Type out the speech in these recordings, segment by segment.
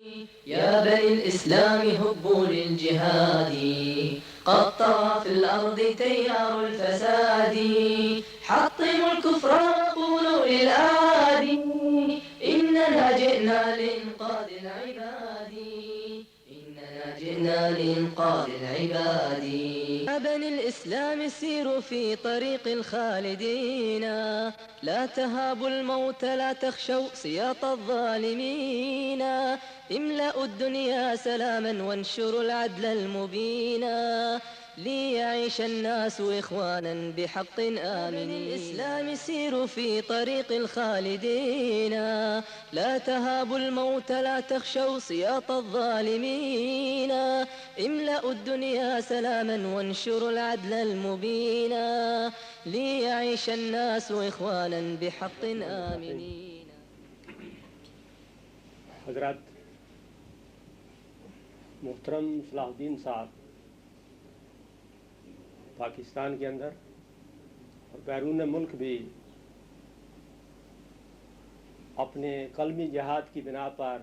يا بني الإسلام هبوا للجهاد، قد طغى في الأرض تيار الفساد، حطموا الكفر وقولوا للأعادي إننا جئنا لإنقاذ العباد، إننا جئنا لإنقاذ العباد. يا بني الإسلام سيروا في طريق الخالدين، لا تهابوا الموت لا تخشوا سياط الظالمين، املأوا الدنيا سلاما وانشروا العدل المبينا، ليعيش الناس إخوانا بحق آمنين. الإسلام سيروا في طريق الخالدين، لا تهابوا الموت لا تخشوا سياط الظالمين، املأوا الدنيا سلاما وانشروا العدل المبينا، ليعيش الناس إخوانا بحق آمنين. حضرات محترم صلاح الدین صاحب پاکستان کے اندر اور بیرون ملک بھی اپنے قلمی جہاد کی بنا پر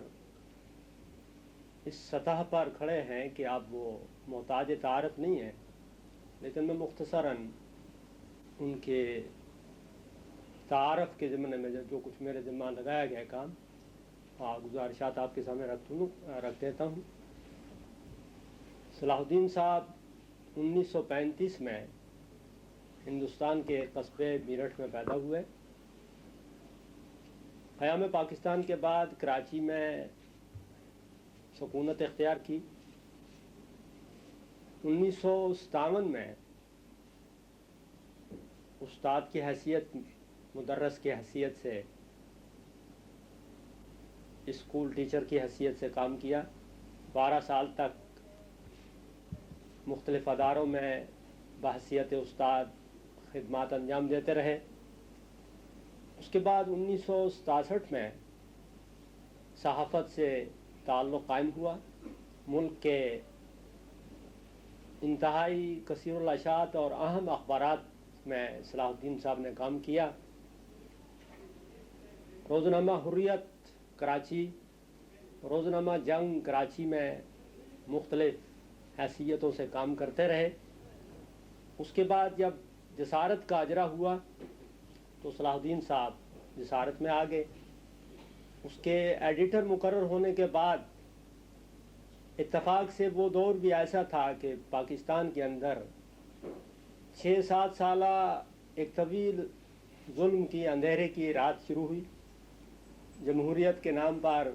اس سطح پر کھڑے ہیں کہ اب وہ محتاج تعارف نہیں ہیں، لیکن میں مختصراً ان کے تعارف کے ضمن میں جو کچھ میرے ذمہ لگایا گیا کام گزارشات آپ کے سامنے رکھ دیتا ہوں۔ صلاح الدین صاحب 1935 میں ہندوستان کے قصبے میرٹھ میں پیدا ہوئے۔ قیام پاکستان کے بعد کراچی میں سکونت اختیار کی۔ 1957 میں استاد کی حیثیت، مدرس کی حیثیت سے، اسکول ٹیچر کی حیثیت سے کام کیا۔ 12 سال تک مختلف اداروں میں بحیثیت استاد خدمات انجام دیتے رہے۔ اس کے بعد 1967 میں صحافت سے تعلق قائم ہوا۔ ملک کے انتہائی کثیر الاشاعت اور اہم اخبارات میں صلاح الدین صاحب نے کام کیا۔ روزنامہ حریت کراچی، روزنامہ جنگ کراچی میں مختلف حیثیتوں سے کام کرتے رہے۔ اس کے بعد جب جسارت کا اجرا ہوا تو صلاح الدین صاحب جسارت میں آ گئے۔ اس کے ایڈیٹر مقرر ہونے کے بعد اتفاق سے وہ دور بھی ایسا تھا کہ پاکستان کے اندر 6-7 سالہ ایک طویل ظلم کی، اندھیرے کی رات شروع ہوئی۔ جمہوریت کے نام پر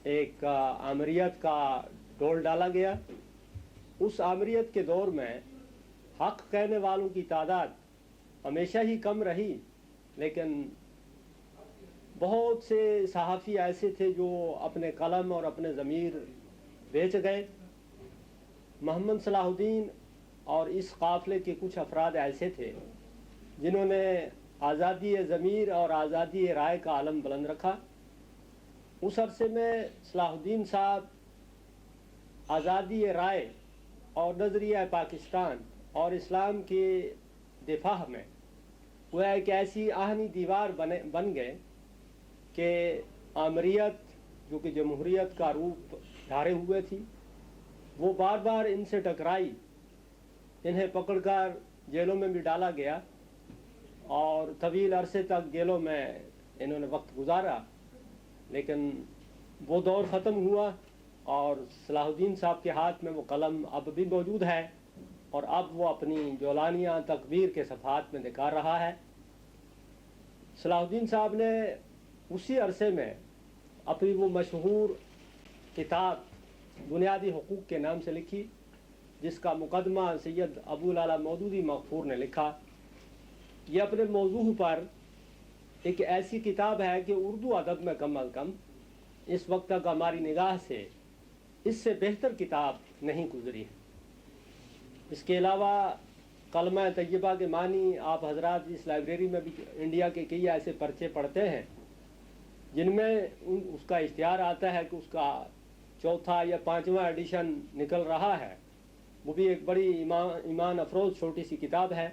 ایک آمریت کا ڈول ڈالا گیا۔ اس آمریت کے دور میں حق کہنے والوں کی تعداد ہمیشہ ہی کم رہی، لیکن بہت سے صحافی ایسے تھے جو اپنے قلم اور اپنے ضمیر بیچ گئے۔ محمد صلاح الدین اور اس قافلے کے کچھ افراد ایسے تھے جنہوں نے آزادی ضمیر اور آزادی رائے کا علم بلند رکھا۔ اس عرصے میں صلاح الدین صاحب آزادی رائے اور نظریہ پاکستان اور اسلام کے دفاع میں وہ ایک ایسی آہنی دیوار بن گئے کہ آمریت جو کہ جمہوریت کا روپ دھارے ہوئے تھی، وہ بار بار ان سے ٹکرائی۔ انہیں پکڑ کر جیلوں میں بھی ڈالا گیا اور طویل عرصے تک جیلوں میں انہوں نے وقت گزارا، لیکن وہ دور ختم ہوا اور صلاح الدین صاحب کے ہاتھ میں وہ قلم اب بھی موجود ہے اور اب وہ اپنی جولانیہ تکبیر کے صفحات میں دکھا رہا ہے۔ صلاح الدین صاحب نے اسی عرصے میں اپنی وہ مشہور کتاب بنیادی حقوق کے نام سے لکھی، جس کا مقدمہ سید ابو العلا مودودی مغفور نے لکھا۔ یہ اپنے موضوع پر ایک ایسی کتاب ہے کہ اردو ادب میں کم از کم اس وقت تک ہماری نگاہ سے اس سے بہتر کتاب نہیں گزری ہے۔ اس کے علاوہ کلمہ طیبہ کے معنی آپ حضرات اس لائبریری میں بھی انڈیا کے کئی ایسے پرچے پڑھتے ہیں جن میں اس کا اشتہار آتا ہے کہ اس کا 4تھا یا 5واں ایڈیشن نکل رہا ہے۔ وہ بھی ایک بڑی ایمان افروز چھوٹی سی کتاب ہے۔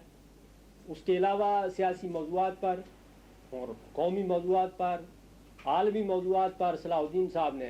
اس کے علاوہ سیاسی موضوعات پر اور قومی موضوعات پر، عالمی موضوعات پر صلاح الدین صاحب نے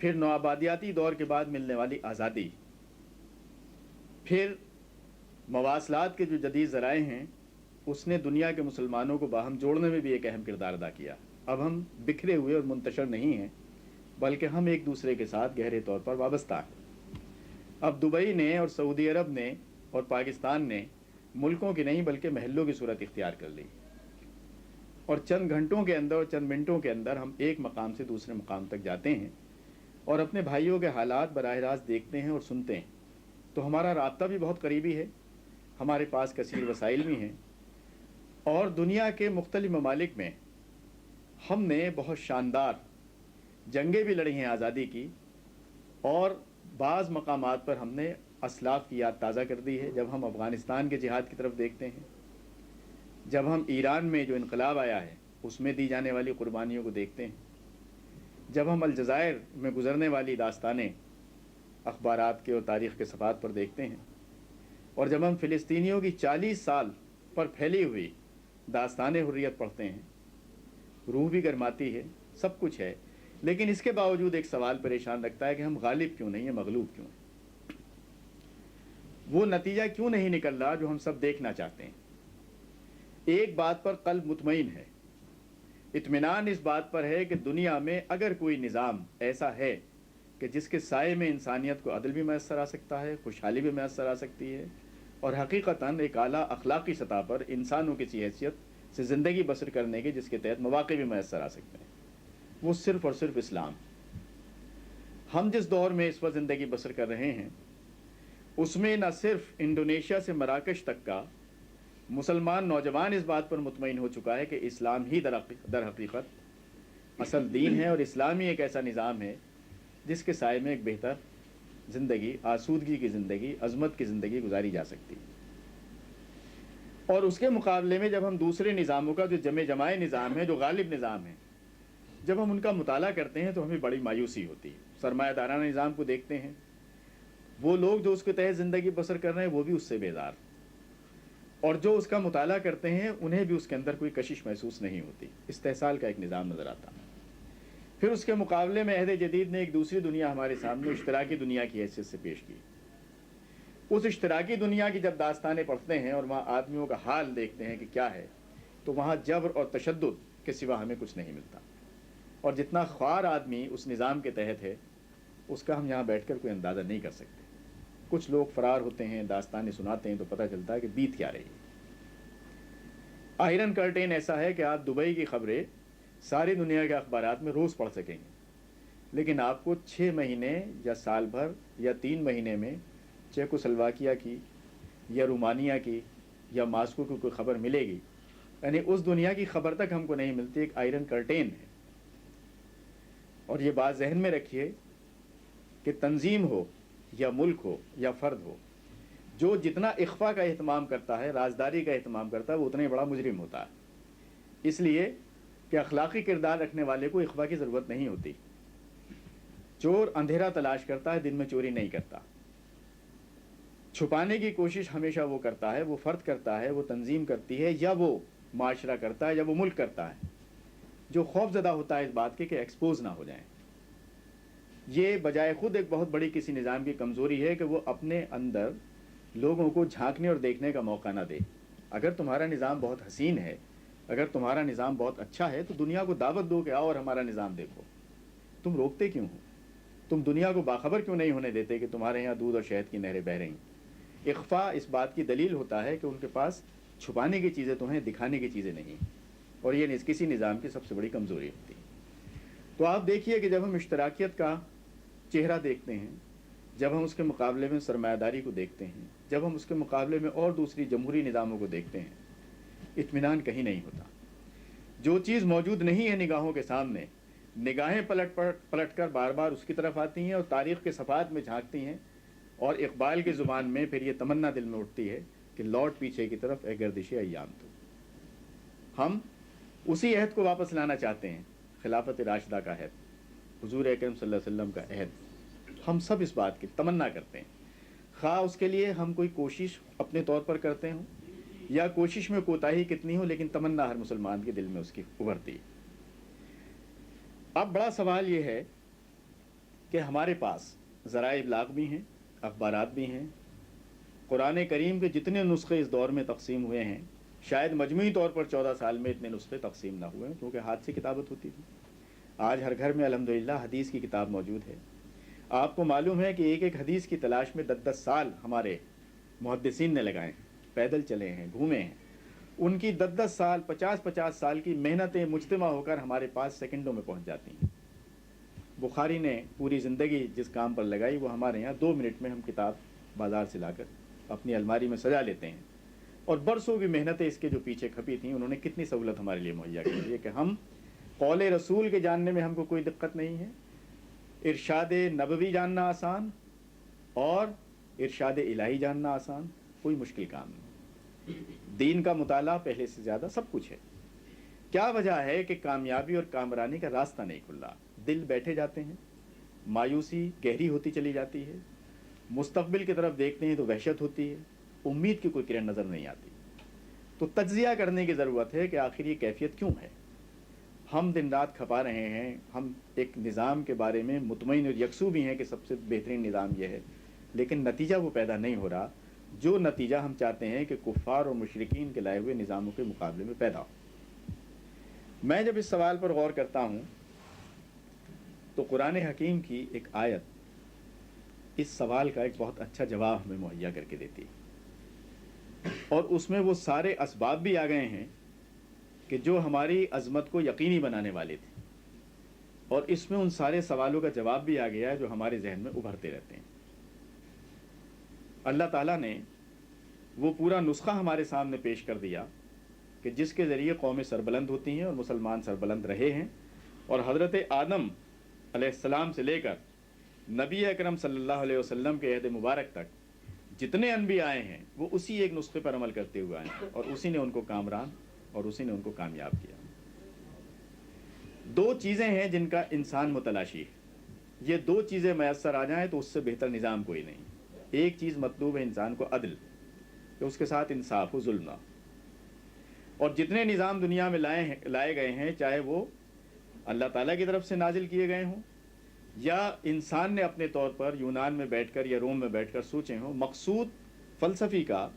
پھر نوآبادیاتی دور کے بعد ملنے والی آزادی، پھر مواصلات کے جو جدید ذرائع ہیں اس نے دنیا کے مسلمانوں کو باہم جوڑنے میں بھی ایک اہم کردار ادا کیا۔ اب ہم بکھرے ہوئے اور منتشر نہیں ہیں، بلکہ ہم ایک دوسرے کے ساتھ گہرے طور پر وابستہ ہیں۔ اب دبئی نے اور سعودی عرب نے اور پاکستان نے ملکوں کی نہیں بلکہ محلوں کی صورت اختیار کر لی، اور چند گھنٹوں کے اندر اور چند منٹوں کے اندر ہم ایک مقام سے دوسرے مقام تک جاتے ہیں اور اپنے بھائیوں کے حالات براہ راست دیکھتے ہیں اور سنتے ہیں۔ تو ہمارا رابطہ بھی بہت قریبی ہے، ہمارے پاس کثیر وسائل بھی ہیں، اور دنیا کے مختلف ممالک میں ہم نے بہت شاندار جنگیں بھی لڑی ہیں آزادی کی، اور بعض مقامات پر ہم نے اسلاف کی یاد تازہ کر دی ہے۔ جب ہم افغانستان کے جہاد کی طرف دیکھتے ہیں، جب ہم ایران میں جو انقلاب آیا ہے اس میں دی جانے والی قربانیوں کو دیکھتے ہیں، جب ہم الجزائر میں گزرنے والی داستانیں اخبارات کے اور تاریخ کے صفحات پر دیکھتے ہیں، اور جب ہم فلسطینیوں کی 40 سال پر پھیلی ہوئی داستان حریت پڑھتے ہیں، روح بھی گرماتی ہے، سب کچھ ہے، لیکن اس کے باوجود ایک سوال پریشان رکھتا ہے کہ ہم غالب کیوں نہیں ہیں، مغلوب کیوں ہیں؟ وہ نتیجہ کیوں نہیں نکل رہا جو ہم سب دیکھنا چاہتے ہیں؟ ایک بات پر قلب مطمئن ہے، اطمینان اس بات پر ہے کہ دنیا میں اگر کوئی نظام ایسا ہے کہ جس کے سائے میں انسانیت کو عدل بھی میسر آ سکتا ہے، خوشحالی بھی میسر آ سکتی ہے، اور حقیقتاً ایک اعلیٰ اخلاقی سطح پر انسانوں کی حیثیت سے زندگی بسر کرنے کے جس کے تحت مواقع بھی میسر آ سکتے ہیں، وہ صرف اور صرف اسلام۔ ہم جس دور میں اس وقت زندگی بسر کر رہے ہیں اس میں نہ صرف انڈونیشیا سے مراکش تک کا مسلمان نوجوان اس بات پر مطمئن ہو چکا ہے کہ اسلام ہی در حقیقت اصل دین ہے، اور اسلامی ایک ایسا نظام ہے جس کے سائے میں ایک بہتر زندگی، آسودگی کی زندگی، عظمت کی زندگی گزاری جا سکتی ہے۔ اور اس کے مقابلے میں جب ہم دوسرے نظاموں کا جو جماعی نظام ہے، جو غالب نظام ہے، جب ہم ان کا مطالعہ کرتے ہیں تو ہمیں بڑی مایوسی ہوتی ہے۔ سرمایہ دارانہ نظام کو دیکھتے ہیں، وہ لوگ جو اس کے تحت زندگی بسر کر رہے ہیں وہ بھی اس سے بیزار، اور جو اس کا مطالعہ کرتے ہیں انہیں بھی اس کے اندر کوئی کشش محسوس نہیں ہوتی، استحصال کا ایک نظام نظر آتا۔ پھر اس کے مقابلے میں عہد جدید نے ایک دوسری دنیا ہمارے سامنے اشتراکی دنیا کی حیثیت سے پیش کی۔ اس اشتراکی دنیا کی جب داستانیں پڑھتے ہیں اور وہاں آدمیوں کا حال دیکھتے ہیں کہ کیا ہے، تو وہاں جبر اور تشدد کے سوا ہمیں کچھ نہیں ملتا، اور جتنا خوار آدمی اس نظام کے تحت ہے اس کا ہم یہاں بیٹھ کر کوئی اندازہ نہیں کر سکتے۔ کچھ لوگ فرار ہوتے ہیں، داستانیں سناتے ہیں تو پتہ چلتا ہے کہ بیت کیا رہی ہے۔ آئرن کرٹین ایسا ہے کہ آپ دبئی کی خبریں ساری دنیا کے اخبارات میں روز پڑھ سکیں گے، لیکن آپ کو 6 مہینے یا سال بھر یا 3 مہینے میں چیکوسلواکیہ کی یا رومانیہ کی یا ماسکو کی کوئی خبر ملے گی، یعنی اس دنیا کی خبر تک ہم کو نہیں ملتی۔ ایک آئرن کرٹین ہے، اور یہ بات ذہن میں رکھیے کہ تنظیم ہو یا ملک ہو یا فرد ہو، جو جتنا اخفاء کا اہتمام کرتا ہے، رازداری کا اہتمام کرتا ہے، وہ اتنا ہی بڑا مجرم ہوتا ہے، اس لیے کہ اخلاقی کردار رکھنے والے کو اخفاء کی ضرورت نہیں ہوتی۔ چور اندھیرا تلاش کرتا ہے، دن میں چوری نہیں کرتا۔ چھپانے کی کوشش ہمیشہ وہ کرتا ہے، وہ فرد کرتا ہے، وہ تنظیم کرتی ہے، یا وہ معاشرہ کرتا ہے، یا وہ ملک کرتا ہے، جو خوف زدہ ہوتا ہے اس بات کے کہ ایکسپوز نہ ہو جائیں۔ یہ بجائے خود ایک بہت بڑی کسی نظام کی کمزوری ہے کہ وہ اپنے اندر لوگوں کو جھانکنے اور دیکھنے کا موقع نہ دے۔ اگر تمہارا نظام بہت حسین ہے، اگر تمہارا نظام بہت اچھا ہے، تو دنیا کو دعوت دو کہ آؤ اور ہمارا نظام دیکھو۔ تم روکتے کیوں ہو؟ تم دنیا کو باخبر کیوں نہیں ہونے دیتے کہ تمہارے یہاں دودھ اور شہد کی نہریں بہہ رہی؟ اخفاء اس بات کی دلیل ہوتا ہے کہ ان کے پاس چھپانے کی چیزیں تو ہیں، دکھانے کی چیزیں نہیں، اور یہ کسی نظام کی سب سے بڑی کمزوری ہوتی ہے۔ تو آپ دیکھیے کہ جب ہم اشتراکیت کا چہرہ دیکھتے ہیں، جب ہم اس کے مقابلے میں سرمایہ داری کو دیکھتے ہیں، جب ہم اس کے مقابلے میں اور دوسری جمہوری نظاموں کو دیکھتے ہیں، اطمینان کہیں نہیں ہوتا۔ جو چیز موجود نہیں ہے نگاہوں کے سامنے، نگاہیں پلٹ کر بار بار اس کی طرف آتی ہیں اور تاریخ کے صفحات میں جھانکتی ہیں، اور اقبال کی زبان میں پھر یہ تمنا دل میں اٹھتی ہے کہ لوٹ پیچھے کی طرف اے گردش ایام تو۔ ہم اسی عہد کو واپس لانا چاہتے ہیں، خلافت راشدہ کا عہد، حضور اکرم صلی اللہ علیہ وسلم کا عہد۔ ہم سب اس بات کی تمنا کرتے ہیں، خواہ اس کے لیے ہم کوئی کوشش اپنے طور پر کرتے ہوں یا کوشش میں کوتاہی کتنی ہو، لیکن تمنا ہر مسلمان کے دل میں اس کی ابھرتی ہے۔ اب بڑا سوال یہ ہے کہ ہمارے پاس ذرائع ابلاغ بھی ہیں، اخبارات بھی ہیں، قرآن کریم کے جتنے نسخے اس دور میں تقسیم ہوئے ہیں شاید مجموعی طور پر 14 سال میں اتنے نسخے تقسیم نہ ہوئے ہیں، کیونکہ ہاتھ سے کتابت ہوتی تھی۔ آج ہر گھر میں الحمدللہ حدیث کی کتاب موجود ہے۔ آپ کو معلوم ہے کہ ایک ایک حدیث کی تلاش میں 10 سال ہمارے محدثین نے لگائے ہیں، پیدل چلے ہیں، گھومے ہیں۔ ان کی 10 سال 50 سال کی محنتیں مجتمع ہو کر ہمارے پاس سیکنڈوں میں پہنچ جاتی ہیں۔ بخاری نے پوری زندگی جس کام پر لگائی وہ ہمارے یہاں 2 منٹ میں ہم کتاب بازار سے لا کر اپنی الماری میں سجا لیتے ہیں، اور برسوں کی محنتیں اس کے جو پیچھے کھپی تھیں انہوں نے کتنی سہولت ہمارے لیے مہیا کی ہے کہ ہم قول رسول کے جاننے میں ہم کو کوئی دقت نہیں ہے، ارشاد نبوی جاننا آسان اور ارشاد الہی جاننا آسان، کوئی مشکل کام نہیں۔ دین کا مطالعہ پہلے سے زیادہ سب کچھ ہے۔ کیا وجہ ہے کہ کامیابی اور کامرانی کا راستہ نہیں کھل رہا؟ دل بیٹھے جاتے ہیں، مایوسی گہری ہوتی چلی جاتی ہے، مستقبل کی طرف دیکھتے ہیں تو وحشت ہوتی ہے، امید کی کوئی کرن نظر نہیں آتی۔ تو تجزیہ کرنے کی ضرورت ہے کہ آخر یہ کیفیت کیوں ہے؟ ہم دن رات کھپا رہے ہیں، ہم ایک نظام کے بارے میں مطمئن اور یکسو بھی ہیں کہ سب سے بہترین نظام یہ ہے، لیکن نتیجہ وہ پیدا نہیں ہو رہا جو نتیجہ ہم چاہتے ہیں کہ کفار اور مشرکین کے لائے ہوئے نظاموں کے مقابلے میں پیدا ہو۔ میں جب اس سوال پر غور کرتا ہوں تو قرآن حکیم کی ایک آیت اس سوال کا ایک بہت اچھا جواب ہمیں مہیا کر کے دیتی ہے، اور اس میں وہ سارے اسباب بھی آ گئے ہیں کہ جو ہماری عظمت کو یقینی بنانے والے تھے، اور اس میں ان سارے سوالوں کا جواب بھی آ گیا ہے جو ہمارے ذہن میں ابھرتے رہتے ہیں۔ اللہ تعالیٰ نے وہ پورا نسخہ ہمارے سامنے پیش کر دیا کہ جس کے ذریعے قومیں سربلند ہوتی ہیں اور مسلمان سربلند رہے ہیں، اور حضرت آدم علیہ السلام سے لے کر نبی اکرم صلی اللہ علیہ وسلم کے عہد مبارک تک جتنے انبیاء آئے ہیں وہ اسی ایک نسخے پر عمل کرتے ہوئے آئے ہیں، اور اسی نے ان کو کامران اور اسی نے ان کو کامیاب کیا۔ 2 چیزیں ہیں جن کا انسان متلاشی ہے، یہ 2 چیزیں میسر آ جائیں تو اس سے بہتر نظام کوئی نہیں۔ ایک چیز مطلوب ہے انسان کو عدل، کہ اس کے ساتھ انصاف ہو، ظلم نہ ہو۔ اور جتنے نظام دنیا میں لائے گئے ہیں، چاہے وہ اللہ تعالیٰ کی طرف سے نازل کیے گئے ہوں یا انسان نے اپنے طور پر یونان میں بیٹھ کر یا روم میں بیٹھ کر سوچے ہوں، مقصود فلسفی کا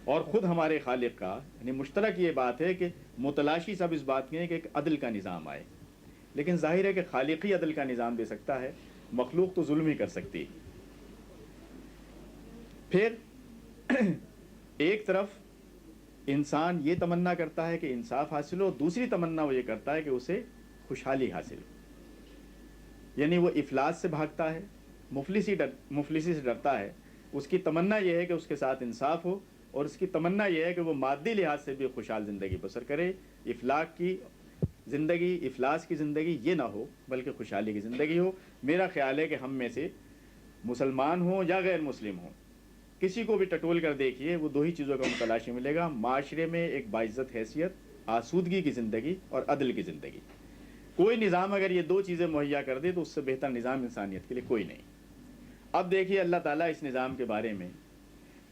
اور خود ہمارے خالق کا یعنی مشترک یہ بات ہے کہ متلاشی سب اس بات کی ہے کہ ایک عدل کا نظام آئے۔ لیکن ظاہر ہے کہ خالق ہی عدل کا نظام دے سکتا ہے، مخلوق تو ظلم ہی کر سکتی ہے۔ پھر ایک طرف انسان یہ تمنا کرتا ہے کہ انصاف حاصل ہو، دوسری تمنا وہ یہ کرتا ہے کہ اسے خوشحالی حاصل ہو، یعنی وہ افلاس سے بھاگتا ہے، مفلسی سے ڈرتا ہے۔ اس کی تمنا یہ ہے کہ اس کے ساتھ انصاف ہو، اور اس کی تمنا یہ ہے کہ وہ مادی لحاظ سے بھی خوشحال زندگی بسر کرے، افلاق کی زندگی، افلاس کی زندگی یہ نہ ہو بلکہ خوشحالی کی زندگی ہو۔ میرا خیال ہے کہ ہم میں سے مسلمان ہوں یا غیر مسلم ہوں، کسی کو بھی ٹٹول کر دیکھیے وہ 2 ہی چیزوں کا متلاشی ملے گا، معاشرے میں ایک باعزت حیثیت، آسودگی کی زندگی اور عدل کی زندگی۔ کوئی نظام اگر یہ 2 چیزیں مہیا کر دے تو اس سے بہتر نظام انسانیت کے لیے کوئی نہیں۔ اب دیکھیے اللہ تعالیٰ اس نظام کے بارے میں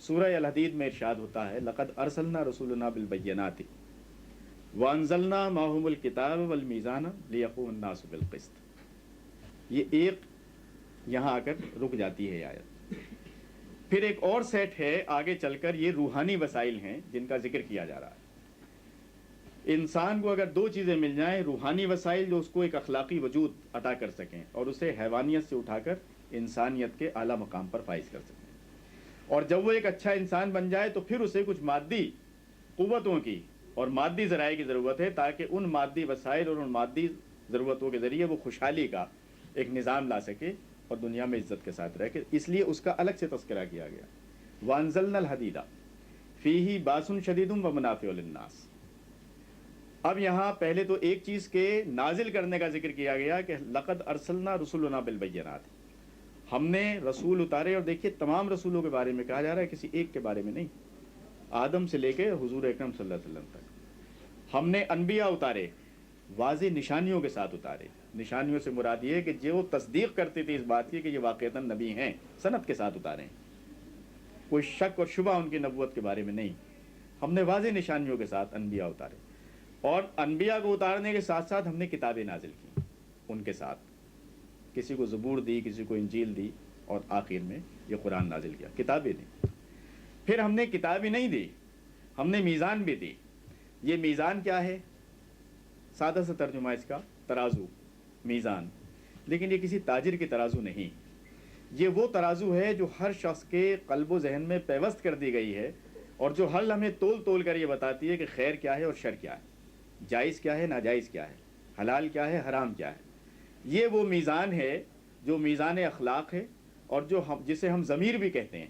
سورہ الحدید میں ارشاد ہوتا ہے، لقد ارسلنا رسولنا بالبینات وانزلنا معهم الکتاب والمیزان لیقوم الناس بالقسط۔ یہ ایک یہاں آ کر رک جاتی ہے آیت۔ پھر ایک اور سیٹ ہے آگے چل کر، یہ روحانی وسائل ہیں جن کا ذکر کیا جا رہا ہے۔ انسان کو اگر 2 چیزیں مل جائیں، روحانی وسائل جو اس کو ایک اخلاقی وجود عطا کر سکیں اور اسے حیوانیت سے اٹھا کر انسانیت کے اعلیٰ مقام پر فائز کر سکیں، اور جب وہ ایک اچھا انسان بن جائے تو پھر اسے کچھ مادی قوتوں کی اور مادی ذرائع کی ضرورت ہے تاکہ ان مادی وسائل اور ان مادی ضرورتوں کے ذریعے وہ خوشحالی کا ایک نظام لا سکے اور دنیا میں عزت کے ساتھ رہ کے، اس لیے اس کا الگ سے تذکرہ کیا گیا۔ وانزلنا الحدیدہ فیہ باس شدید ومنافع للناس۔ اب یہاں پہلے تو ایک چیز کے نازل کرنے کا ذکر کیا گیا کہ لقد ارسلنا رسولنا بالبینات، ہم نے رسول اتارے، اور دیکھیے تمام رسولوں کے بارے میں کہا جا رہا ہے، کسی ایک کے بارے میں نہیں، آدم سے لے کے حضور اکرم صلی اللہ علیہ وسلم تک ہم نے انبیاء اتارے، واضح نشانیوں کے ساتھ اتارے۔ نشانیوں سے مراد یہ کہ جو تصدیق کرتی تھی اس بات کی کہ یہ واقعتاً نبی ہیں، سند کے ساتھ اتارے ہیں، کوئی شک اور شبہ ان کی نبوت کے بارے میں نہیں۔ ہم نے واضح نشانیوں کے ساتھ انبیاء اتارے، اور انبیاء کو اتارنے کے ساتھ ساتھ ہم نے کتابیں نازل کی ان کے ساتھ، کسی کو زبور دی, کسی کو انجیل دی, اور آخر میں یہ قرآن نازل کیا. کتابیں دی. پھر ہم نے کتابیں نہیں دی, ہم نے میزان بھی دی. یہ میزان کیا ہے؟ سادہ سا ترجمہ اس کا ترازو, میزان. لیکن یہ کسی تاجر کی ترازو نہیں, یہ وہ ترازو ہے جو ہر شخص کے قلب و ذہن میں پیوست کر دی گئی ہے, اور جو ہر لمحے تول تول کر یہ بتاتی ہے کہ خیر کیا ہے اور شر کیا ہے, جائز کیا ہے, ناجائز کیا ہے, حلال کیا ہے, حرام کیا ہے. یہ وہ میزان ہے جو میزان اخلاق ہے, اور جو جسے ہم ضمیر بھی کہتے ہیں.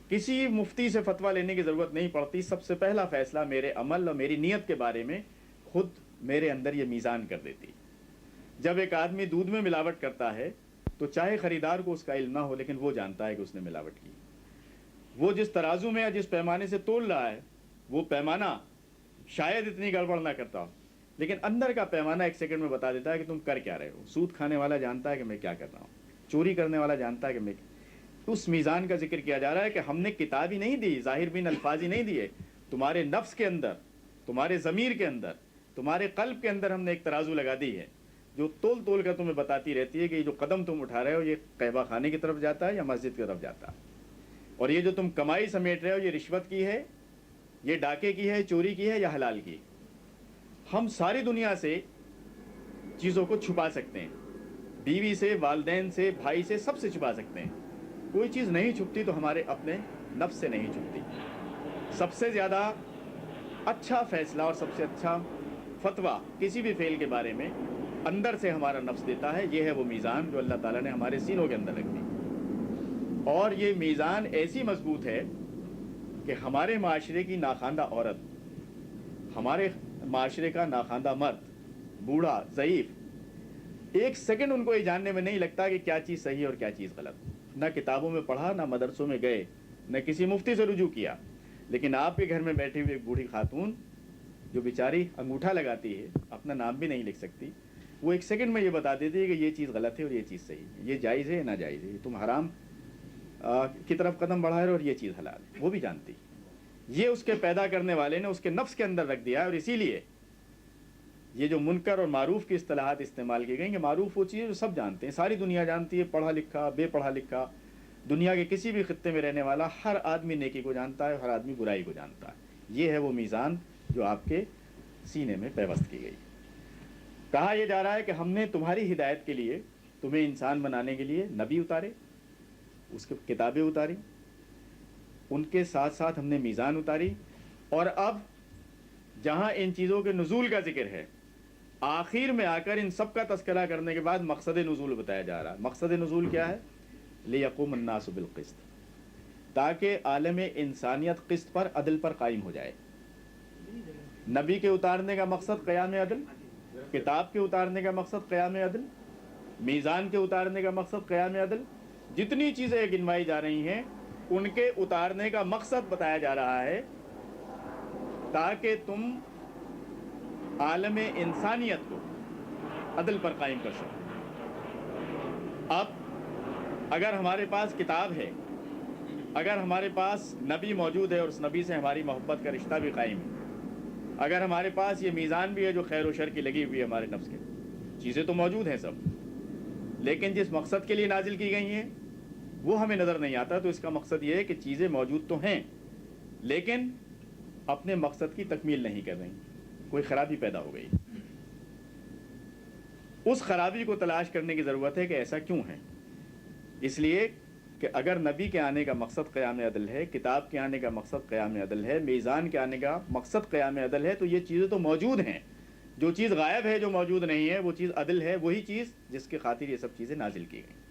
کسی مفتی سے فتویٰ لینے کی ضرورت نہیں پڑتی, سب سے پہلا فیصلہ میرے عمل اور میری نیت کے بارے میں خود میرے اندر یہ میزان کر دیتی. جب ایک آدمی دودھ میں ملاوٹ کرتا ہے تو چاہے خریدار کو اس کا علم نہ ہو, لیکن وہ جانتا ہے کہ اس نے ملاوٹ کی. وہ جس ترازو میں یا جس پیمانے سے تول رہا ہے, وہ پیمانہ شاید اتنی گڑبڑ نہ کرتا ہو, لیکن اندر کا پیمانہ ایک سیکنڈ میں بتا دیتا ہے کہ تم کر کیا رہے ہو. سود کھانے والا جانتا ہے کہ میں کیا کر رہا ہوں, چوری کرنے والا جانتا ہے کہ میں. اس میزان کا ذکر کیا جا رہا ہے کہ ہم نے کتاب ہی نہیں دی, ظاہر بین الفاظ ہی نہیں دیے, تمہارے نفس کے اندر, تمہارے ضمیر کے اندر, تمہارے قلب کے اندر ہم نے ایک ترازو لگا دی ہے جو تول تول کر تمہیں بتاتی رہتی ہے کہ یہ جو قدم تم اٹھا رہے ہو یہ قہوہ خانے کی طرف جاتا ہے یا مسجد کی طرف جاتا ہے, اور یہ جو تم کمائی سمیٹ رہے ہو یہ رشوت کی ہے, یہ ڈاکے کی ہے, چوری کی ہے یا حلال کی. ہم ساری دنیا سے چیزوں کو چھپا سکتے ہیں, بیوی سے, والدین سے, بھائی سے, سب سے چھپا سکتے ہیں. کوئی چیز نہیں چھپتی تو ہمارے اپنے نفس سے نہیں چھپتی. سب سے زیادہ اچھا فیصلہ اور سب سے اچھا فتویٰ کسی بھی فعل کے بارے میں اندر سے ہمارا نفس دیتا ہے. یہ ہے وہ میزان جو اللہ تعالیٰ نے ہمارے سینوں کے اندر رکھ دی. اور یہ میزان ایسی مضبوط ہے کہ ہمارے معاشرے کی ناخواندہ عورت, ہمارے معاشرے کا ناخواندہ مرد, بوڑھا, ضعیف, ایک سیکنڈ ان کو یہ جاننے میں نہیں لگتا کہ کیا چیز صحیح اور کیا چیز غلط. نہ کتابوں میں پڑھا, نہ مدرسوں میں گئے, نہ کسی مفتی سے رجوع کیا, لیکن آپ کے گھر میں بیٹھی ہوئی ایک بوڑھی خاتون جو بیچاری انگوٹھا لگاتی ہے, اپنا نام بھی نہیں لکھ سکتی, وہ ایک سیکنڈ میں یہ بتا دیتی ہے کہ یہ چیز غلط ہے اور یہ چیز صحیح ہے, یہ جائز ہے یا ناجائز ہے, تم حرام کی طرف قدم بڑھا رہے ہو اور یہ چیز حلال ہے, وہ بھی جانتی. یہ اس کے پیدا کرنے والے نے اس کے نفس کے اندر رکھ دیا ہے. اور اسی لیے یہ جو منکر اور معروف کی اصطلاحات استعمال کی گئی, کہ معروف وہ چیز جو سب جانتے ہیں, ساری دنیا جانتی ہے, پڑھا لکھا, بے پڑھا لکھا, دنیا کے کسی بھی خطے میں رہنے والا ہر آدمی نیکی کو جانتا ہے, ہر آدمی برائی کو جانتا ہے. یہ ہے وہ میزان جو آپ کے سینے میں پیوست کی گئی. کہا یہ جا رہا ہے کہ ہم نے تمہاری ہدایت کے لیے, تمہیں انسان بنانے کے لیے نبی اتارے, اس کی کتابیں اتاری, ان کے ساتھ ساتھ ہم نے میزان اتاری. اور اب جہاں ان چیزوں کے نزول کا ذکر ہے, آخر میں آ کر ان سب کا تذکرہ کرنے کے بعد مقصد نزول بتایا جا رہا ہے. مقصد نزول کیا ہے؟ لِيَقُومَ النَّاسُ بِالْقِسْطِ, تاکہ عالم انسانیت قسط پر, عدل پر قائم ہو جائے. نبی کے اتارنے کا مقصد قیام عدل, کتاب کے اتارنے کا مقصد قیام عدل, میزان کے اتارنے کا مقصد قیام عدل. جتنی چیزیں گنوائی جا رہی ہیں ان کے اتارنے کا مقصد بتایا جا رہا ہے تاکہ تم عالم انسانیت کو عدل پر قائم کر سکو. اب اگر ہمارے پاس کتاب ہے, اگر ہمارے پاس نبی موجود ہے اور اس نبی سے ہماری محبت کا رشتہ بھی قائم ہے, اگر ہمارے پاس یہ میزان بھی ہے جو خیر و شر کی لگی ہوئی ہے ہمارے نفس کے, چیزیں تو موجود ہیں سب, لیکن جس مقصد کے لیے نازل کی گئی ہیں وہ ہمیں نظر نہیں آتا. تو اس کا مقصد یہ ہے کہ چیزیں موجود تو ہیں لیکن اپنے مقصد کی تکمیل نہیں کر رہی, کوئی خرابی پیدا ہو گئی. اس خرابی کو تلاش کرنے کی ضرورت ہے کہ ایسا کیوں ہے. اس لیے کہ اگر نبی کے آنے کا مقصد قیام عدل ہے, کتاب کے آنے کا مقصد قیام عدل ہے, میزان کے آنے کا مقصد قیام عدل ہے, تو یہ چیزیں تو موجود ہیں. جو چیز غائب ہے, جو موجود نہیں ہے, وہ چیز عدل ہے, وہی چیز جس کے خاطر یہ سب چیزیں نازل کی گئیں.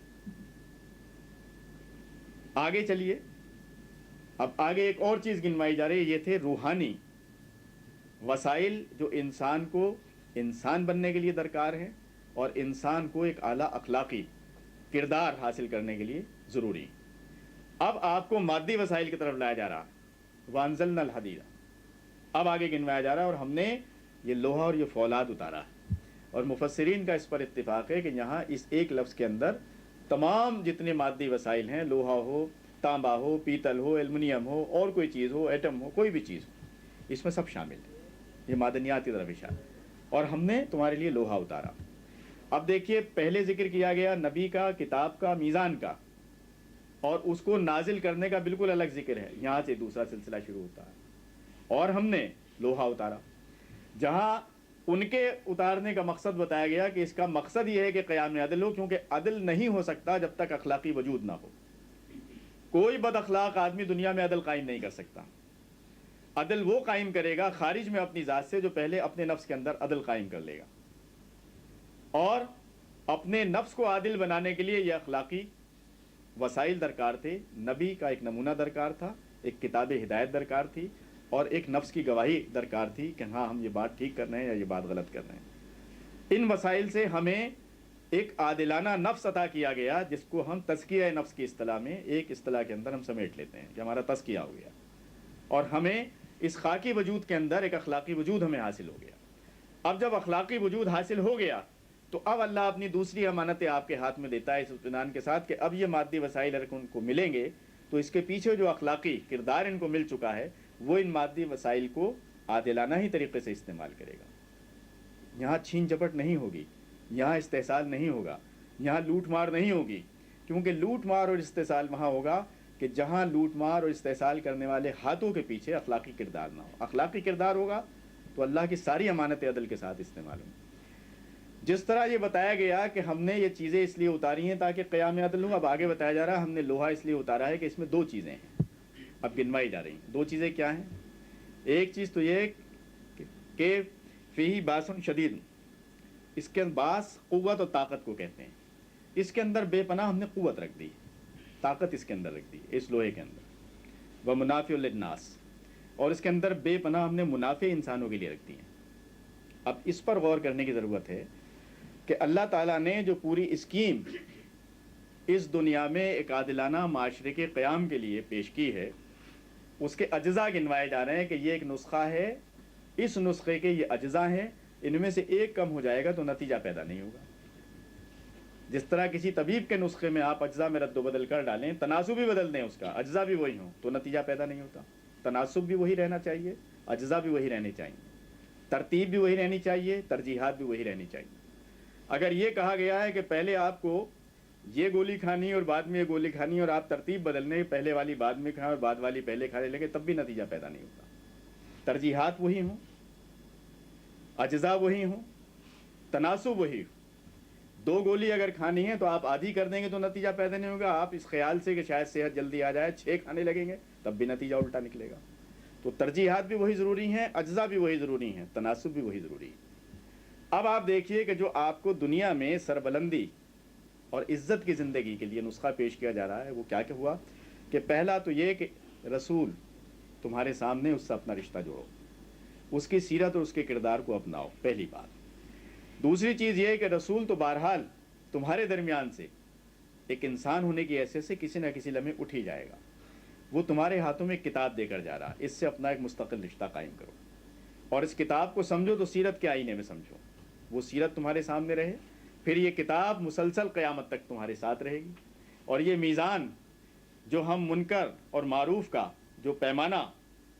آگے چلیے, اب آگے ایک اور چیز گنوائی جا رہی ہے, یہ تھے روحانی وسائل جو انسان کو انسان بننے کے لیے درکار ہے اور انسان کو ایک اعلیٰ اخلاقی کردار حاصل کرنے کے لیے ضروری. اب آپ کو مادی وسائل کی طرف لایا جا رہا, وانزلنا الحدید, اب آگے گنوایا جا رہا ہے, اور ہم نے یہ لوہا اور یہ فولاد اتارا. اور مفسرین کا اس پر اتفاق ہے کہ یہاں اس ایک لفظ کے اندر تمام جتنے مادی وسائل ہیں, لوہا ہو, تانبا ہو, پیتل ہو, ایلومینیم ہو, اور کوئی چیز ہو, ایٹم ہو, کوئی بھی چیز ہو, اس میں سب شامل ہے. یہ معدنیات کی طرف اشارہ. اور ہم نے تمہارے لیے لوہا اتارا. اب دیکھیے پہلے ذکر کیا گیا نبی کا، کتاب کا، میزان کا، اور اس کو نازل کرنے کا بالکل الگ ذکر ہے. یہاں سے دوسرا سلسلہ شروع ہوتا ہے. اور ہم نے لوہا اتارا، جہاں ان کے اتارنے کا مقصد بتایا گیا کہ اس کا مقصد یہ ہے کہ قیام عدل ہو، کیونکہ عدل نہیں ہو سکتا جب تک اخلاقی وجود نہ ہو. کوئی بد اخلاق آدمی دنیا میں عدل قائم نہیں کر سکتا. عدل وہ قائم کرے گا خارج میں اپنی ذات سے جو پہلے اپنے نفس کے اندر عدل قائم کر لے گا. اور اپنے نفس کو عادل بنانے کے لیے یہ اخلاقی وسائل درکار تھے. نبی کا ایک نمونہ درکار تھا، ایک کتاب ہدایت درکار تھی، اور ایک نفس کی گواہی درکار تھی کہ ہاں ہم یہ بات ٹھیک کر رہے ہیں یا یہ بات غلط کر رہے ہیں. ان وسائل سے ہمیں ایک عادلانہ نفس عطا کیا گیا، جس کو ہم تزکیہ نفس کی اصطلاح میں ایک اصطلاح کے اندر ہم سمیٹ لیتے ہیں کہ ہمارا تزکیہ ہو گیا. اور ہمیں اس خاکی وجود کے اندر ایک اخلاقی وجود ہمیں حاصل ہو گیا. اب جب اخلاقی وجود حاصل ہو گیا تو اب اللہ اپنی دوسری امانتیں آپ کے ہاتھ میں دیتا ہے اس اطمینان کے ساتھ کہ اب یہ مادی وسائل اگر ان کو ملیں گے تو اس کے پیچھے جو اخلاقی کردار ان کو مل چکا ہے وہ ان مادی وسائل کو عادلانہ ہی طریقے سے استعمال کرے گا. یہاں چھین جھپٹ نہیں ہوگی، یہاں استحصال نہیں ہوگا، یہاں لوٹ مار نہیں ہوگی. کیونکہ لوٹ مار اور استحصال وہاں ہوگا کہ جہاں لوٹ مار اور استحصال کرنے والے ہاتھوں کے پیچھے اخلاقی کردار نہ ہو. اخلاقی کردار ہوگا تو اللہ کی ساری امانتیں عدل کے ساتھ استعمال ہوں. جس طرح یہ بتایا گیا کہ ہم نے یہ چیزیں اس لیے اتاری ہیں تاکہ قیام عدل ہو، اب آگے بتایا جا رہا ہے ہم نے لوہا اس لیے اتارا ہے کہ اس میں دو چیزیں ہیں. اب گنوائی جا رہی ہیں. دو چیزیں کیا ہیں؟ ایک چیز تو یہ کہ فیہ باسن شدید، اس کے باس قوت اور طاقت کو کہتے ہیں. اس کے اندر بے پناہ ہم نے قوت رکھ دی، طاقت اس کے اندر رکھ دی اس لوہے کے اندر. وہ منافع للناس، اور اس کے اندر بے پناہ ہم نے منافع انسانوں کے لیے رکھ دی ہیں. اب اس پر غور کرنے کی ضرورت ہے کہ اللہ تعالیٰ نے جو پوری اسکیم اس دنیا میں ایک عادلانہ معاشرے کے قیام کے لیے پیش کی ہے، اس کے اجزاء گنوائے جا رہے ہیں کہ یہ ایک نسخہ ہے، اس نسخے کے یہ اجزاء ہیں، ان میں سے ایک کم ہو جائے گا تو نتیجہ پیدا نہیں ہوگا. جس طرح کسی طبیب کے نسخے میں آپ اجزاء میں رد و بدل کر ڈالیں، تناسب بھی بدل دیں، اس کا اجزاء بھی وہی ہوں تو نتیجہ پیدا نہیں ہوتا. تناسب بھی وہی رہنا چاہیے، اجزاء بھی وہی رہنے چاہیے، ترتیب بھی وہی رہنی چاہیے، ترجیحات بھی وہی رہنی چاہیے. اگر یہ کہا گیا ہے کہ پہلے آپ کو یہ گولی کھانی اور بعد میں یہ گولی کھانی اور آپ ترتیب بدلنے، پہلے والی بعد میں کھائیں اور بعد والی پہلے کھانے لگے، تب بھی نتیجہ پیدا نہیں ہوتا. ترجیحات وہی ہوں، اجزاء وہی ہوں، تناسب وہی ہو. دو گولی اگر کھانی ہے تو آپ آدھی کر دیں گے تو نتیجہ پیدا نہیں ہوگا. آپ اس خیال سے کہ شاید صحت جلدی آ جائے 6 کھانے لگیں گے تب بھی نتیجہ الٹا نکلے گا. تو ترجیحات بھی وہی ضروری ہیں، اجزاء بھی وہی ضروری ہیں، تناسب بھی وہی ضروری ہے. اب آپ دیکھیے کہ جو آپ کو دنیا میں سربلندی اور عزت کی زندگی کے لیے نسخہ پیش کیا جا رہا ہے وہ کیا ہوا کہ پہلا تو یہ کہ رسول تمہارے سامنے، اس سے اپنا رشتہ جوڑو، اس کی سیرت اور اس کے کردار کو اپناؤ، پہلی بات. دوسری چیز یہ کہ رسول تو بہرحال تمہارے درمیان سے ایک انسان ہونے کی حیثیت سے کسی نہ کسی لمحے اٹھ ہی جائے گا. وہ تمہارے ہاتھوں میں ایک کتاب دے کر جا رہا ہے، اس سے اپنا ایک مستقل رشتہ قائم کرو اور اس کتاب کو سمجھو تو سیرت کے آئینے میں سمجھو. وہ سیرت تمہارے سامنے رہے، پھر یہ کتاب مسلسل قیامت تک تمہارے ساتھ رہے گی. اور یہ میزان جو ہم منکر اور معروف کا جو پیمانہ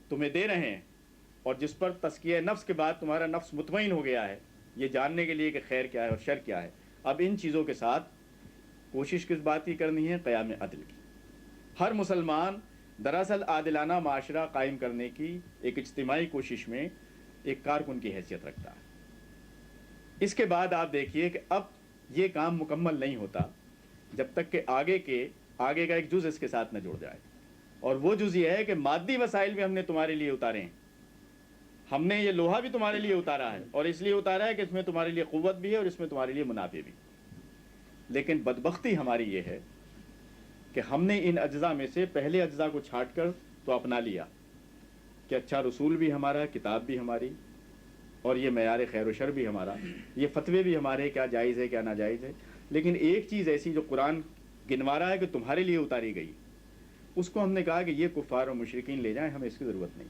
تمہیں دے رہے ہیں اور جس پر تزکیہ نفس کے بعد تمہارا نفس مطمئن ہو گیا ہے یہ جاننے کے لیے کہ خیر کیا ہے اور شر کیا ہے، اب ان چیزوں کے ساتھ کوشش کس بات کی کرنی ہے؟ قیام عدل کی. ہر مسلمان دراصل عادلانہ معاشرہ قائم کرنے کی ایک اجتماعی کوشش میں ایک کارکن کی حیثیت رکھتا ہے. اس کے بعد آپ دیکھیے کہ اب یہ کام مکمل نہیں ہوتا جب تک کہ آگے کا ایک جز اس کے ساتھ نہ جڑ جائے. اور وہ جز یہ ہے کہ مادی وسائل بھی ہم نے تمہارے لیے اتارے ہیں. ہم نے یہ لوہا بھی تمہارے لیے اتارا ہے اور اس لیے اتارا ہے کہ اس میں تمہارے لیے قوت بھی ہے اور اس میں تمہارے لیے منافع بھی. لیکن بدبختی ہماری یہ ہے کہ ہم نے ان اجزاء میں سے پہلے اجزاء کو چھانٹ کر تو اپنا لیا کہ اچھا رسول بھی ہمارا، کتاب بھی ہماری، اور یہ معیار خیر و شر بھی ہمارا، یہ فتوے بھی ہمارے، کیا جائز ہے کیا ناجائز ہے. لیکن ایک چیز ایسی جو قرآن گنوا رہا ہے کہ تمہارے لیے اتاری گئی، اس کو ہم نے کہا کہ یہ کفار اور مشرکین لے جائیں، ہمیں اس کی ضرورت نہیں.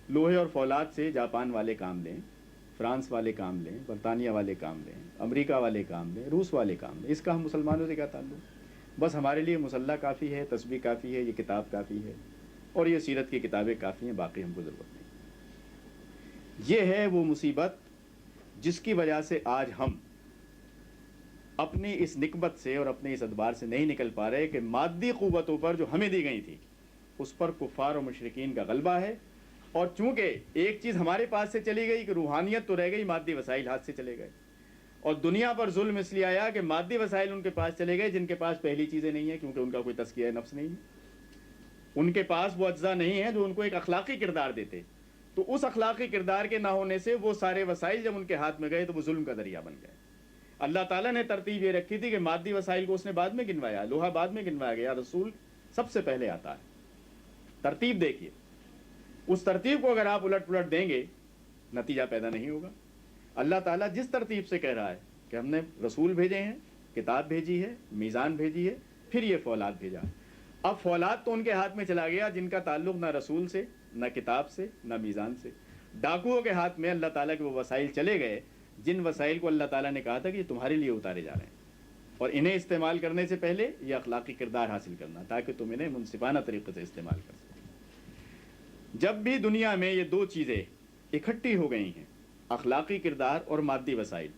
لوہے اور فولاد سے جاپان والے کام لیں، فرانس والے کام لیں، برطانیہ والے کام لیں، امریکہ والے کام لیں، روس والے کام لیں، اس کا ہم مسلمانوں سے کیا تعلق؟ بس ہمارے لیے مسلح کافی ہے، تسبیح کافی ہے، یہ کتاب کافی ہے اور یہ سیرت کی کتابیں کافی ہیں، باقی ہم کو ضرورت نہیں. یہ ہے وہ مصیبت جس کی وجہ سے آج ہم اپنی اس نکبت سے اور اپنے اس ادبار سے نہیں نکل پا رہے کہ مادی قوتوں پر جو ہمیں دی گئی تھی اس پر کفار اور مشرکین کا غلبہ ہے، اور چونکہ ایک چیز ہمارے پاس سے چلی گئی کہ روحانیت تو رہ گئی، مادی وسائل ہاتھ سے چلے گئے، اور دنیا پر ظلم اس لیے آیا کہ مادی وسائل ان کے پاس چلے گئے جن کے پاس پہلی چیزیں نہیں ہیں، کیونکہ ان کا کوئی تزکیہ نفس نہیں ہے، ان کے پاس وہ اجزاء نہیں ہیں جو ان کو ایک اخلاقی کردار دیتے، تو اس اخلاقی کردار کے نہ ہونے سے وہ سارے وسائل جب ان کے ہاتھ میں گئے تو وہ ظلم کا ذریعہ بن گئے۔ اللہ تعالیٰ نے ترتیب یہ رکھی تھی کہ مادی وسائل کو اس نے بعد میں گنوایا، لوہا بعد میں گنوایا گیا، رسول سب سے پہلے آتا ہے۔ ترتیب دیکھیے، اس ترتیب کو اگر آپ الٹ پلٹ دیں گے نتیجہ پیدا نہیں ہوگا۔ اللہ تعالیٰ جس ترتیب سے کہہ رہا ہے کہ ہم نے رسول بھیجے ہیں، کتاب بھیجی ہے، میزان بھیجی ہے، پھر یہ فولاد بھیجا، اب فولاد تو ان کے ہاتھ میں چلا گیا جن کا تعلق نہ رسول سے، نہ کتاب سے، نہ میزان سے۔ ڈاکوؤں کے ہاتھ میں اللہ تعالیٰ کے وہ وسائل چلے گئے جن وسائل کو اللہ تعالیٰ نے کہا تھا کہ یہ تمہارے لیے اتارے جا رہے ہیں، اور انہیں استعمال کرنے سے پہلے یہ اخلاقی کردار حاصل کرنا تاکہ تم انہیں منصفانہ طریقے سے استعمال کر سکو۔ جب بھی دنیا میں یہ دو چیزیں اکٹھی ہو گئی ہیں، اخلاقی کردار اور مادی وسائل،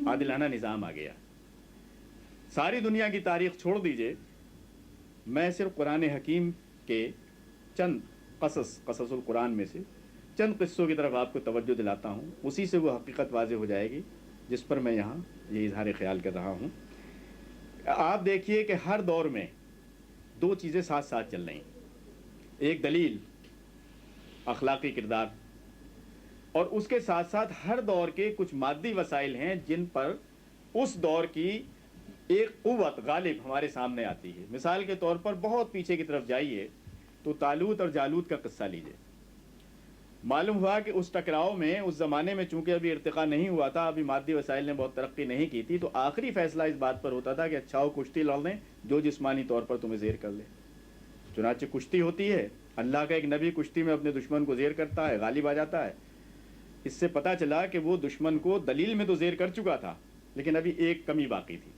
عادلانہ نظام آ گیا۔ ساری دنیا کی تاریخ چھوڑ دیجئے، میں صرف قرآن حکیم کے چند قصص القرآن میں سے چند قصوں کی طرف آپ کو توجہ دلاتا ہوں، اسی سے وہ حقیقت واضح ہو جائے گی جس پر میں یہاں یہ اظہار خیال کر رہا ہوں۔ آپ دیکھیے کہ ہر دور میں دو چیزیں ساتھ ساتھ چل رہی ہیں، ایک دلیل اخلاقی کردار، اور اس کے ساتھ ساتھ ہر دور کے کچھ مادی وسائل ہیں جن پر اس دور کی ایک قوت غالب ہمارے سامنے آتی ہے۔ مثال کے طور پر بہت پیچھے کی طرف جائیے تو طالوت اور جالوت کا قصہ لیجئے۔ معلوم ہوا کہ اس ٹکراؤ میں اس زمانے میں چونکہ ابھی ارتقا نہیں ہوا تھا، ابھی مادی وسائل نے بہت ترقی نہیں کی تھی، تو آخری فیصلہ اس بات پر ہوتا تھا کہ اچھا ہو کشتی لڑ لیں، جو جسمانی طور پر تمہیں زیر کر لے۔ چنانچہ کشتی ہوتی ہے، اللہ کا ایک نبی کشتی میں اپنے دشمن کو زیر کرتا ہے، غالب آ جاتا ہے۔ اس سے پتہ چلا کہ وہ دشمن کو دلیل میں تو زیر کر چکا تھا، لیکن ابھی ایک کمی باقی تھی،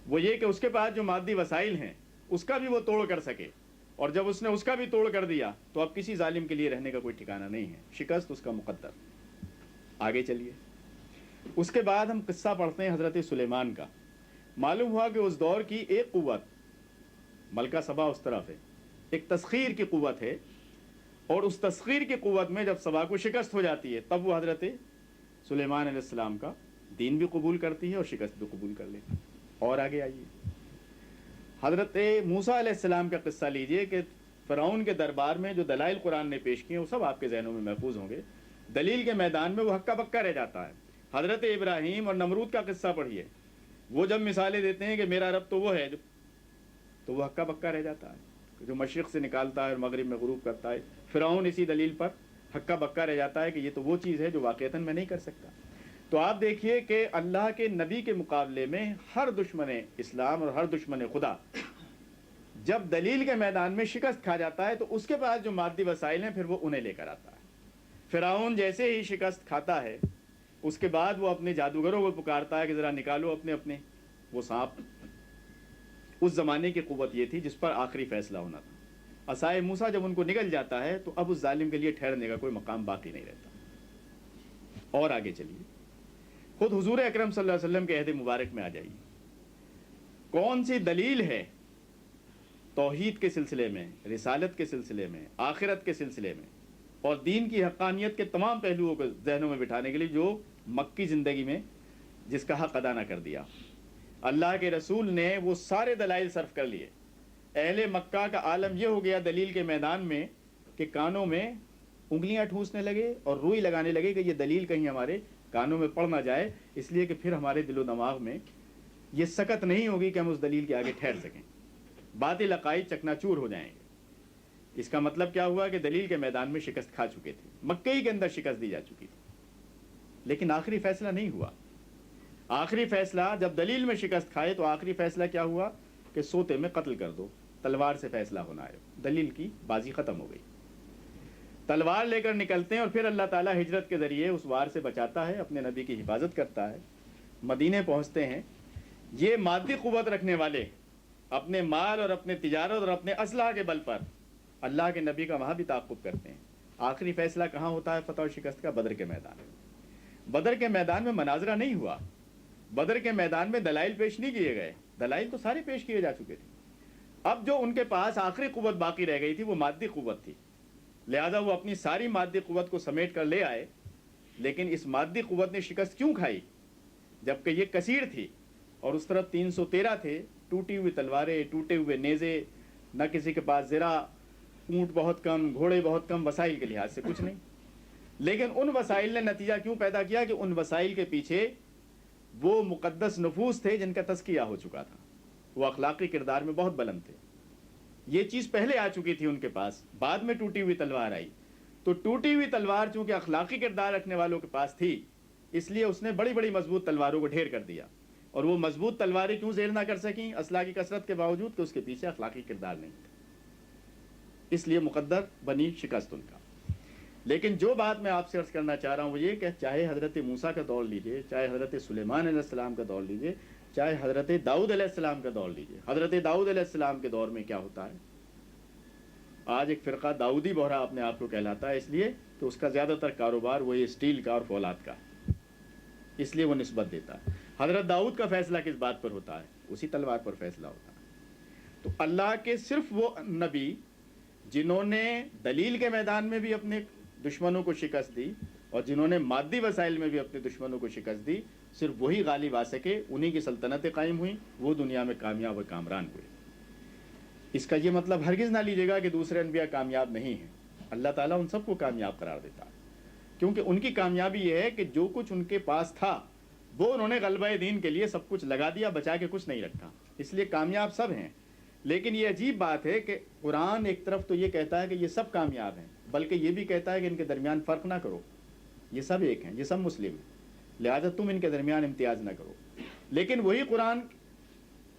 وہ یہ کہ اس کے پاس جو مادی وسائل ہیں اس کا بھی وہ توڑ کر سکے، اور جب اس نے اس کا بھی توڑ کر دیا تو اب کسی ظالم کے لیے رہنے کا کوئی ٹھکانہ نہیں ہے، شکست اس کا مقدر۔ آگے چلیے، اس کے بعد ہم قصہ پڑھتے ہیں حضرت سلیمان کا۔ معلوم ہوا کہ اس دور کی ایک قوت، ملکہ سبا اس طرف ہے، ایک تسخیر کی قوت ہے، اور اس تسخیر کی قوت میں جب سبا کو شکست ہو جاتی ہے تب وہ حضرت سلیمان علیہ السلام کا دین بھی قبول کرتی ہے اور شکست بھی قبول کر لیتی ہے۔ اور آگے آئیے، حضرت موسیٰ علیہ السلام کا قصہ لیجئے کہ فرعون کے دربار میں جو دلائل قرآن نے پیش کیے وہ سب آپ کے ذہنوں میں محفوظ ہوں گے۔ دلیل کے میدان میں وہ ہکا بکا رہ جاتا ہے۔ حضرت ابراہیم اور نمرود کا قصہ پڑھیے، وہ جب مثالیں دیتے ہیں کہ میرا رب تو وہ ہے، تو وہ ہکا بکا رہ جاتا ہے، جو مشرق سے نکالتا ہے اور مغرب میں غروب کرتا ہے۔ فرعون اسی دلیل پر ہکا بکا رہ جاتا ہے کہ یہ تو وہ چیز ہے جو واقعتاً میں نہیں کر سکتا۔ تو آپ دیکھیے کہ اللہ کے نبی کے مقابلے میں ہر دشمن اسلام اور ہر دشمن خدا جب دلیل کے میدان میں شکست کھا جاتا ہے تو اس کے پاس جو مادی وسائل ہیں پھر وہ انہیں لے کر آتا ہے۔ فرعون جیسے ہی شکست کھاتا ہے اس کے بعد وہ اپنے جادوگروں کو پکارتا ہے کہ ذرا نکالو اپنے وہ سانپ۔ اس زمانے کی قوت یہ تھی جس پر آخری فیصلہ ہونا تھا۔ عصائے موسیٰ جب ان کو نگل جاتا ہے تو اب اس ظالم کے لیے ٹھہرنے کا کوئی مقام باقی نہیں رہتا۔ اور آگے چلیے، خود حضور اکرم صلی اللہ علیہ وسلم کے عہد مبارک میں آ جائیے، کون سی دلیل ہے توحید کے سلسلے میں، رسالت کے سلسلے میں، آخرت کے سلسلے میں اور دین کی حقانیت کے تمام پہلوؤں کو ذہنوں میں بٹھانے کے لیے جو مکی زندگی میں جس کا حق ادا نہ کر دیا۔ اللہ کے رسول نے وہ سارے دلائل صرف کر لیے۔ اہل مکہ کا عالم یہ ہو گیا دلیل کے میدان میں کہ کانوں میں انگلیاں ٹھونسنے لگے اور روئی لگانے لگے کہ یہ دلیل کہیں ہمارے کانوں میں پڑ نہ جائے، اس لیے کہ پھر ہمارے دل و دماغ میں یہ سکت نہیں ہوگی کہ ہم اس دلیل کے آگے ٹھہر سکیں، باطل عقائد چکناچور ہو جائیں گے۔ اس کا مطلب کیا ہوا کہ دلیل کے میدان میں شکست کھا چکے تھے، مکہ ہی کے اندر شکست دی جا چکی تھی، لیکن آخری فیصلہ نہیں ہوا۔ آخری فیصلہ جب دلیل میں شکست کھائے تو آخری فیصلہ کیا ہوا کہ سوتے میں قتل کر دو، تلوار سے فیصلہ ہونا ہے۔ دلیل کی بازی ختم ہو گئی، تلوار لے کر نکلتے ہیں اور پھر اللہ تعالیٰ ہجرت کے ذریعے اس وار سے بچاتا ہے، اپنے نبی کی حفاظت کرتا ہے، مدینے پہنچتے ہیں۔ یہ مادی قوت رکھنے والے اپنے مال اور اپنے تجارت اور اپنے اسلحہ کے بل پر اللہ کے نبی کا وہاں بھی تعاقب کرتے ہیں۔ آخری فیصلہ کہاں ہوتا ہے فتح و شکست کا؟ بدر کے میدان میں۔ بدر کے میدان میں مناظرہ نہیں ہوا، بدر کے میدان میں دلائل پیش نہیں کیے گئے، دلائل تو سارے پیش کیے جا چکے تھے. اب جو ان کے پاس آخری قوت باقی رہ گئی تھی وہ مادی قوت تھی، لہذا وہ اپنی ساری مادی قوت کو سمیٹ کر لے آئے. لیکن اس مادی قوت نے شکست کیوں کھائی جبکہ یہ کثیر تھی، اور اس طرف 313 تھے، ٹوٹی ہوئی تلواریں، ٹوٹے ہوئے نیزے، نہ کسی کے پاس زرہ، اونٹ بہت کم، گھوڑے بہت کم، وسائل کے لحاظ سے کچھ نہیں. لیکن ان وسائل نے نتیجہ کیوں پیدا کیا کہ ان وسائل کے پیچھے وہ مقدس نفوس تھے جن کا تزکیہ ہو چکا تھا، وہ اخلاقی کردار میں بہت بلند تھے. یہ چیز پہلے آ چکی تھی ان کے پاس، بعد میں ٹوٹی ہوئی تلوار آئی. تو ٹوٹی ہوئی تلوار چونکہ اخلاقی کردار رکھنے والوں کے پاس تھی، اس لیے اس نے بڑی بڑی مضبوط تلواروں کو ڈھیر کر دیا. اور وہ مضبوط تلواریں کیوں زیر نہ کر سکیں اسلحہ کی کثرت کے باوجود کہ اس کے پیچھے اخلاقی کردار نہیں تھا، اس لیے مقدر بنی شکست ان کا. لیکن جو بات میں آپ سے عرض کرنا چاہ رہا ہوں وہ یہ کہ چاہے حضرت موسیٰ کا دور لیجئے، چاہے حضرت سلیمان علیہ السلام کا دور لیجئے، چاہے حضرت داؤد علیہ السلام کا دور لیجئے. حضرت داؤد علیہ السلام کے دور میں کیا ہوتا ہے؟ آج ایک فرقہ داؤدی بہرا اپنے آپ کو کہلاتا ہے، اس لیے کہ اس کا زیادہ تر کاروبار وہی اسٹیل کا اور فولاد کا ہے، اس لیے وہ نسبت دیتا ہے. حضرت داؤد کا فیصلہ کس بات پر ہوتا ہے؟ اسی تلوار پر فیصلہ ہوتا ہے. تو اللہ کے صرف وہ نبی جنہوں نے دلیل کے میدان میں بھی اپنے دشمنوں کو شکست دی اور جنہوں نے مادی وسائل میں بھی اپنے دشمنوں کو شکست دی، صرف وہی غالب آ سکے، انہی کی سلطنتیں قائم ہوئیں، وہ دنیا میں کامیاب و کامران ہوئے. اس کا یہ مطلب ہرگز نہ لیجیے گا کہ دوسرے انبیاء کامیاب نہیں ہیں. اللہ تعالیٰ ان سب کو کامیاب قرار دیتا ہے، کیونکہ ان کی کامیابی یہ ہے کہ جو کچھ ان کے پاس تھا وہ انہوں نے غلبہ دین کے لیے سب کچھ لگا دیا، بچا کے کچھ نہیں رکھا، اس لیے کامیاب سب ہیں. لیکن یہ عجیب بات ہے کہ قرآن ایک طرف تو یہ کہتا ہے کہ یہ سب کامیاب ہیں، بلکہ یہ بھی کہتا ہے کہ ان کے درمیان فرق نہ کرو، یہ سب ایک ہیں، یہ سب مسلم ہیں، لہذا تم ان کے درمیان امتیاز نہ کرو. لیکن وہی قرآن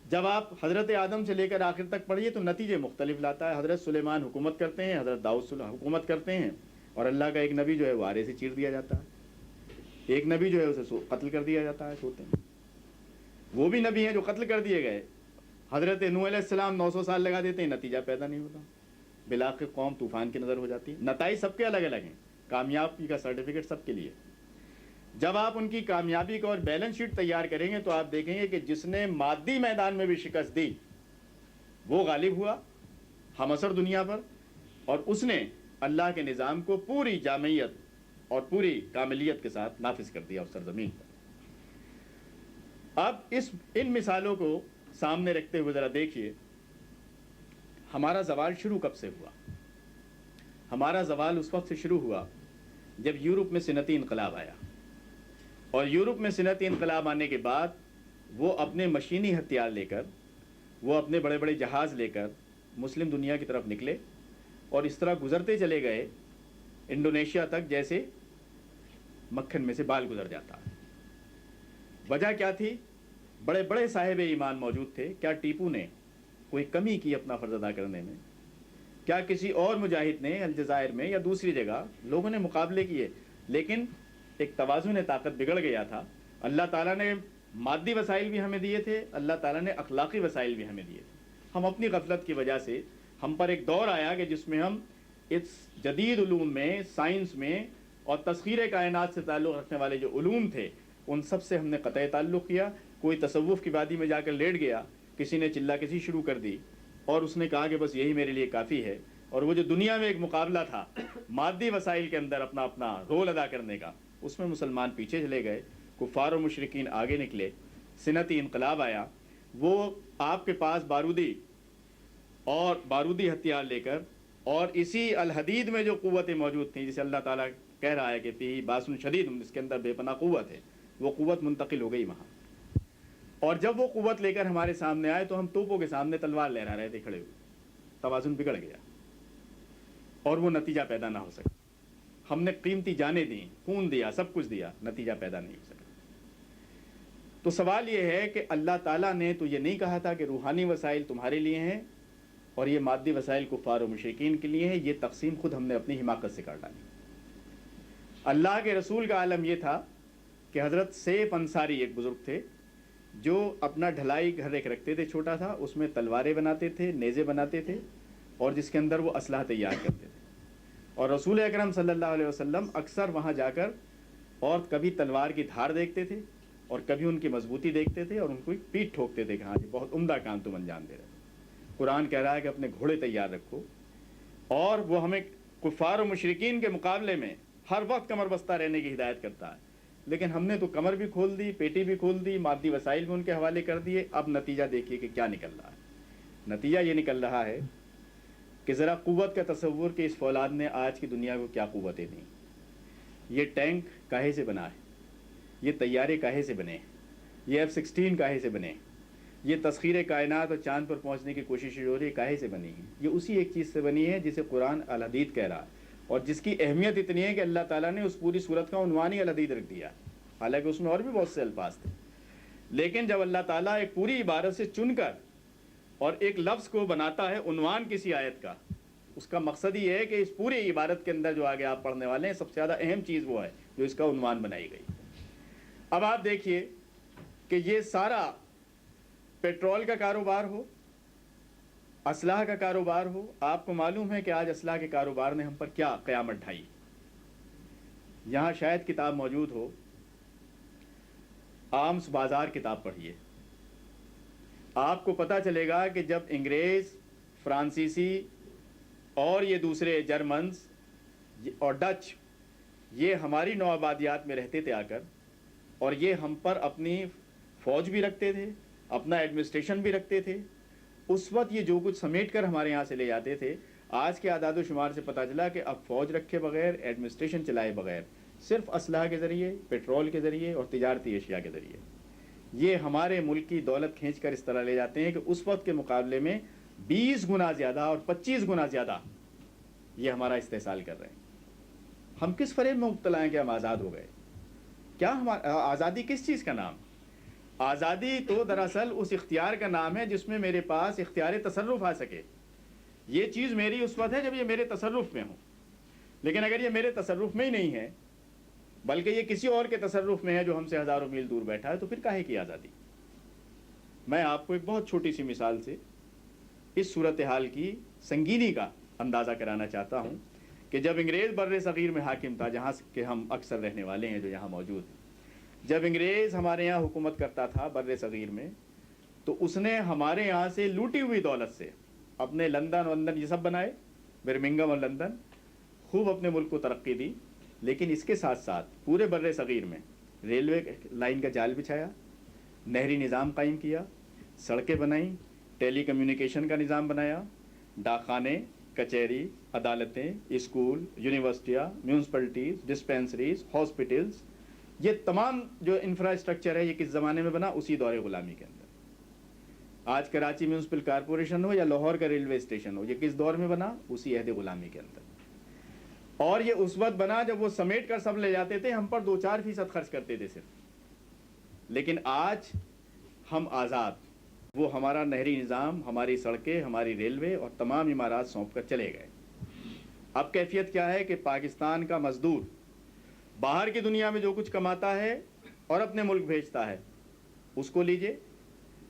جب آپ حضرت آدم سے لے کر آخر تک پڑھیے تو نتیجے مختلف لاتا ہے. حضرت سلیمان حکومت کرتے ہیں، حضرت داؤد حکومت کرتے ہیں، اور اللہ کا ایک نبی جو ہے وہ آرے سے چیر دیا جاتا ہے، ایک نبی جو ہے اسے قتل کر دیا جاتا ہے سوتے میں. وہ بھی نبی ہیں جو قتل کر دیے گئے. حضرت نوح علیہ السلام 900 سال لگا دیتے ہیں، نتیجہ پیدا نہیں ہوتا، بالآخر قوم طوفان کی نظر ہو جاتی ہے. نتائج سب کے الگ الگ ہیں، کامیابی کا سرٹیفکیٹ سب کے لیے. جب آپ ان کی کامیابی کا اور بیلنس شیٹ تیار کریں گے تو آپ دیکھیں گے کہ جس نے مادی میدان میں بھی شکست دی وہ غالب ہوا ہم عصر دنیا پر، اور اس نے اللہ کے نظام کو پوری جامعیت اور پوری کاملیت کے ساتھ نافذ کر دیا اس سرزمین پر. اب ان مثالوں کو سامنے رکھتے ہوئے ذرا دیکھیے ہمارا زوال شروع کب سے ہوا. ہمارا زوال اس وقت سے شروع ہوا جب یورپ میں صنعتی انقلاب آیا، اور یورپ میں صنعتی انقلاب آنے کے بعد وہ اپنے مشینی ہتھیار لے کر، وہ اپنے بڑے بڑے جہاز لے کر مسلم دنیا کی طرف نکلے، اور اس طرح گزرتے چلے گئے انڈونیشیا تک جیسے مکھن میں سے بال گزر جاتا. وجہ کیا تھی؟ بڑے بڑے صاحب ایمان موجود تھے. کیا ٹیپو نے کوئی کمی کی اپنا فرض ادا کرنے میں؟ کیا کسی اور مجاہد نے الجزائر میں یا دوسری جگہ لوگوں نے مقابلے کیے؟ لیکن ایک توازن طاقت بگڑ گیا تھا. اللہ تعالیٰ نے مادی وسائل بھی ہمیں دیے تھے، اللہ تعالیٰ نے اخلاقی وسائل بھی ہمیں دیے تھے. ہم اپنی غفلت کی وجہ سے ہم پر ایک دور آیا کہ جس میں ہم اس جدید علوم میں، سائنس میں اور تسخیر کائنات سے تعلق رکھنے والے جو علوم تھے ان سب سے ہم نے قطع تعلق کیا. کوئی تصوف کی وادی میں جا کر لیٹ گیا، کسی نے چلا کسی شروع کر دی اور اس نے کہا کہ بس یہی میرے لیے کافی ہے. اور وہ جو دنیا میں ایک مقابلہ تھا مادی وسائل کے اندر اپنا اپنا رول ادا کرنے کا، اس میں مسلمان پیچھے چلے گئے، کفار و مشرکین آگے نکلے، صنعتی انقلاب آیا. وہ آپ کے پاس بارودی ہتھیار لے کر اور اسی الحدید میں جو قوتیں موجود تھیں جسے اللہ تعالیٰ کہہ رہا ہے کہ فی باس شدید، اس کے اندر بے پناہ قوت ہے، وہ قوت منتقل ہو گئی وہاں. اور جب وہ قوت لے کر ہمارے سامنے آئے تو ہم توپوں کے سامنے تلوار لہرا رہے تھے کھڑے ہوئے. توازن بگڑ گیا اور وہ نتیجہ پیدا نہ ہو سکا. ہم نے قیمتی جانیں دیں، خون دیا، سب کچھ دیا، نتیجہ پیدا نہیں ہو سکا. تو سوال یہ ہے کہ اللہ تعالیٰ نے تو یہ نہیں کہا تھا کہ روحانی وسائل تمہارے لیے ہیں اور یہ مادی وسائل کفار و مشرکین کے لیے ہیں. یہ تقسیم خود ہم نے اپنی حماقت سے کر ڈالی. اللہ کے رسول کا عالم یہ تھا کہ حضرت سیف انصاری ایک بزرگ تھے جو اپنا ڈھلائی گھر ایک رکھتے تھے چھوٹا تھا، اس میں تلواریں بناتے تھے، نیزے بناتے تھے اور جس کے اندر وہ اسلحہ تیار کرتے تھے. اور رسول اکرم صلی اللہ علیہ وسلم اکثر وہاں جا کر اور کبھی تلوار کی دھار دیکھتے تھے اور کبھی ان کی مضبوطی دیکھتے تھے اور ان کو پیٹ ٹھوکتے تھے کہ ہاں جی بہت عمدہ کام تم انجام دے رہے ہو. قرآن کہہ رہا ہے کہ اپنے گھوڑے تیار رکھو, اور وہ ہمیں کفار و مشرکین کے مقابلے میں ہر وقت کمر بستہ رہنے کی ہدایت کرتا ہے. لیکن ہم نے تو کمر بھی کھول دی, پیٹی بھی کھول دی, مادی وسائل بھی ان کے حوالے کر دیے. اب نتیجہ دیکھیے کہ کیا نکل رہا ہے. نتیجہ یہ نکل رہا ہے کہ ذرا قوت کا تصور کہ اس فولاد نے آج کی دنیا کو کیا قوتیں دیں. یہ ٹینک کاہے سے بنا ہے, یہ طیارے کاہے سے بنے, یہ F-16 کاہے سے بنے, یہ تسخیر کائنات اور چاند پر پہنچنے کی کوشش جو ہو رہی ہے کاہے سے بنی ہے. یہ اسی ایک چیز سے بنی ہے جسے قرآن الحدید کہہ رہا ہے, اور جس کی اہمیت اتنی ہے کہ اللہ تعالیٰ نے اس پوری صورت کا عنوان ہی الحدید رکھ دیا. حالانکہ اس میں اور بھی بہت سے الفاظ تھے, لیکن جب اللہ تعالیٰ ایک پوری عبارت سے چن کر اور ایک لفظ کو بناتا ہے عنوان کسی آیت کا, اس کا مقصد یہ ہے کہ اس پوری عبارت کے اندر جو آگے آپ پڑھنے والے ہیں سب سے زیادہ اہم چیز وہ ہے جو اس کا عنوان بنائی گئی. اب آپ دیکھیے کہ یہ سارا پیٹرول کا کاروبار ہو, اسلحہ کا کاروبار ہو. آپ کو معلوم ہے کہ آج اسلحہ کے کاروبار نے ہم پر کیا قیامت ڈھائی. یہاں شاید کتاب موجود ہو, آرمز بازار کتاب پڑھیے, آپ کو پتہ چلے گا کہ جب انگریز, فرانسیسی اور یہ دوسرے جرمنز اور ڈچ یہ ہماری نو آبادیات میں رہتے تھے آ کر, اور یہ ہم پر اپنی فوج بھی رکھتے تھے, اپنا ایڈمنسٹریشن بھی رکھتے تھے. اس وقت یہ جو کچھ سمیٹ کر ہمارے یہاں سے لے جاتے تھے, آج کے اعداد و شمار سے پتہ چلا کہ اب فوج رکھے بغیر, ایڈمنسٹریشن چلائے بغیر, صرف اسلحہ کے ذریعے, پیٹرول کے ذریعے اور تجارتی اشیاء کے ذریعے یہ ہمارے ملک کی دولت کھینچ کر اس طرح لے جاتے ہیں کہ اس وقت کے مقابلے میں 20 گنا زیادہ اور 25 گنا زیادہ یہ ہمارا استحصال کر رہے ہیں. ہم کس فریب میں مبتلا ہیں کہ ہم آزاد ہو گئے؟ کیا آزادی کس چیز کا نام؟ آزادی تو دراصل اس اختیار کا نام ہے جس میں میرے پاس اختیار تصرف آ سکے. یہ چیز میری اس وقت ہے جب یہ میرے تصرف میں ہو, لیکن اگر یہ میرے تصرف میں ہی نہیں ہے بلکہ یہ کسی اور کے تصرف میں ہے جو ہم سے ہزاروں میل دور بیٹھا ہے, تو پھر کاہے کی آزادی؟ میں آپ کو ایک بہت چھوٹی سی مثال سے اس صورتحال کی سنگینی کا اندازہ کرانا چاہتا ہوں کہ جب انگریز بر صغیر میں حاکم تھا, جہاں کہ ہم اکثر رہنے والے ہیں جو یہاں موجود ہیں, جب انگریز ہمارے یہاں حکومت کرتا تھا بر صغیر میں, تو اس نے ہمارے یہاں سے لوٹی ہوئی دولت سے اپنے لندن یہ سب بنائے, برمنگم اور لندن, خوب اپنے ملک کو ترقی دی. لیکن اس کے ساتھ ساتھ پورے بر صغیر میں ریلوے لائن کا جال بچھایا, نہری نظام قائم کیا, سڑکیں بنائیں, ٹیلی کمیونیکیشن کا نظام بنایا, ڈاکخانے, کچہری, عدالتیں, اسکول, یونیورسٹیاں, میونسپلٹیز, ڈسپینسریز, ہاسپٹلز, یہ تمام جو انفراسٹرکچر ہے یہ کس زمانے میں بنا؟ اسی دور غلامی کے اندر. آج کراچی میونسپل کارپوریشن ہو یا لاہور کا ریلوے اسٹیشن ہو, یہ کس دور میں بنا؟ اسی عہد غلامی کے اندر. اور یہ اس وقت بنا جب وہ سمیٹ کر سب لے جاتے تھے, ہم پر 2-4% خرچ کرتے تھے صرف. لیکن آج ہم آزاد, وہ ہمارا نہری نظام, ہماری سڑکیں, ہماری ریلوے اور تمام عمارات سونپ کر چلے گئے. اب کیفیت کیا ہے کہ پاکستان کا مزدور باہر کی دنیا میں جو کچھ کماتا ہے اور اپنے ملک بھیجتا ہے, اس کو لیجئے,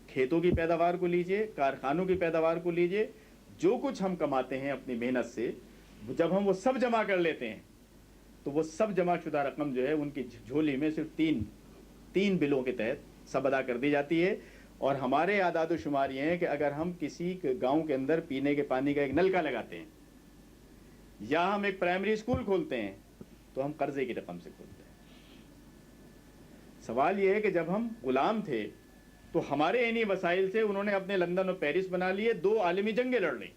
کھیتوں کی پیداوار کو لیجئے, کارخانوں کی پیداوار کو لیجئے, جو کچھ ہم کماتے ہیں اپنی محنت سے, جب ہم وہ سب جمع کر لیتے ہیں تو وہ سب جمع شدہ رقم جو ہے ان کی جھولی میں صرف تین بلوں کے تحت سب ادا کر دی جاتی ہے. اور ہمارے اعداد و شمار یہ ہیں کہ اگر ہم کسی گاؤں کے اندر پینے کے پانی کا ایک نلکا لگاتے ہیں یا ہم ایک پرائمری اسکول کھولتے ہیں تو ہم قرضے کی رقم سے کھولتے ہیں. سوال یہ ہے کہ جب ہم غلام تھے تو ہمارے انہی وسائل سے انہوں نے اپنے لندن اور پیرس بنا لیے, 2 عالمی جنگیں لڑ لی,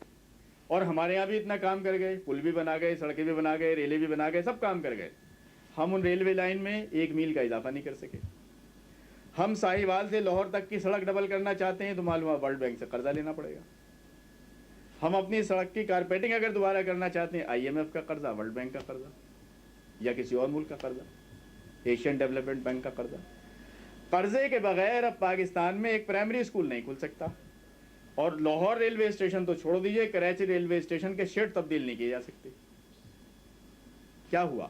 اور ہمارے یہاں بھی اتنا کام کر گئے, پل بھی بنا گئے, سڑکیں بھی بنا گئے, ریلیں بھی بنا گئے, سب کام کر گئے. ہم ان ریلوے لائن میں 1 میل کا اضافہ نہیں کر سکے. ہم ساہیوال سے لاہور تک کی سڑک ڈبل کرنا چاہتے ہیں تو معلوم ہے ورلڈ بینک سے قرضہ لینا پڑے گا. ہم اپنی سڑک کی کارپیٹنگ اگر دوبارہ کرنا چاہتے ہیں, IMF کا قرضہ, ورلڈ بینک کا قرضہ یا کسی اور ملک کا قرضہ, ایشین ڈیولپمنٹ بینک کا قرضہ. قرضے کے بغیر اب پاکستان میں ایک پرائمری اسکول نہیں کھل سکتا. اور لاہور ریلوے اسٹیشن تو چھوڑ دیجئے, کراچی ریلوے اسٹیشن کے شیڈ تبدیل نہیں کیے جا سکتے. کیا ہوا؟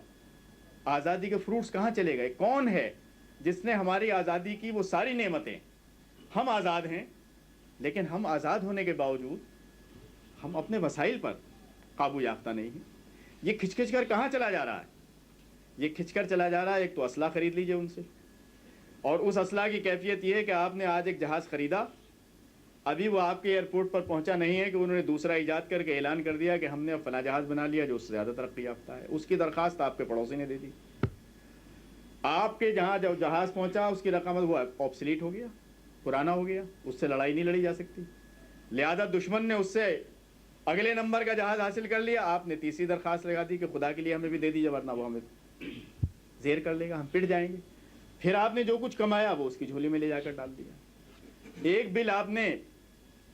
آزادی کے فروٹس کہاں چلے گئے؟ کون ہے جس نے ہماری آزادی کی وہ ساری نعمتیں؟ ہم آزاد ہیں, لیکن ہم آزاد ہونے کے باوجود ہم اپنے وسائل پر قابو یافتہ نہیں ہیں. یہ کھچ کھچ کر کہاں چلا جا رہا ہے؟ یہ کھچ کر چلا جا رہا ہے, ایک تو اسلحہ خرید لیجئے ان سے, اور اس اسلحہ کی کیفیت یہ ہے کہ آپ نے آج ایک جہاز خریدا, ابھی وہ آپ کے ایئرپورٹ پر پہنچا نہیں ہے کہ انہوں نے دوسرا ایجاد کر کے اعلان کر دیا کہ ہم نے اب فلاں جہاز بنا لیا جو اس سے زیادہ ترقی یافتہ ہے. اس کی درخواست آپ کے پڑوسی نے دے دی, آپ کے جہاں جو جہاز پہنچا اس کی رقم وہ آبسلیٹ ہو گیا, پرانا ہو گیا, اس سے لڑائی نہیں لڑی جا سکتی. لہذا دشمن نے اس سے اگلے نمبر کا جہاز حاصل کر لیا, آپ نے تیسری درخواست لگا دی کہ خدا کے لیے ہمیں بھی دے دیجیے ورنہ وہ ہمیں زیر کر لے گا, ہم پٹ جائیں گے. پھر آپ نے جو کچھ کمایا وہ اس کی جھولی میں لے جا کر ڈال دیا. ایک بل آپ نے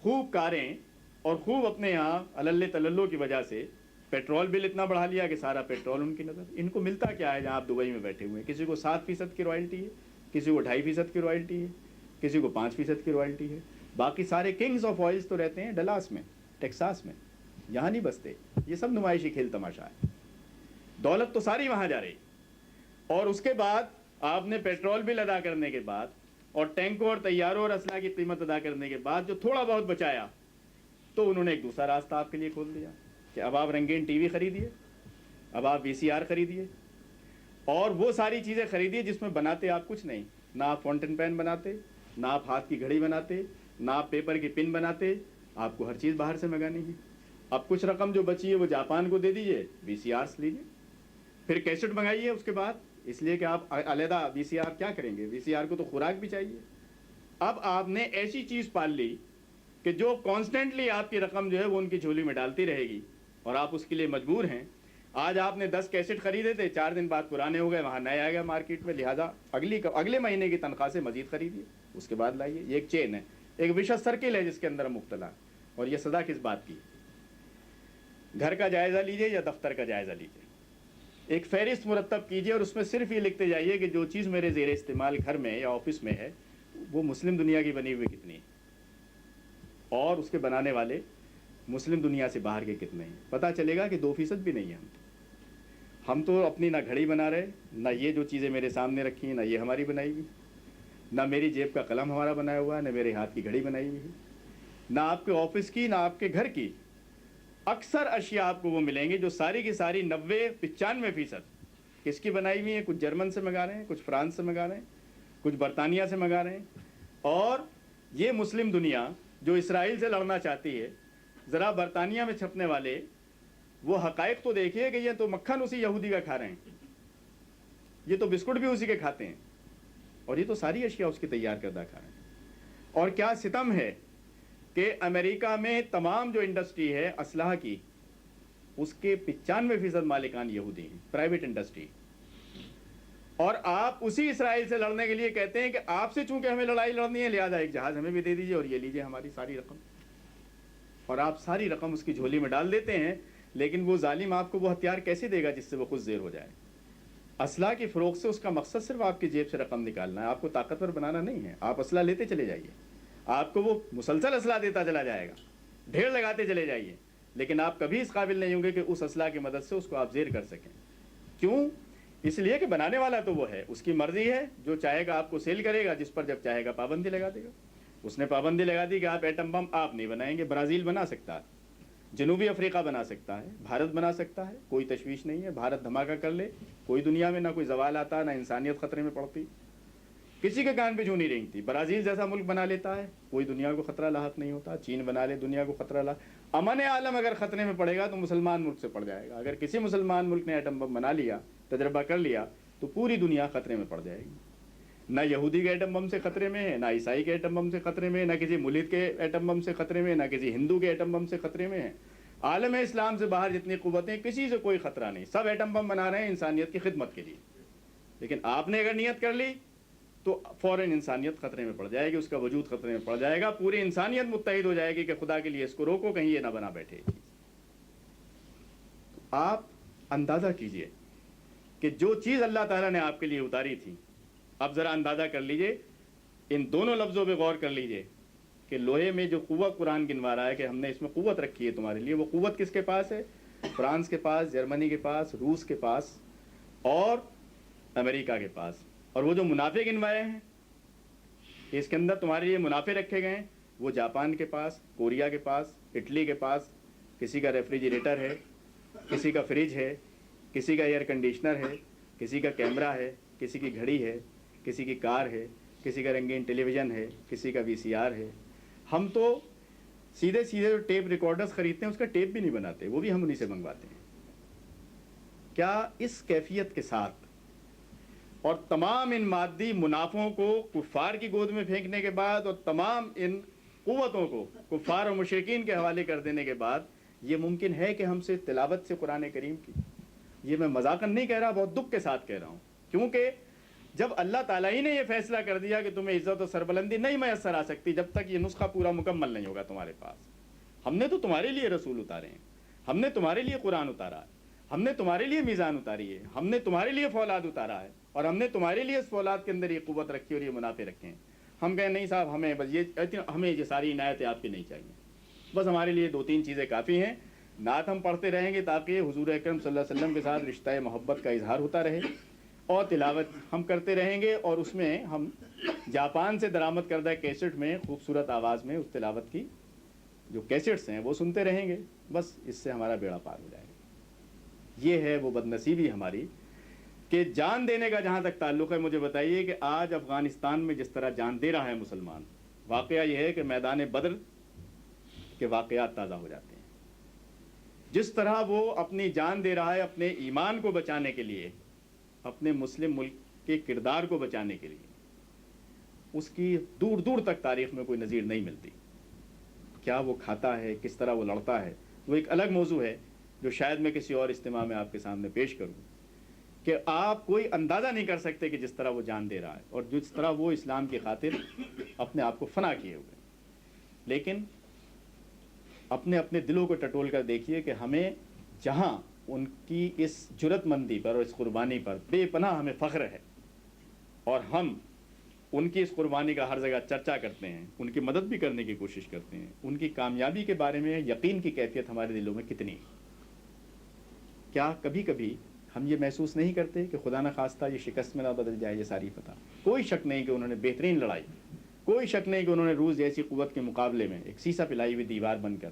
خوب کاریں اور خوب اپنے یہاں اللہ تللو کی وجہ سے پیٹرول بل اتنا بڑھا لیا کہ سارا پیٹرول ان کی نظر. ان کو ملتا کیا ہے جہاں آپ دبئی میں بیٹھے ہوئے ہیں؟ کسی کو 7% کی رائلٹی ہے, کسی کو 2.5% کی رائلٹی ہے, کسی کو 5% کی رائلٹی ہے. باقی سارے کنگز آف آئلز تو رہتے ہیں ڈلاس میں, ٹیکساس میں, یہاں نہیں بستے. یہ سب نمائشی کھیل تماشا ہے. دولت تو ساری وہاں جا رہی. اور اس کے بعد آپ نے پیٹرول بل ادا کرنے کے بعد اور ٹینکوں اور طیاروں اور اسلحہ کی قیمت ادا کرنے کے بعد جو تھوڑا بہت بچایا تو انہوں نے ایک دوسرا راستہ آپ کے لیے کھول دیا کہ اب آپ رنگین ٹی وی خریدیے, اب آپ VCR خریدیے اور وہ ساری چیزیں خریدیے جس میں بناتے آپ کچھ نہیں. نہ آپ فاؤنٹن پین بناتے, نہ آپ ہاتھ کی گھڑی بناتے, نہ آپ پیپر کی پن بناتے. آپ کو ہر چیز باہر سے منگانی ہے. اب کچھ رقم جو بچی ہے وہ جاپان کو دے دیجئے, VCRs لیجیے, پھر کیسٹ منگائیے اس کے بعد, اس لیے کہ آپ علیحدہ VCR کیا کریں گے, VCR کو تو خوراک بھی چاہیے. اب آپ نے ایسی چیز پال لی کہ جو کانسٹنٹلی آپ کی رقم جو ہے وہ ان کی جھولی میں ڈالتی رہے گی اور آپ اس کے لیے مجبور ہیں. آج آپ نے 10 کیسٹ خریدے تھے, 4 دن بعد پرانے ہو گئے, وہاں نئے آ گئے مارکیٹ میں, لہٰذا اگلے مہینے کی تنخواہ سے مزید خریدیے, اس کے بعد لائیے. یہ ایک چین ہے, ایک وشس سرکل ہے جس کے اندر مبتلا. اور یہ سزا کس بات کی؟ گھر کا جائزہ لیجئے یا دفتر کا جائزہ لیجئے, ایک فہرست مرتب کیجئے اور اس میں صرف یہ لکھتے جائیے کہ جو چیز میرے زیر استعمال گھر میں یا آفس میں ہے وہ مسلم دنیا کی بنی ہوئی کتنی ہے اور اس کے بنانے والے مسلم دنیا سے باہر کے کتنے ہیں. پتہ چلے گا کہ 2% بھی نہیں ہے. ہم تو اپنی نہ گھڑی بنا رہے, نہ یہ جو چیزیں میرے سامنے رکھی ہیں نہ یہ ہماری بنائی ہوئی, نہ میری جیب کا قلم ہمارا بنایا ہوا ہے, نہ میرے ہاتھ کی گھڑی بنائی ہوئی ہے, نہ آپ کے آفس کی, نہ آپ کے گھر کی. اکثر اشیاء آپ کو وہ ملیں گی جو ساری کی ساری 90-95% کس کی بنائی ہوئی ہیں. کچھ جرمن سے منگا رہے ہیں, کچھ فرانس سے منگا رہے ہیں, کچھ برطانیہ سے منگا رہے ہیں. اور یہ مسلم دنیا جو اسرائیل سے لڑنا چاہتی ہے, ذرا برطانیہ میں چھپنے والے وہ حقائق تو دیکھیے کہ یہ تو مکھن اسی یہودی کا کھا رہے ہیں, یہ تو بسکٹ بھی اسی کے کھاتے ہیں, اور یہ تو ساری اشیاء اس کی تیار کردہ کھا رہے ہیں. اور کیا ستم ہے کہ امریکہ میں تمام جو انڈسٹری ہے اسلحہ کی اس کے 95% مالکان یہودی ہیں, پرائیویٹ انڈسٹری. اور آپ اسی اسرائیل سے لڑنے کے لیے کہتے ہیں کہ آپ سے چونکہ ہمیں لڑائی لڑنی ہے لہذا ایک جہاز ہمیں بھی دے دیجئے اور یہ لیجئے ہماری ساری رقم. اور آپ ساری رقم اس کی جھولی میں ڈال دیتے ہیں. لیکن وہ ظالم آپ کو وہ ہتھیار کیسے دے گا جس سے وہ خود زیر ہو جائے؟ اسلحہ کی فروخت سے اس کا مقصد صرف آپ کی جیب سے رقم نکالنا ہے, آپ کو طاقتور بنانا نہیں ہے. آپ اسلحہ لیتے چلے جائیے, آپ کو وہ مسلسل اسلحہ دیتا چلا جائے گا, ڈھیر لگاتے چلے جائیے, لیکن آپ کبھی اس قابل نہیں ہوں گے کہ اس اسلحہ کی مدد سے اس کو آپ زیر کر سکیں. کیوں؟ اس لیے کہ بنانے والا تو وہ ہے, اس کی مرضی ہے, جو چاہے گا آپ کو سیل کرے گا, جس پر جب چاہے گا پابندی لگا دے گا. اس نے پابندی لگا دی کہ آپ ایٹم بم آپ نہیں بنائیں گے. برازیل بنا سکتا ہے, جنوبی افریقہ بنا سکتا ہے, بھارت بنا سکتا ہے, کوئی تشویش نہیں ہے. بھارت دھماکہ کر لے, کوئی دنیا میں نہ کوئی زوال آتا, نہ انسانیت خطرے میں پڑتی, کسی کے کان پہ جوں نہیں رینگتی. برازیل جیسا ملک بنا لیتا ہے, کوئی دنیا کو خطرہ لاحق نہیں ہوتا. چین بنا لے, دنیا کو خطرہ لاحق. امن عالم اگر خطرے میں پڑے گا تو مسلمان ملک سے پڑ جائے گا. اگر کسی مسلمان ملک نے ایٹم بم بنا لیا, تجربہ کر لیا, تو پوری دنیا خطرے میں پڑ جائے گی. نہ یہودی کے ایٹم بم سے خطرے میں ہے, نہ عیسائی کے ایٹم بم سے خطرے میں, نہ کسی ملحد کے ایٹم بم سے خطرے میں, نہ کسی ہندو کے ایٹم بم سے خطرے میں ہے. عالم اسلام سے باہر جتنی قوتیں, کسی سے کوئی خطرہ نہیں. سب ایٹم بم بنا رہے ہیں انسانیت کی خدمت کے لیے. لیکن آپ نے اگر نیت کر لی تو فوراً انسانیت خطرے میں پڑ جائے گی, اس کا وجود خطرے میں پڑ جائے گا. پوری انسانیت متحد ہو جائے گی کہ خدا کے لیے اس کو روکو, کہیں یہ نہ بنا بیٹھے. آپ اندازہ کیجئے کہ جو چیز اللہ تعالیٰ نے آپ کے لیے اتاری تھی, اب ذرا اندازہ کر لیجئے, ان دونوں لفظوں پہ غور کر لیجئے کہ لوہے میں جو قوت قرآن گنوا رہا ہے کہ ہم نے اس میں قوت رکھی ہے تمہارے لیے, وہ قوت کس کے پاس ہے؟ فرانس کے پاس, جرمنی کے پاس, روس کے پاس اور امریکہ کے پاس. اور وہ جو منافع گنوائے ہیں کہ اس کے اندر تمہارے لیے منافع رکھے گئے ہیں, وہ جاپان کے پاس, کوریا کے پاس, اٹلی کے پاس. کسی کا ریفریجریٹر ہے, کسی کا فریج ہے, کسی کا ایئر کنڈیشنر ہے, کسی کا کیمرہ ہے, کسی کی گھڑی ہے, کسی کی کار ہے، کسی کا رنگین ٹیلی ویژن ہے، کسی کا VCR ہے. ہم تو سیدھے جو ٹیپ ریکارڈرز خریدتے ہیں اس کا ٹیپ بھی نہیں بناتے، وہ بھی ہم انہیں سے منگواتے ہیں. کیا اس کیفیت کے ساتھ اور تمام ان مادی منافعوں کو کفار کی گود میں پھینکنے کے بعد اور تمام ان قوتوں کو کفار اور مشرکین کے حوالے کر دینے کے بعد یہ ممکن ہے کہ ہم سے تلاوت سے قرآن کریم کی؟ یہ میں مذاقاً نہیں کہہ رہا، بہت دکھ کے ساتھ کہہ رہا ہوں، کیونکہ جب اللہ تعالیٰ ہی نے یہ فیصلہ کر دیا کہ تمہیں عزت و سربلندی نہیں میسر آ سکتی جب تک یہ نسخہ پورا مکمل نہیں ہوگا تمہارے پاس. ہم نے تو تمہارے لیے رسول اتارے ہیں، ہم نے تمہارے لیے قرآن اتارا ہے، ہم نے تمہارے لیے میزان اتاری ہے، ہم نے تمہارے لیے فولاد اتارا ہے، اور ہم نے تمہارے لیے اس فولاد کے اندر یہ قوت رکھی اور یہ منافع رکھے ہیں. ہم کہیں نہیں صاحب، ہمیں یہ ساری عنایتیں آپ کی نہیں چاہیے، بس ہمارے لیے 2-3 چیزیں کافی ہیں. نعت ہم پڑھتے رہیں گے تاکہ حضور اکرم صلی اللہ علیہ وسلم کے ساتھ رشتہ محبت کا اظہار ہوتا رہے، اور تلاوت ہم کرتے رہیں گے، اور اس میں ہم جاپان سے درآمد کردہ کیسٹ میں خوبصورت آواز میں اس تلاوت کی جو کیسٹس ہیں وہ سنتے رہیں گے. بس اس سے ہمارا بیڑا پار ہو جائے گا. یہ ہے وہ بدنصیبی ہماری کہ جان دینے کا جہاں تک تعلق ہے، مجھے بتائیے کہ آج افغانستان میں جس طرح جان دے رہا ہے مسلمان، واقعہ یہ ہے کہ میدان بدر کے واقعات تازہ ہو جاتے ہیں. جس طرح وہ اپنی جان دے رہا ہے اپنے ایمان کو بچانے کے لیے، اپنے مسلم ملک کے کردار کو بچانے کے لیے، اس کی دور دور تک تاریخ میں کوئی نظیر نہیں ملتی. کیا وہ کھاتا ہے، کس طرح وہ لڑتا ہے، وہ ایک الگ موضوع ہے جو شاید میں کسی اور اجتماع میں آپ کے سامنے پیش کروں، کہ آپ کوئی اندازہ نہیں کر سکتے کہ جس طرح وہ جان دے رہا ہے اور جس طرح وہ اسلام کی خاطر اپنے آپ کو فنا کیے ہوئے. لیکن اپنے دلوں کو ٹٹول کر دیکھیے کہ ہمیں جہاں ان کی اس جرات مندی پر اور اس قربانی پر بے پناہ ہمیں فخر ہے، اور ہم ان کی اس قربانی کا ہر جگہ چرچا کرتے ہیں، ان کی مدد بھی کرنے کی کوشش کرتے ہیں، ان کی کامیابی کے بارے میں یقین کی کیفیت ہمارے دلوں میں کتنی ہے. کیا کبھی کبھی ہم یہ محسوس نہیں کرتے کہ خدا نہ خواستہ یہ شکست میں نہ بدل جائے یہ ساری فتح؟ کوئی شک نہیں کہ انہوں نے بہترین لڑائی، کوئی شک نہیں کہ انہوں نے روس جیسی قوت کے مقابلے میں ایک سیسا پلائی ہوئی دیوار بن کر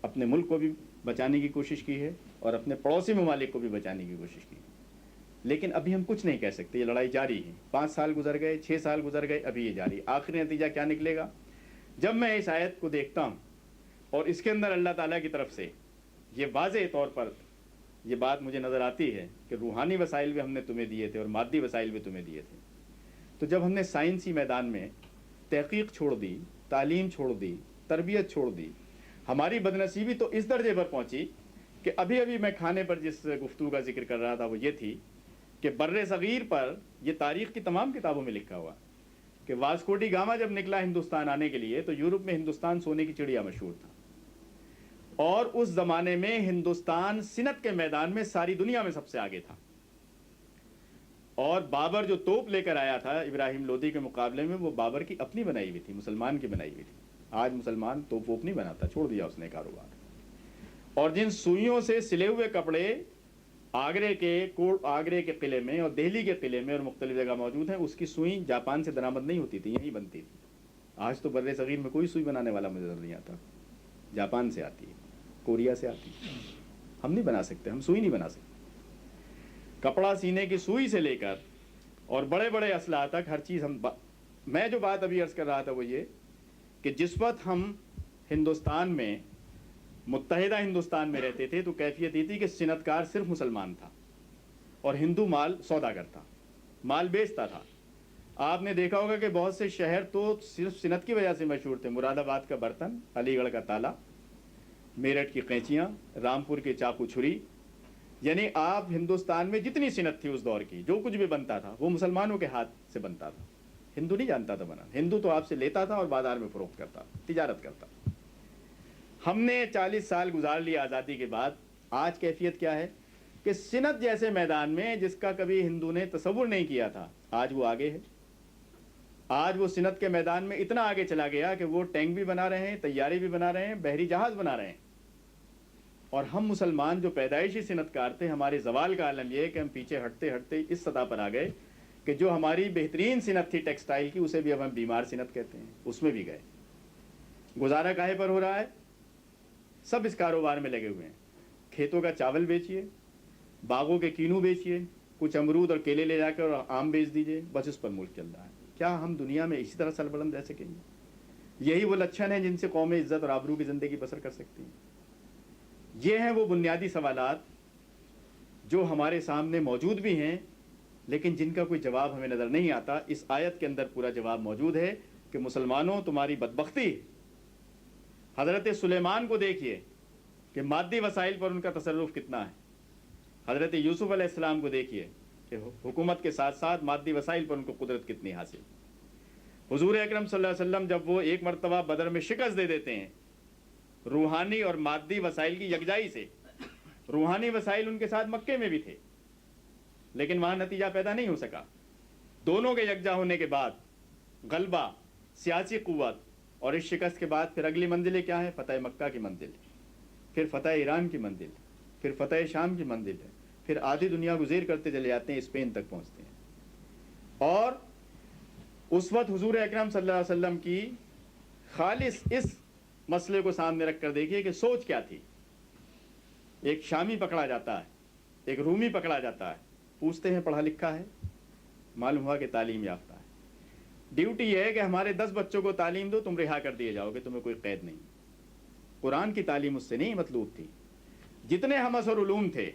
اپنے ملک کو بھی بچانے کی کوشش کی ہے اور اپنے پڑوسی ممالک کو بھی بچانے کی کوشش کی ہے. لیکن ابھی ہم کچھ نہیں کہہ سکتے، یہ لڑائی جاری ہے. 5 سال گزر گئے، 6 سال گزر گئے، ابھی یہ جاری. آخری نتیجہ کیا نکلے گا؟ جب میں اس آیت کو دیکھتا ہوں اور اس کے اندر اللہ تعالیٰ کی طرف سے یہ واضح طور پر یہ بات مجھے نظر آتی ہے کہ روحانی وسائل بھی ہم نے تمہیں دیے تھے اور مادی وسائل بھی تمہیں دیے تھے، تو جب ہم نے سائنسی میدان میں تحقیق چھوڑ دی، تعلیم چھوڑ دی، تربیت چھوڑ دی، ہماری بدنصیبی تو اس درجے پر پہنچی کہ ابھی میں کھانے پر جس گفتگو کا ذکر کر رہا تھا وہ یہ تھی کہ بر صغیر پر یہ تاریخ کی تمام کتابوں میں لکھا ہوا کہ واسکو ڈی گاما جب نکلا ہندوستان آنے کے لیے تو یورپ میں ہندوستان سونے کی چڑیا مشہور تھا، اور اس زمانے میں ہندوستان صنعت کے میدان میں ساری دنیا میں سب سے آگے تھا. اور بابر جو توپ لے کر آیا تھا ابراہیم لودھی کے مقابلے میں، وہ بابر کی اپنی بنائی ہوئی تھی، مسلمان کی بنائی ہوئی تھی. آج مسلمان توپ ووپ نہیں بناتا، چھوڑ دیا اس نے کاروبار. اور جن سوئیوں سے سلے ہوئے کپڑے آگرے کے قلعے میں اور دہلی کے قلعے میں اور مختلف جگہ موجود ہیں، اس کی سوئی جاپان سے درآمد نہیں ہوتی تھی، یہیں بنتی تھی. آج تو بر صغیر میں کوئی سوئی بنانے والا نظر نہیں آتا، جاپان سے آتی ہے، کوریا سے آتی ہے. ہم نہیں بنا سکتے، ہم سوئی نہیں بنا سکتے. کپڑا سینے کی سوئی سے لے کر اور بڑے بڑے اسلحہ تک ہر چیز میں جو بات ابھی عرض کر رہا تھا وہ یہ کہ جس وقت ہم ہندوستان میں متحدہ ہندوستان میں رہتے تھے تو کیفیت یہ تھی کہ صنعت کار صرف مسلمان تھا اور ہندو مال سوداگر تھا، مال بیچتا تھا. آپ نے دیکھا ہوگا کہ بہت سے شہر تو صرف صنعت کی وجہ سے مشہور تھے. مراد آباد کا برتن، علی گڑھ کا تالا، میرٹھ کی قینچیاں، رامپور کے چاقو چھری، یعنی آپ ہندوستان میں جتنی صنعت تھی اس دور کی، جو کچھ بھی بنتا تھا وہ مسلمانوں کے ہاتھ سے بنتا تھا. ہندو نہیں جانتا تھا بنا، ہندو تو آپ سے لیتا تھا اور بازار میں فروخت کرتا، تجارت کرتا. ہم نے 40 سال گزار لیے آزادی کے بعد. آج کیفیت کیا ہے کہ صنعت جیسے میدان میں جس کا کبھی ہندو نے تصور نہیں کیا تھا، آج وہ آگے ہے. آج وہ صنعت کے میدان میں اتنا آگے چلا گیا کہ وہ ٹینک بھی بنا رہے ہیں، طیارے بھی بنا رہے ہیں، بحری جہاز بنا رہے ہیں. اور ہم مسلمان جو پیدائشی صنعت کار تھے، ہمارے زوال کا عالم یہ ہے کہ ہم پیچھے ہٹتے ہٹتے اس سطح پر آ گئے کہ جو ہماری بہترین صنعت تھی ٹیکسٹائل کی، اسے بھی اب ہم بیمار صنعت کہتے ہیں، اس میں بھی گئے. گزارا کاہے پر ہو رہا ہے؟ سب اس کاروبار میں لگے ہوئے ہیں. کھیتوں کا چاول بیچیے، باغوں کے کینو بیچیے، کچھ امرود اور کیلے لے جا کر اور آم بیچ دیجئے، بس اس پر ملک چل رہا ہے۔ کیا ہم دنیا میں اسی طرح سربلند رہ سکیں گے؟ یہی وہ لچھن ہیں جن سے قومیں عزت اور آبرو کی زندگی بسر کر سکتی ہیں؟ یہ ہیں وہ بنیادی سوالات جو ہمارے سامنے موجود بھی ہیں، لیکن جن کا کوئی جواب ہمیں نظر نہیں آتا۔ اس آیت کے اندر پورا جواب موجود ہے کہ مسلمانوں تمہاری بدبختی۔ حضرت سلیمان کو دیکھیے کہ مادی وسائل پر ان کا تصرف کتنا ہے، حضرت یوسف علیہ السلام کو دیکھیے کہ حکومت کے ساتھ ساتھ مادی وسائل پر ان کو قدرت کتنی حاصل۔ حضور اکرم صلی اللہ علیہ وسلم جب وہ ایک مرتبہ بدر میں شکست دے دیتے ہیں روحانی اور مادی وسائل کی یکجائی سے، روحانی وسائل ان کے ساتھ مکے میں بھی تھے لیکن وہاں نتیجہ پیدا نہیں ہو سکا، دونوں کے یکجا ہونے کے بعد غلبہ، سیاسی قوت، اور اس شکست کے بعد پھر اگلی منزلیں کیا ہیں؟ فتح مکہ کی منزل، پھر فتح ایران کی منزل، پھر فتح شام کی منزل ہے، پھر آدھی دنیا گزیر کرتے چلے جاتے ہیں، اسپین تک پہنچتے ہیں۔ اور اس وقت حضور اکرم صلی اللہ علیہ وسلم کی خالص اس مسئلے کو سامنے رکھ کر دیکھیے کہ سوچ کیا تھی۔ ایک شامی پکڑا جاتا ہے، ایک رومی پکڑا جاتا ہے، پوچھتے ہیں پڑھا لکھا ہے؟ معلوم ہوا کہ تعلیم یافتہ ہے۔ ڈیوٹی یہ ہے کہ ہمارے 10 بچوں کو تعلیم دو، تم رہا کر دیے جاؤ گے، تمہیں کوئی قید نہیں۔ قرآن کی تعلیم اس سے نہیں مطلوب تھی۔ جتنے ہمس اور علوم تھے،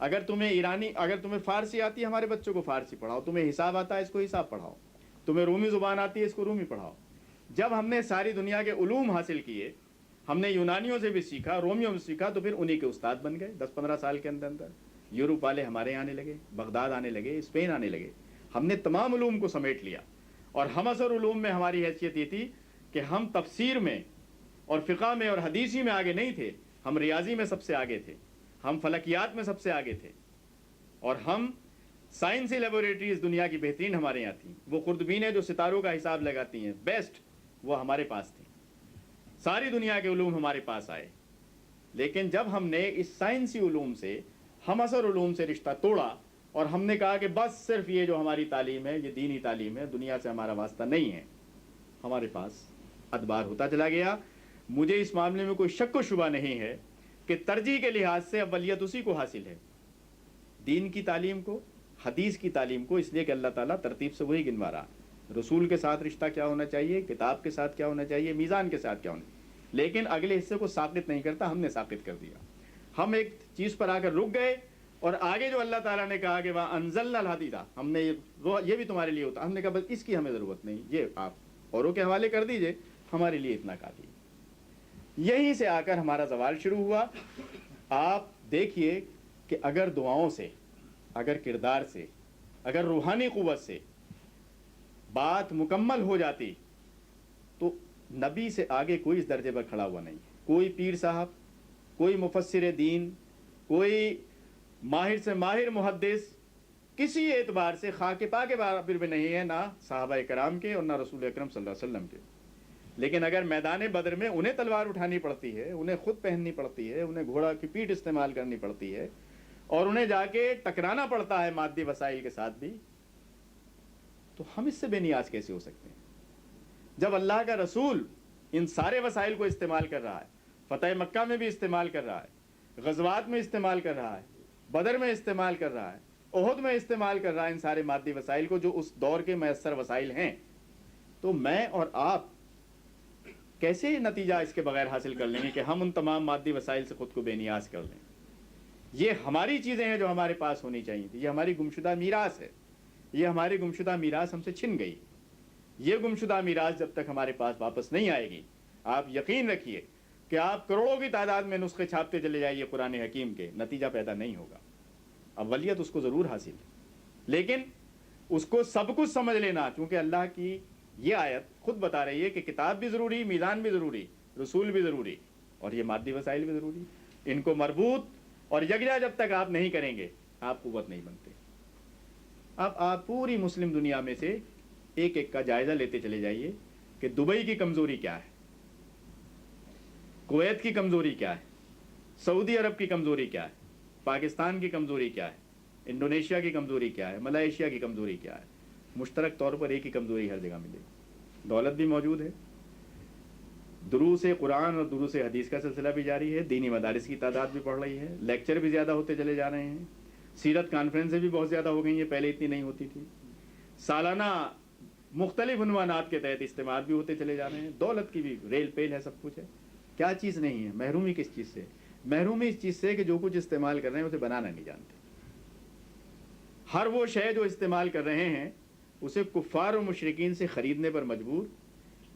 اگر تمہیں فارسی آتی ہے ہمارے بچوں کو فارسی پڑھاؤ، تمہیں حساب آتا ہے اس کو حساب پڑھاؤ، تمہیں رومی زبان آتی ہے اس کو رومی پڑھاؤ۔ جب ہم نے ساری دنیا کے علوم حاصل کیے، ہم نے یونانیوں سے بھی سیکھا، رومیوں سے سیکھا، تو پھر انہی کے استاد بن گئے۔ 10-15 سال کے اندر یورپ والے ہمارے آنے لگے، بغداد آنے لگے، اسپین آنے لگے۔ ہم نے تمام علوم کو سمیٹ لیا، اور ہمس اور علوم میں ہماری حیثیت یہ تھی کہ ہم تفسیر میں اور فقہ میں اور حدیثی میں آگے نہیں تھے، ہم ریاضی میں سب سے آگے تھے، ہم فلکیات میں سب سے آگے تھے، اور ہم سائنسی لیبوریٹریز دنیا کی بہترین ہمارے یہاں تھیں۔ وہ خردبینیں جو ستاروں کا حساب لگاتی ہیں بیسٹ، وہ ہمارے پاس تھیں۔ ساری دنیا کے علوم ہمارے پاس آئے، لیکن جب ہم نے اس سائنسی علوم سے، ہمس اور علوم سے رشتہ توڑا اور ہم نے کہا کہ بس صرف یہ جو ہماری تعلیم ہے یہ دینی تعلیم ہے، دنیا سے ہمارا واسطہ نہیں ہے، ہمارے پاس ادبار ہوتا چلا گیا۔ مجھے اس معاملے میں کوئی شک و شبہ نہیں ہے کہ ترجیح کے لحاظ سے اولیت اسی کو حاصل ہے، دین کی تعلیم کو، حدیث کی تعلیم کو، اس لیے کہ اللہ تعالیٰ ترتیب سے وہی گنوا رہا۔ رسول کے ساتھ رشتہ کیا ہونا چاہیے، کتاب کے ساتھ کیا ہونا چاہیے، میزان کے ساتھ کیا ہونا چاہیے، لیکن اگلے حصے کو ساقط نہیں کرتا، ہم نے ساقط کر دیا۔ ہم ایک چیز پر آ کر رک گئے، اور آگے جو اللہ تعالیٰ نے کہا کہ وَأَنزَلْنَا الْحَدِيدَ، ہم نے یہ بھی تمہارے لیے ہوتا، ہم نے کہا بس اس کی ہمیں ضرورت نہیں، یہ آپ اوروں کے حوالے کر دیجئے، ہمارے لیے اتنا کافی۔ یہیں سے آ کر ہمارا زوال شروع ہوا۔ آپ دیکھیے کہ اگر دعاؤں سے، اگر کردار سے، اگر روحانی قوت سے بات مکمل ہو جاتی تو نبی سے آگے کوئی اس درجے پر کھڑا ہوا نہیں، کوئی پیر صاحب، کوئی مفسر دین، کوئی ماہر سے ماہر محدث، کسی اعتبار سے خاک پا کے برابر بھی نہیں ہے، نہ صحابہ کرام کے اور نہ رسول اکرم صلی اللہ علیہ وسلم کے۔ لیکن اگر میدان بدر میں انہیں تلوار اٹھانی پڑتی ہے، انہیں خود پہننی پڑتی ہے، انہیں گھوڑا کی پیٹھ استعمال کرنی پڑتی ہے، اور انہیں جا کے ٹکرانا پڑتا ہے مادی وسائل کے ساتھ بھی، تو ہم اس سے بے نیاز کیسے ہو سکتے ہیں؟ جب اللہ کا رسول ان سارے وسائل کو استعمال کر رہا ہے، فتح مکہ میں بھی استعمال کر رہا ہے، غزوات میں استعمال کر رہا ہے، بدر میں استعمال کر رہا ہے، احد میں استعمال کر رہا ہے، ان سارے مادی وسائل کو جو اس دور کے میسر وسائل ہیں، تو میں اور آپ کیسے نتیجہ اس کے بغیر حاصل کر لیں گے کہ ہم ان تمام مادی وسائل سے خود کو بے نیاز کر لیں؟ یہ ہماری چیزیں ہیں جو ہمارے پاس ہونی چاہیے تھی، یہ ہماری گمشدہ میراث ہے، یہ ہماری گمشدہ میراث ہم سے چھن گئی۔ یہ گمشدہ میراث جب تک ہمارے پاس واپس نہیں آئے گی، آپ یقین رکھیے کہ آپ کروڑوں کی تعداد میں نسخے چھاپتے چلے جائیے قرآن حکیم کے، نتیجہ پیدا نہیں ہوگا۔ اولیت اس کو ضرور حاصل ہے، لیکن اس کو سب کچھ سمجھ لینا، چونکہ اللہ کی یہ آیت خود بتا رہی ہے کہ کتاب بھی ضروری، میزان بھی ضروری، رسول بھی ضروری، اور یہ مادی وسائل بھی ضروری۔ ان کو مربوط اور یکجا جب تک آپ نہیں کریں گے، آپ قوت نہیں بنتے۔ اب آپ پوری مسلم دنیا میں سے ایک ایک کا جائزہ لیتے چلے جائیے کہ دبئی کی کمزوری کیا ہے، کویت کی کمزوری کیا ہے، سعودی عرب کی کمزوری کیا ہے، پاکستان کی کمزوری کیا ہے، انڈونیشیا کی کمزوری کیا ہے، ملائیشیا کی کمزوری کیا ہے۔ مشترک طور پر ایک ہی کمزوری ہر جگہ ملے گی، دولت بھی موجود ہے، دروس قرآن اور دروس حدیث کا سلسلہ بھی جاری ہے، دینی مدارس کی تعداد بھی بڑھ رہی ہے، لیکچر بھی زیادہ ہوتے چلے جا رہے ہیں، سیرت کانفرنسیں بھی بہت زیادہ ہو گئی ہیں، پہلے اتنی نہیں ہوتی تھی. سالانہ مختلف عنوانات کے تحت اجتماعات بھی ہوتے چلے جا رہے ہیں. دولت کی بھی ریل پیل ہے، سب کچھ ہے. کیا چیز نہیں ہے؟ محرومی کس چیز سے؟ محرومی اس چیز سے کہ جو کچھ استعمال کر رہے ہیں اسے بنانا نہیں جانتے. ہر وہ شے جو استعمال کر رہے ہیں اسے کفار و مشرکین سے خریدنے پر مجبور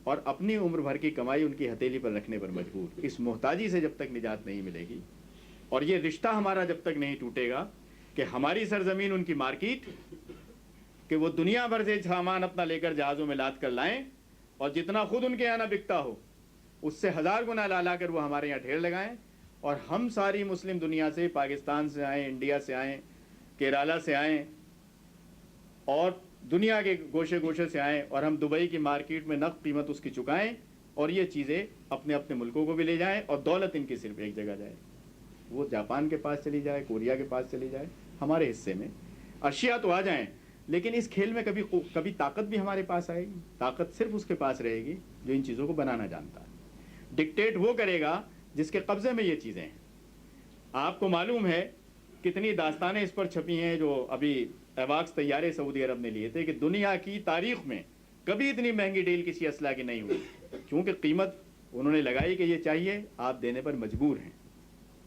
اور اپنی عمر بھر کی کمائی ان کی ہتھیلی پر رکھنے پر مجبور. اس محتاجی سے جب تک نجات نہیں ملے گی اور یہ رشتہ ہمارا جب تک نہیں ٹوٹے گا کہ ہماری سرزمین ان کی مارکیٹ، کہ وہ دنیا بھر سے سامان اپنا لے کر جہازوں میں لاد کر لائیں اور جتنا خود ان کے یہاں نہ بکتا ہو اس سے 1000 گنا لا کر وہ ہمارے یہاں ڈھیر لگائیں، اور ہم ساری مسلم دنیا سے، پاکستان سے آئیں، انڈیا سے آئیں، کیرالا سے آئیں اور دنیا کے گوشے گوشے سے آئیں اور ہم دبئی کی مارکیٹ میں نقد قیمت اس کی چکائیں اور یہ چیزیں اپنے اپنے ملکوں کو بھی لے جائیں اور دولت ان کی صرف ایک جگہ جائے. وہ جاپان کے پاس چلی جائے، کوریا کے پاس چلی جائے، ہمارے حصے میں اشیاء تو آ جائیں، لیکن اس کھیل میں کبھی طاقت بھی ہمارے پاس آئے گی. طاقت صرف اس کے پاس رہے گی جو ان چیزوں کو بنانا جانتا ہے. ڈکٹیٹ وہ کرے گا جس کے قبضے میں یہ چیزیں ہیں. آپ کو معلوم ہے کتنی داستانیں اس پر چھپی ہیں جو ابھی ایواکس طیارے سعودی عرب نے لیے تھے کہ دنیا کی تاریخ میں کبھی اتنی مہنگی ڈیل کسی اسلحہ کی نہیں ہوئی، کیونکہ قیمت انہوں نے لگائی کہ یہ چاہیے، آپ دینے پر مجبور ہیں،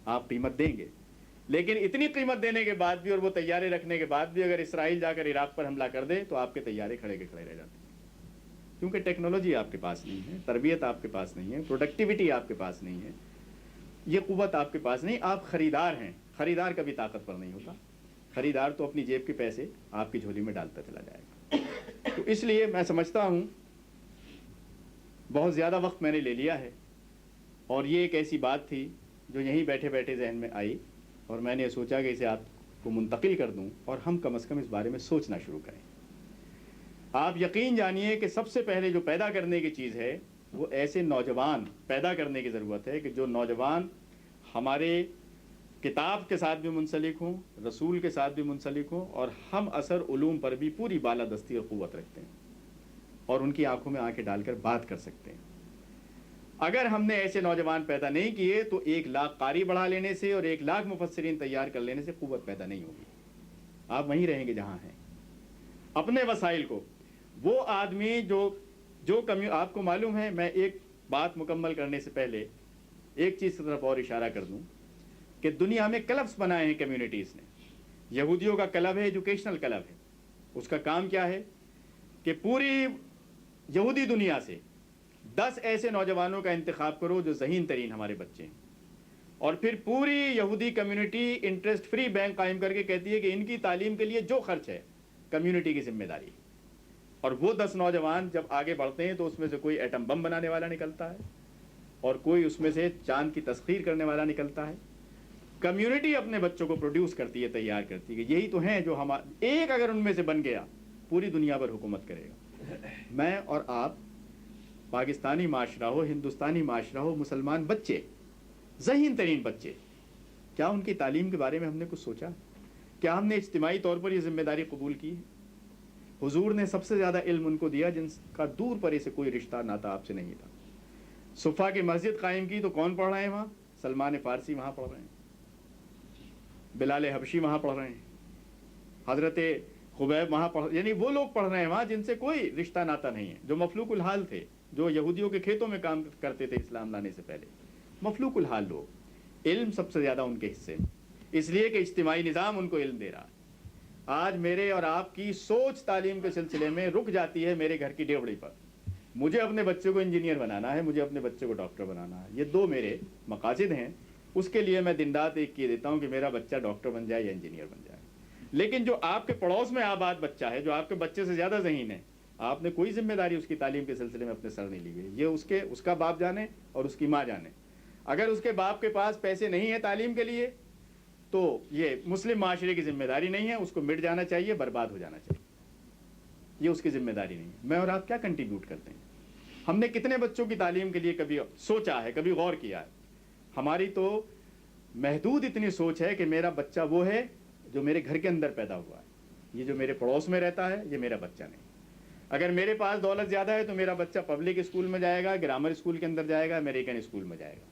آپ قیمت دیں گے. لیکن اتنی قیمت دینے کے بعد بھی اور وہ طیارے رکھنے کے بعد بھی اگر اسرائیل جا کر عراق پر حملہ کر دے تو آپ کے طیارے کھڑے کے کھڑے رہ جاتے ہیں، کیونکہ ٹیکنالوجی آپ کے پاس نہیں ہے، تربیت آپ کے پاس نہیں ہے، پروڈکٹیوٹی آپ کے پاس نہیں ہے، یہ قوت آپ کے پاس نہیں. آپ خریدار ہیں. خریدار کبھی طاقتور نہیں ہوتا. خریدار تو اپنی جیب کے پیسے آپ کی جھولی میں ڈالتا چلا جائے گا. تو اس لیے میں سمجھتا ہوں بہت زیادہ وقت میں نے لے لیا ہے، اور یہ ایک ایسی بات تھی جو یہیں بیٹھے بیٹھے ذہن میں آئی اور میں نے سوچا کہ اسے آپ کو منتقل کر دوں اور ہم کم از کم اس بارے میں سوچنا شروع کریں. آپ یقین جانیے کہ سب سے پہلے جو پیدا کرنے کی چیز ہے وہ ایسے نوجوان پیدا کرنے کی ضرورت ہے کہ جو نوجوان ہمارے کتاب کے ساتھ بھی منسلک ہوں، رسول کے ساتھ بھی منسلک ہوں اور ہم اثر علوم پر بھی پوری بالادستی اور قوت رکھتے ہیں اور ان کی آنکھوں میں آنکھیں ڈال کر بات کر سکتے ہیں. اگر ہم نے ایسے نوجوان پیدا نہیں کیے تو 1,00,000 قاری بڑھا لینے سے اور 1,00,000 مفسرین تیار کر لینے سے قوت پیدا نہیں ہوگی. آپ وہیں رہیں گے جہاں ہیں. اپنے وسائل کو وہ آدمی جو آپ کو معلوم ہے، میں ایک بات مکمل کرنے سے پہلے ایک چیز کی طرف اور اشارہ کر دوں کہ دنیا میں کلبس بنائے ہیں کمیونٹیز نے. یہودیوں کا کلب ہے، ایجوکیشنل کلب ہے. اس کا کام کیا ہے کہ پوری یہودی دنیا سے 10 ایسے نوجوانوں کا انتخاب کرو جو ذہین ترین ہمارے بچے ہیں، اور پھر پوری یہودی کمیونٹی انٹرسٹ فری بینک قائم کر کے کہتی ہے کہ ان کی تعلیم کے لیے جو خرچ ہے کمیونٹی کی ذمہ داری. اور وہ 10 نوجوان جب آگے بڑھتے ہیں تو اس میں سے کوئی ایٹم بم بنانے والا نکلتا ہے اور کوئی اس میں سے چاند کی تسخیر کرنے والا نکلتا ہے. کمیونٹی اپنے بچوں کو پروڈیوس کرتی ہے، تیار کرتی ہے کہ یہی تو ہیں جو ایک اگر ان میں سے بن گیا پوری دنیا پر حکومت کرے گا. میں اور آپ، پاکستانی معاشرہ ہو، ہندوستانی معاشرہ ہو، مسلمان بچے، ذہین ترین بچے، کیا ان کی تعلیم کے بارے میں ہم نے کچھ سوچا؟ کیا ہم نے اجتماعی طور پر یہ ذمہ داری قبول کی؟ حضور نے سب سے زیادہ علم ان کو دیا جن کا دور پرے سے کوئی رشتہ ناتا آپ سے نہیں تھا. صفا کی مسجد قائم کی تو کون پڑھ رہے ہیں وہاں؟ سلمان فارسی وہاں پڑھ رہے ہیں، بلال حبشی وہاں پڑھ رہے ہیں، حضرت خبیب وہاں یعنی وہ لوگ پڑھ رہے ہیں وہاں جن سے کوئی رشتہ ناتا نہیں ہے، جو مفلوق الحال تھے، جو یہودیوں کے کھیتوں میں کام کرتے تھے اسلام لانے سے پہلے. مفلوق الحال لوگ. علم سب سے زیادہ ان کے حصے میں، اس لیے کہ اجتماعی نظام ان کو علم دے رہا ہے. آج میرے اور آپ کی سوچ تعلیم کے سلسلے میں رک جاتی ہے میرے گھر کی ڈیوڑی پر. مجھے اپنے بچے کو انجینئر بنانا ہے، مجھے اپنے بچے کو ڈاکٹر بنانا ہے. یہ 2 میرے مقاصد ہیں. اس کے لیے میں دن رات ایک کیے دیتا ہوں کہ میرا بچہ ڈاکٹر بن جائے یا انجینئر بن جائے. لیکن جو آپ کے پڑوس میں آباد بچہ ہے، جو آپ کے بچے سے زیادہ ذہین ہے، آپ نے کوئی ذمہ داری اس کی تعلیم کے سلسلے میں اپنے سر نہیں لی ہوئی. یہ اس کا باپ جانے اور اس کی ماں جانے. اگر اس کے باپ کے پاس پیسے نہیں ہیں تعلیم کے لیے تو یہ مسلم معاشرے کی ذمہ داری نہیں ہے، اس کو مٹ جانا چاہیے، برباد ہو جانا چاہیے. یہ اس کی ذمہ داری نہیں ہے. میں اور آپ کیا کنٹریبیوٹ کرتے ہیں؟ ہم نے کتنے بچوں کی تعلیم کے لیے کبھی سوچا ہے، کبھی غور کیا ہے؟ ہماری تو محدود اتنی سوچ ہے کہ میرا بچہ وہ ہے جو میرے گھر کے اندر پیدا ہوا ہے، یہ جو میرے پڑوس میں رہتا ہے یہ میرا بچہ نہیں. اگر میرے پاس دولت زیادہ ہے تو میرا بچہ پبلک اسکول میں جائے گا، گرامر اسکول کے اندر جائے گا، امریکن اسکول میں جائے گا.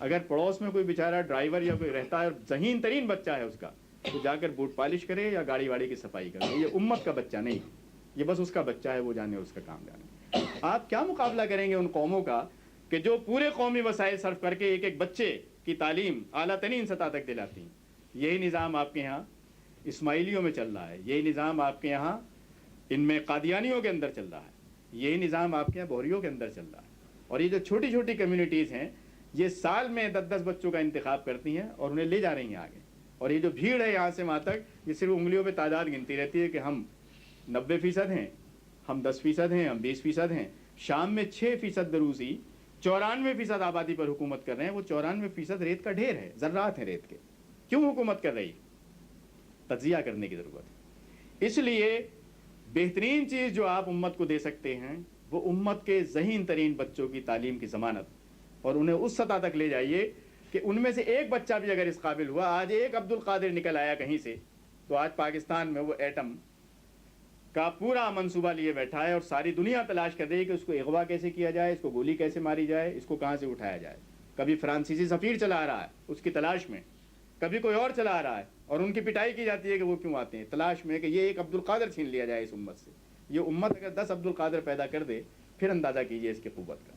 اگر پڑوس میں کوئی بیچارہ ڈرائیور یا کوئی رہتا ہے اور ذہین ترین بچہ ہے اس کا، تو جا کر بوٹ پالش کرے یا گاڑی واڑی کی صفائی کرے. یہ امت کا بچہ نہیں, یہ بس اس کا بچہ ہے, وہ جانے اس کا کام جانے. آپ کیا مقابلہ کریں گے ان قوموں کا کہ جو پورے قومی وسائل صرف کر کے ایک ایک بچے کی تعلیم اعلیٰ ترین سطح تک دلاتی ہیں. یہی نظام آپ کے یہاں اسماعیلیوں میں چل رہا ہے, یہی نظام آپ کے یہاں ان میں قادیانیوں کے اندر چل رہا ہے, یہی نظام آپ کے یہاں بوہریوں کے اندر چل رہا ہے. اور یہ جو چھوٹی چھوٹی کمیونٹیز ہیں یہ سال میں 10-10 بچوں کا انتخاب کرتی ہیں اور انہیں لے جا رہی ہیں آگے. اور یہ جو بھیڑ ہے یہاں سے وہاں تک, یہ صرف انگلیوں پہ تعداد گنتی رہتی ہے کہ ہم 90% ہیں, ہم 10% ہیں, ہم 20% ہیں. شام میں 6% دروزی 94% آبادی پر حکومت کر رہے ہیں. وہ 94% ریت کا ڈھیر ہے, ذرات ہیں ریت کے. کیوں حکومت کر رہی ہے؟ تجزیہ کرنے کی ضرورت ہے. اس لیے بہترین چیز جو آپ امت کو دے سکتے ہیں وہ امت کے ذہین ترین بچوں کی تعلیم کی ضمانت, اور انہیں اس سطح تک لے جائیے کہ ان میں سے ایک بچہ بھی اگر اس قابل ہوا. آج ایک عبد القادر نکل آیا کہیں سے تو آج پاکستان میں وہ ایٹم کا پورا منصوبہ لیے بیٹھا ہے اور ساری دنیا تلاش کر رہی ہے کہ اس کو اغوا کیسے کیا جائے, اس کو گولی کیسے ماری جائے, اس کو کہاں سے اٹھایا جائے. کبھی فرانسیسی سفیر چلا رہا ہے اس کی تلاش میں, کبھی کوئی اور چلا رہا ہے, اور ان کی پٹائی کی جاتی ہے کہ وہ کیوں آتے ہیں, تلاش میں کہ یہ ایک عبد القادر چھین لیا جائے اس امت سے. یہ امت اگر 10 عبد القادر پیدا کر دے پھر اندازہ کیجئے اس کی قوت کا.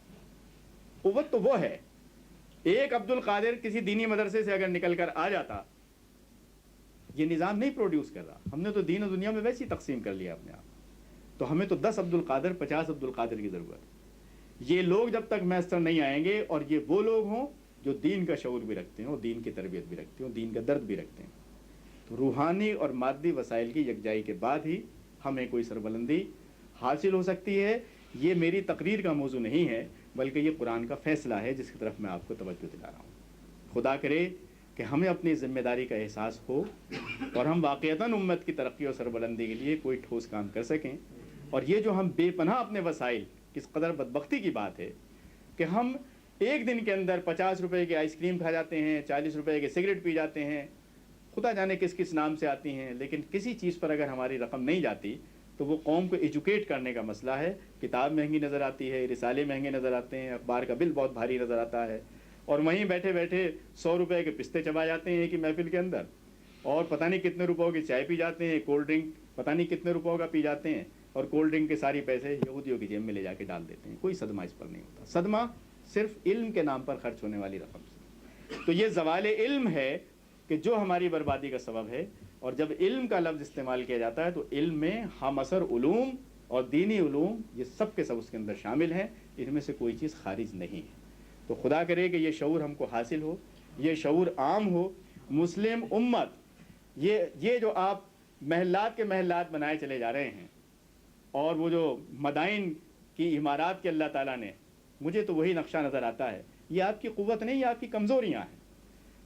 قوت تو وہ ہے, ایک عبد القادر کسی دینی مدرسے سے اگر نکل کر آ جاتا, یہ نظام نہیں پروڈیوس کر رہا. ہم نے تو دین و دنیا میں ویسے ہی تقسیم کر لیا اپنے آپ. تو ہمیں تو 10 عبد القادر 50 عبد القادر کی ضرورت ہے. یہ لوگ جب تک میسر نہیں آئیں گے, اور یہ وہ لوگ ہوں جو دین کا شعور بھی رکھتے ہیں اور دین کی تربیت بھی رکھتے ہیں اور دین کا درد بھی رکھتے ہیں, تو روحانی اور مادی وسائل کی یکجائی کے بعد ہی ہمیں کوئی سربلندی حاصل ہو سکتی ہے. یہ میری تقریر کا موضوع نہیں ہے بلکہ یہ قرآن کا فیصلہ ہے جس کی طرف میں آپ کو توجہ دلا رہا ہوں. خدا کرے کہ ہمیں اپنی ذمہ داری کا احساس ہو اور ہم واقعتاً امت کی ترقی اور سربلندی کے لیے کوئی ٹھوس کام کر سکیں. اور یہ جو ہم بے پناہ اپنے وسائل, کس قدر بدبختی کی بات ہے کہ ہم ایک دن کے اندر 50 روپے کی آئس کریم کھا جاتے ہیں, 40 روپے کے سگریٹ پی جاتے ہیں, خدا جانے کس کس نام سے آتی ہیں, لیکن کسی چیز پر اگر ہماری رقم نہیں جاتی تو وہ قوم کو ایجوکیٹ کرنے کا مسئلہ ہے. کتاب مہنگی نظر آتی ہے, رسالے مہنگے نظر آتے ہیں, اخبار کا بل بہت بھاری نظر آتا ہے, اور وہیں بیٹھے بیٹھے 100 روپے کے پستے چبا جاتے ہیں کہ محفل کے اندر, اور پتہ نہیں کتنے روپوں کی چائے پی جاتے ہیں, کولڈ ڈرنک پتہ نہیں کتنے روپوں کا پی جاتے ہیں, اور کولڈ ڈرنک کے ساری پیسے یہودیوں کی جیب میں لے جا کے ڈال دیتے ہیں. کوئی صدمہ اس پر نہیں ہوتا. صدمہ صرف علم کے نام پر خرچ ہونے والی رقم سے. تو یہ زوال علم ہے کہ جو ہماری بربادی کا سبب ہے. اور جب علم کا لفظ استعمال کیا جاتا ہے تو علم میں ہم اثر علوم اور دینی علوم یہ سب کے سب اس کے اندر شامل ہیں, ان میں سے کوئی چیز خارج نہیں ہے. تو خدا کرے کہ یہ شعور ہم کو حاصل ہو, یہ شعور عام ہو. مسلم امت یہ جو آپ محلات کے محلات بنائے چلے جا رہے ہیں, اور وہ جو مدائن کی عمارات کے اللہ تعالیٰ نے, مجھے تو وہی نقشہ نظر آتا ہے. یہ آپ کی قوت نہیں, یہ آپ کی کمزوریاں ہیں.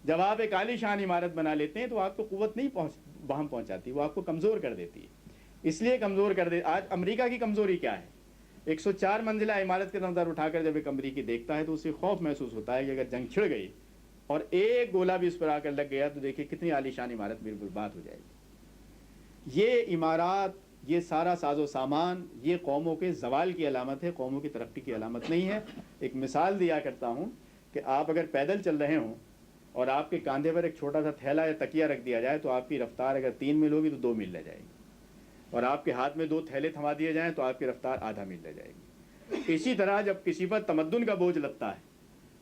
جب آپ ایک عالی شان عمارت بنا لیتے ہیں تو آپ کو قوت نہیں وہاں پہنچاتی, وہ آپ کو کمزور کر دیتی ہے. اس لیے کمزور کر دے. آج امریکہ کی کمزوری کیا ہے؟ 104 منزلہ عمارت کے نظر اٹھا کر جب ایک امریکی دیکھتا ہے تو اسے خوف محسوس ہوتا ہے کہ اگر جنگ چھڑ گئی اور ایک گولہ بھی اس پر آ کر لگ گیا تو دیکھیے کتنی عالی شان عمارت بالکل برباد ہو جائے گی. یہ عمارات, یہ سارا ساز و سامان, یہ قوموں کے زوال کی علامت ہے, قوموں کی ترقی کی علامت نہیں ہے. ایک مثال دیا کرتا ہوں کہ آپ اگر پیدل چل رہے ہوں اور آپ کے کاندھے پر ایک چھوٹا سا تھیلا یا تکیہ رکھ دیا جائے تو آپ کی رفتار اگر 3 میل ہوگی تو 2 میل رہ جائے گی, اور آپ کے ہاتھ میں 2 تھیلے تھما دیے جائیں تو آپ کی رفتار آدھا میل رہ جائے گی. اسی طرح جب کسی پر تمدن کا بوجھ لگتا ہے,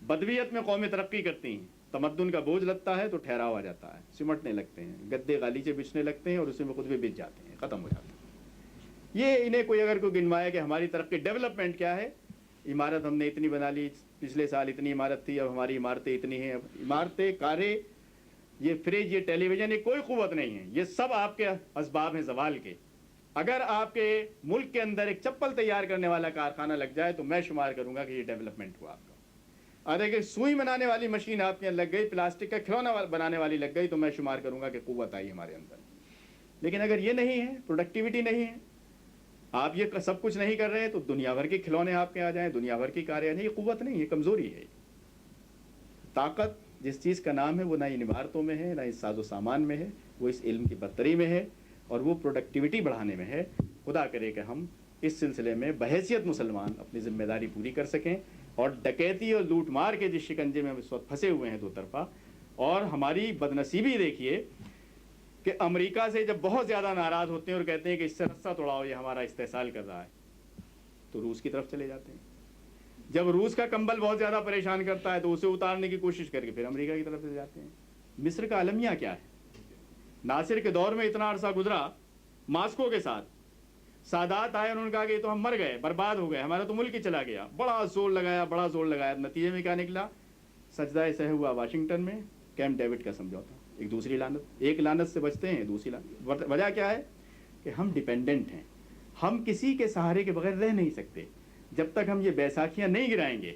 بدویت میں قومیں ترقی کرتی ہیں, تمدن کا بوجھ لگتا ہے تو ٹھہراؤ آ جاتا ہے, سمٹنے لگتے ہیں, گدے غالیچے بچھنے لگتے ہیں اور اس میں خود بھی بچ جاتے ہیں, ختم ہو جاتے ہیں. یہ انہیں کوئی اگر کوئی گنوایا کہ ہماری ترقی ڈیولپمنٹ کیا ہے, عمارت ہم نے اتنی بنا لی, پچھلے سال اتنی عمارت تھی, اب ہماری عمارتیں اتنی ہیں. عمارتیں, کاریں, یہ فریج, یہ ٹیلی ویژن, یہ کوئی قوت نہیں ہے. یہ سب آپ کے اسباب ہیں زوال کے. اگر آپ کے ملک کے اندر ایک چپل تیار کرنے والا کارخانہ لگ جائے تو میں شمار کروں گا کہ یہ ڈیولپمنٹ ہوا آپ کا. اگر سوئی بنانے والی مشین آپ کے یہاں لگ گئی, پلاسٹک کا کھلونا بنانے والی لگ گئی تو میں شمار کروں گا کہ قوت آئی ہمارے اندر. لیکن اگر یہ نہیں ہے, پروڈکٹیوٹی نہیں ہے, آپ یہ سب کچھ نہیں کر رہے تو دنیا بھر کے کھلونے آپ کے آ جائیں, دنیا بھر کی کاریں آ جائیں, یہ قوت نہیں ہے, کمزوری ہے. طاقت جس چیز کا نام ہے وہ نہ ان عمارتوں میں ہے, نہ اس ساز و سامان میں ہے, وہ اس علم کی برتری میں ہے اور وہ پروڈکٹیوٹی بڑھانے میں ہے. خدا کرے کہ ہم اس سلسلے میں بحیثیت مسلمان اپنی ذمہ داری پوری کر سکیں, اور ڈکیتی اور لوٹ مار کے جس شکنجے میں ہم اس وقت پھنسے ہوئے ہیں 2 طرفہ, اور ہماری بدنصیبی دیکھیے کہ امریکہ سے جب بہت زیادہ ناراض ہوتے ہیں اور کہتے ہیں کہ اس سے رسہ توڑاؤ، یہ ہمارا استحصال کر رہا ہے، تو روس کی طرف چلے جاتے ہیں. جب روس کا کمبل بہت زیادہ پریشان کرتا ہے تو اسے اتارنے کی کوشش کر کے پھر امریکہ کی طرف سے جاتے ہیں. مصر کا المیہ کیا ہے؟ ناصر کے دور میں اتنا عرصہ گزرا ماسکو کے ساتھ، سادات آئے، انہوں نے کہا کہ یہ تو ہم مر گئے، برباد ہو گئے، ہمارا تو ملک ہی چلا گیا. بڑا زور لگایا، نتیجے میں کیا نکلا؟ سجدہ سہ ہوا واشنگٹن میں، کیمپ ڈیوڈ کا سمجھوتا. ایک دوسری لعنت، ایک لعنت سے بچتے ہیں، دوسری لعنت. وجہ کیا ہے؟ کہ ہم ڈیپینڈنٹ ہیں، ہم کسی کے سہارے کے بغیر رہ نہیں سکتے. جب تک ہم یہ بیساکھیاں نہیں گرائیں گے،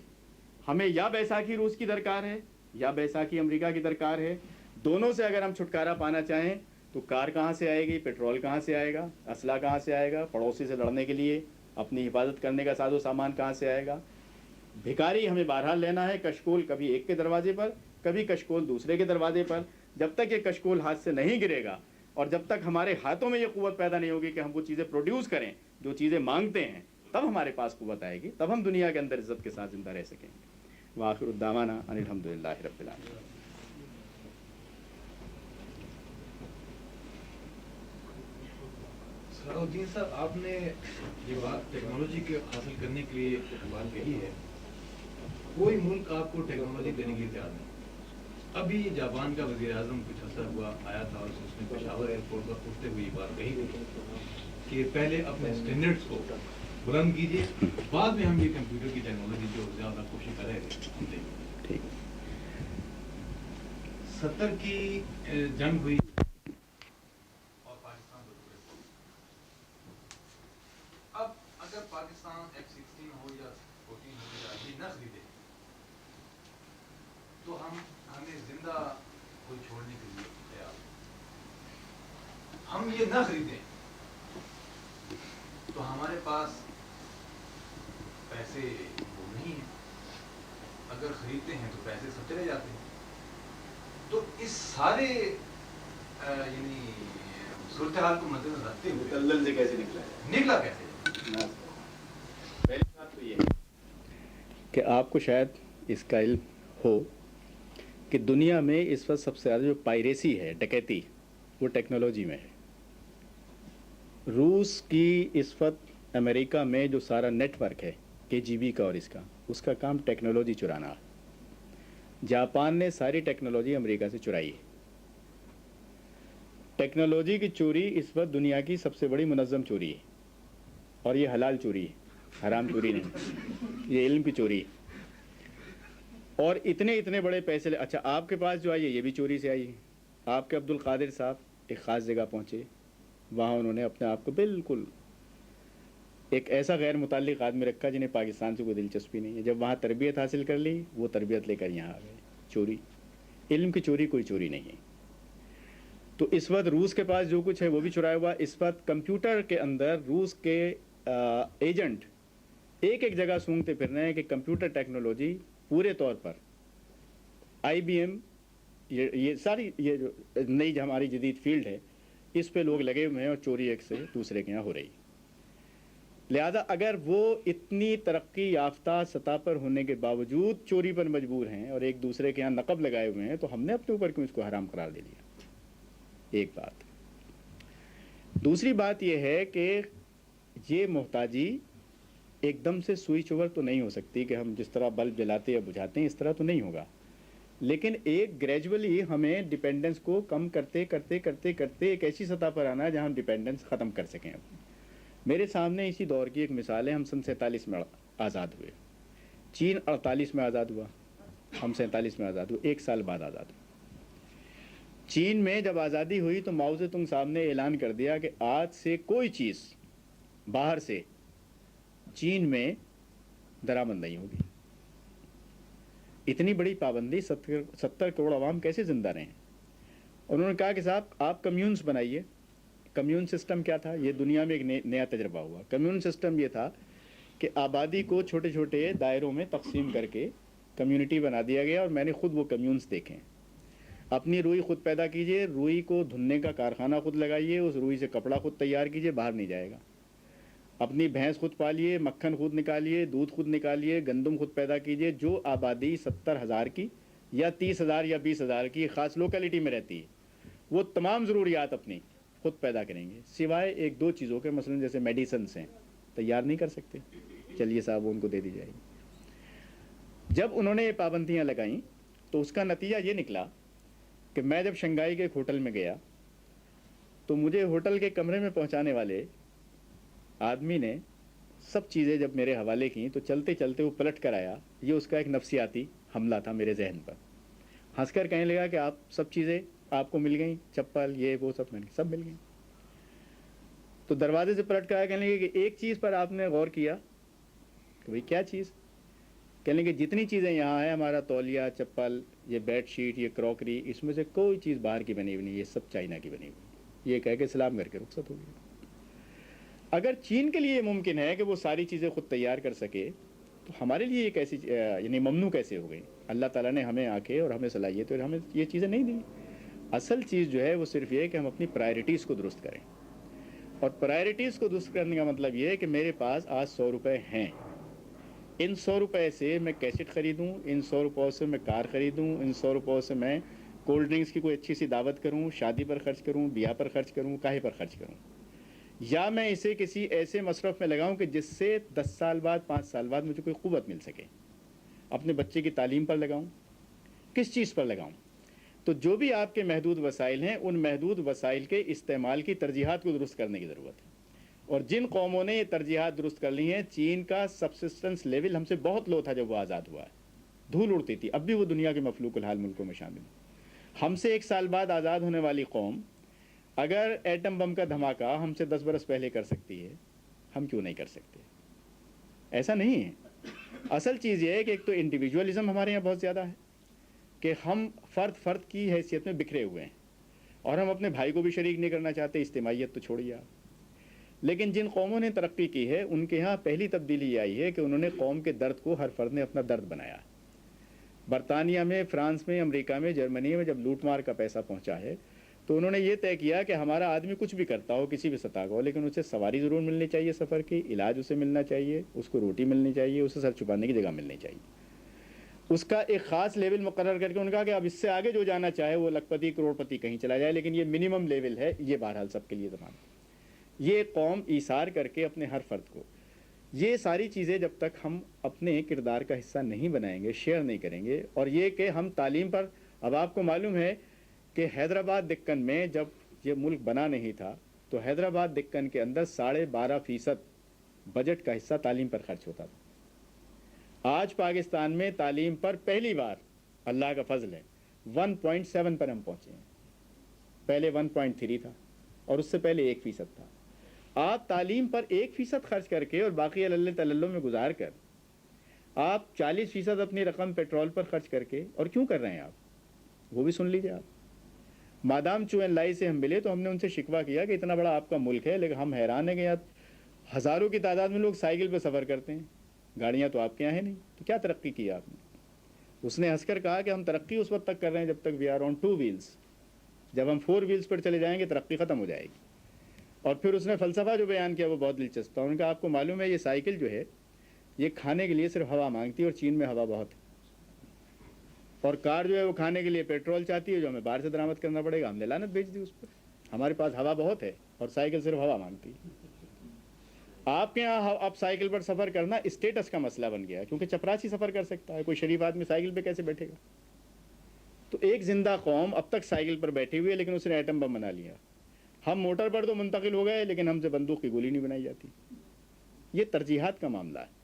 ہمیں یا بیساکھی روس کی درکار ہے یا بیساکھی امریکہ کی درکار ہے. دونوں سے اگر ہم چھٹکارا پانا چاہیں تو کار کہاں سے آئے گی، پیٹرول کہاں سے آئے گا، اسلحہ کہاں سے آئے گا، پڑوسی سے لڑنے کے لیے اپنی حفاظت کرنے کا ساز و سامان کہاں سے آئے گا. بھکاری ہمیں بہرحال لینا ہے، کشکول کبھی ایک کے دروازے پر، کبھی کشکول دوسرے کے دروازے پر. جب تک یہ کشکول ہاتھ سے نہیں گرے گا اور جب تک ہمارے ہاتھوں میں یہ قوت پیدا نہیں ہوگی کہ ہم وہ چیزیں پروڈیوس کریں جو چیزیں مانگتے ہیں، تب ہمارے پاس قوت آئے گی، تب ہم دنیا کے اندر عزت کے ساتھ زندہ رہ سکیں گے. وآخر الدعوانا ان الحمدللہ رب العالمین. صلاح الدین صاحب، آپ نے یہ بات ٹیکنالوجی کے حاصل کرنے کے لیے بات کہی ہے. کوئی ملک آپ کو ٹیکنالوجی دینے کے لیے تیار نہیں. ابھی جاپان کا وزیر اعظم کچھ عرصہ ہوا آیا تھا اور اس نے پشاور ایئرپورٹ پر اٹھتے ہوئے یہ بات کہی تھی کہ پہلے اپنے اسٹینڈرڈس کو بلند کیجیے، بعد میں ہم یہ کمپیوٹر کی ٹیکنالوجی جو زیادہ کوشش کر رہے تھے. ٹھیک. 70 کی جنگ ہوئی اور پاکستان اب اگر پاکستان F-16 ہو یا 14 ہو یا یہ نہ خریدے تو ہمیں زندہ کوئی چھوڑنے کے لیے تیار. ہم یہ نہ خریدیں تو ہمارے پاس پیسے وہ نہیں ہیں، اگر خریدتے ہیں تو پیسے سب چلے جاتے ہیں. تو اس سارے یعنی صورتحال کو مد نظر رکھتے ہوئے متلل سے کیسے نکلا کیسے؟ پہلی بات تو یہ ہے کہ آپ کو شاید اس کا علم ہو کہ دنیا میں اس وقت سب سے زیادہ جو پائریسی ہے، ڈکیتی، وہ ٹیکنالوجی میں ہے. روس کی اس وقت امریکہ میں جو سارا نیٹ ورک ہے KGB کا اور اس کا کام ٹیکنالوجی چرانا ہے. جاپان نے ساری ٹیکنالوجی امریکہ سے چرائی ہے. ٹیکنالوجی کی چوری اس وقت دنیا کی سب سے بڑی منظم چوری ہے، اور یہ حلال چوری ہے، حرام چوری نہیں. یہ علم کی چوری ہے. اور اتنے بڑے پیسے اچھا آپ کے پاس جو آئی ہے یہ بھی چوری سے آئی ہے. آپ کے عبد القادر صاحب ایک خاص جگہ پہنچے، وہاں انہوں نے اپنے آپ کو بالکل ایک ایسا غیر متعلق آدمی رکھا جنہیں پاکستان سے کوئی دلچسپی نہیں ہے. جب وہاں تربیت حاصل کر لی، وہ تربیت لے کر یہاں آ گئے. چوری، علم کی چوری کوئی چوری نہیں ہے. تو اس وقت روس کے پاس جو کچھ ہے وہ بھی چرایا ہوا. اس وقت کمپیوٹر کے اندر روس کے ایجنٹ ایک جگہ سونگتے پھر رہے ہیں کہ کمپیوٹر ٹیکنالوجی پورے طور پر IBM، یہ ساری یہ جو نئی ہماری جدید فیلڈ ہے، اس پہ لوگ لگے ہوئے ہیں اور چوری ایک سے دوسرے کے یہاں ہو رہی. لہذا اگر وہ اتنی ترقی یافتہ سطح پر ہونے کے باوجود چوری پر مجبور ہیں اور ایک دوسرے کے یہاں نقب لگائے ہوئے ہیں، تو ہم نے اپنے اوپر کیوں اس کو حرام قرار دے دیا؟ ایک بات. دوسری بات یہ ہے کہ یہ محتاجی ایک دم سے سوئچ اوور تو نہیں ہو سکتی کہ ہم جس طرح بلب جلاتے یا بجھاتے ہیں اس طرح تو نہیں ہوگا، لیکن ایک گریجولی ہمیں ڈیپینڈنس کو کم کرتے کرتے کرتے کرتے ایک ایسی سطح پر آنا ہے جہاں ہم ڈیپینڈنس ختم کر سکیں. میرے سامنے اسی دور کی ایک مثال ہے. ہم سن 47 میں آزاد ہوئے، چین 48 میں آزاد ہوا، ہم 47 میں آزاد ہوئے، 1 سال بعد آزاد ہوئے. چین میں جب آزادی ہوئی تو ماؤ زے تونگ صاحب نے اعلان کر دیا کہ آج سے کوئی چیز باہر سے چین میں درآمد نہیں ہوگی. اتنی بڑی پابندی 70 کروڑ عوام کیسے زندہ رہیں؟ انہوں نے کہا کہ صاحب آپ کمیونز بنائیے. کمیون سسٹم کیا تھا؟ یہ دنیا میں ایک نیا تجربہ ہوا. کمیون سسٹم یہ تھا کہ آبادی کو چھوٹے چھوٹے دائروں میں تقسیم کر کے کمیونٹی بنا دیا گیا، اور میں نے خود وہ کمیونز دیکھے. اپنی روئی خود پیدا کیجئے، روئی کو دھلنے کا کارخانہ خود لگائیے، اس روئی سے کپڑا خود تیار کیجئے، باہر نہیں جائے گا. اپنی بھینس خود پالیے، مکھن خود نکالیے، دودھ خود نکالیے، گندم خود پیدا کیجئے. جو آبادی 70,000 کی یا 30,000 یا 20,000 کی خاص لوکیلٹی میں رہتی ہے، وہ تمام ضروریات اپنی خود پیدا کریں گے، سوائے ایک دو چیزوں کے، مثلا جیسے میڈیسنس ہیں تیار نہیں کر سکتے، چلیے صاحب ان کو دے دی جائے گی۔ جب انہوں نے یہ پابندیاں لگائیں تو اس کا نتیجہ یہ نکلا کہ میں جب شنگھائی کے ایک ہوٹل میں گیا تو مجھے ہوٹل کے کمرے میں پہنچانے والے آدمی نے سب چیزیں جب میرے حوالے کیں تو چلتے چلتے وہ پلٹ کر آیا، یہ اس کا ایک نفسیاتی حملہ تھا میرے ذہن پر، ہنس کر کہنے لگا کہ آپ سب چیزیں آپ کو مل گئیں، چپل یہ وہ سب مل گئیں۔ تو دروازے سے پلٹ کر آیا، کہنے لگے کہ ایک چیز پر آپ نے غور کیا؟ کہ بھئی کیا چیز؟ کہنے لگے جتنی چیزیں یہاں ہیں، ہمارا تولیہ، چپل، یہ بیڈ شیٹ، یہ کراکری، اس میں سے کوئی چیز باہر کی بنی ہوئی نہیں، یہ سب چائنا کی بنی ہوئی۔ یہ کہہ کے سلام کر کے رخصت ہو گئی۔ اگر چین کے لیے یہ ممکن ہے کہ وہ ساری چیزیں خود تیار کر سکے تو ہمارے لیے یہ کیسی یعنی ممنوع کیسے ہو گئی؟ اللہ تعالیٰ نے ہمیں آنکھیں اور ہمیں صلاحیت اور ہمیں یہ چیزیں نہیں دی۔ اصل چیز جو ہے وہ صرف یہ ہے کہ ہم اپنی پرائرٹیز کو درست کریں، اور پرائرٹیز کو درست کرنے کا مطلب یہ ہے کہ میرے پاس آج 100 روپے ہیں، ان 100 روپے سے میں کیسٹ خریدوں، ان 100 روپوں سے میں کار خریدوں، ان 100 روپوں سے میں کولڈ ڈرنکس کی کوئی اچھی سی دعوت کروں، شادی پر خرچ کروں، بیاہ پر خرچ کروں، کاہے پر خرچ کروں، یا میں اسے کسی ایسے مصرف میں لگاؤں کہ جس سے 10 سال بعد 5 سال بعد مجھے کوئی قوت مل سکے، اپنے بچے کی تعلیم پر لگاؤں، کس چیز پر لگاؤں؟ تو جو بھی آپ کے محدود وسائل ہیں ان محدود وسائل کے استعمال کی ترجیحات کو درست کرنے کی ضرورت ہے، اور جن قوموں نے یہ ترجیحات درست کر لی ہیں، چین کا سبسسٹنس لیول ہم سے بہت لو تھا جب وہ آزاد ہوا ہے، دھول اڑتی تھی، اب بھی وہ دنیا کے مفلوق الحال ملکوں میں شامل ہے۔ ہم سے 1 سال بعد آزاد ہونے والی قوم اگر ایٹم بم کا دھماکہ ہم سے 10 برس پہلے کر سکتی ہے، ہم کیوں نہیں کر سکتے؟ ایسا نہیں ہے۔ اصل چیز یہ ہے کہ ایک تو انڈیویجولزم ہمارے یہاں بہت زیادہ ہے کہ ہم فرد کی حیثیت میں بکھرے ہوئے ہیں، اور ہم اپنے بھائی کو بھی شریک نہیں کرنا چاہتے، اجتماعیت تو چھوڑیے آپ۔ لیکن جن قوموں نے ترقی کی ہے ان کے ہاں پہلی تبدیلی یہ آئی ہے کہ انہوں نے قوم کے درد کو ہر فرد نے اپنا درد بنایا۔ برطانیہ میں، فرانس میں، امریکہ میں، جرمنی میں جب لوٹ مار کا پیسہ پہنچا ہے تو انہوں نے یہ طے کیا کہ ہمارا آدمی کچھ بھی کرتا ہو، کسی بھی سطح کا ہو، لیکن اسے سواری ضرور ملنی چاہیے، سفر کی علاج اسے ملنا چاہیے، اس کو روٹی ملنی چاہیے، اسے سر چھپانے کی جگہ ملنی چاہیے، اس کا ایک خاص لیول مقرر کر کے ان کا کہ اب اس سے آگے جو جانا چاہے وہ لکھ پتی کروڑ پتی کہیں چلا جائے، لیکن یہ منیمم لیول ہے، یہ بہرحال سب کے لیے تمام۔ یہ قوم ایثار کر کے اپنے ہر فرد کو، یہ ساری چیزیں جب تک ہم اپنے کردار کا حصہ نہیں بنائیں گے، شیئر نہیں کریں گے، اور یہ کہ ہم تعلیم پر، اب آپ کو معلوم ہے کہ حیدرآباد دکن میں جب یہ ملک بنا نہیں تھا تو حیدرآباد دکن کے اندر 12.5% بجٹ کا حصہ تعلیم پر خرچ ہوتا تھا۔ آج پاکستان میں تعلیم پر پہلی بار اللہ کا فضل ہے 1.7 پر ہم پہنچے ہیں، پہلے 1.3 تھا اور اس سے پہلے 1% تھا۔ آپ تعلیم پر 1% خرچ کر کے اور باقی اللہ تللو میں گزار کر آپ 40% اپنی رقم پیٹرول پر خرچ کر کے، اور کیوں کر رہے ہیں آپ؟ وہ بھی سن لیجیے آپ۔ مادام چو این لائی سے ہم ملے تو ہم نے ان سے شکوہ کیا کہ اتنا بڑا آپ کا ملک ہے لیکن ہم حیران ہیں کہ یہاں ہزاروں کی تعداد میں لوگ سائیکل پہ سفر کرتے ہیں، گاڑیاں تو آپ کے یہاں ہیں نہیں، تو کیا ترقی کی آپ نے؟ اس نے ہنس کر کہا کہ ہم ترقی اس وقت تک کر رہے ہیں جب تک وی آر آن 2 wheels، جب ہم 4 wheels پر چلے جائیں گے ترقی ختم ہو جائے گی۔ اور پھر اس نے فلسفہ جو بیان کیا وہ بہت دلچسپ تھا۔ ان کا آپ کو معلوم ہے یہ سائیکل جو ہے یہ کھانے کے لیے صرف ہوا مانگتی ہے، اور چین میں ہوا بہت ہے، اور کار جو ہے وہ کھانے کے لیے پیٹرول چاہتی ہے جو ہمیں باہر سے درآمد کرنا پڑے گا، ہم نے لعنت بھیج دی اس پر۔ ہمارے پاس ہوا بہت ہے اور سائیکل صرف ہوا مانگتی ہے۔ آپ کے یہاں اب سائیکل پر سفر کرنا اسٹیٹس کا مسئلہ بن گیا ہے، کیونکہ چپراسی سفر کر سکتا ہے، کوئی شریف آدمی سائیکل پہ کیسے بیٹھے گا؟ تو ایک زندہ قوم اب تک سائیکل پر بیٹھی ہوئی ہے لیکن اس نے ایٹم بم بنا لیا۔ ہم موٹر پر تو منتقل ہو گئے لیکن ہم سے بندوق کی گولی نہیں بنائی جاتی۔ یہ ترجیحات کا معاملہ ہے،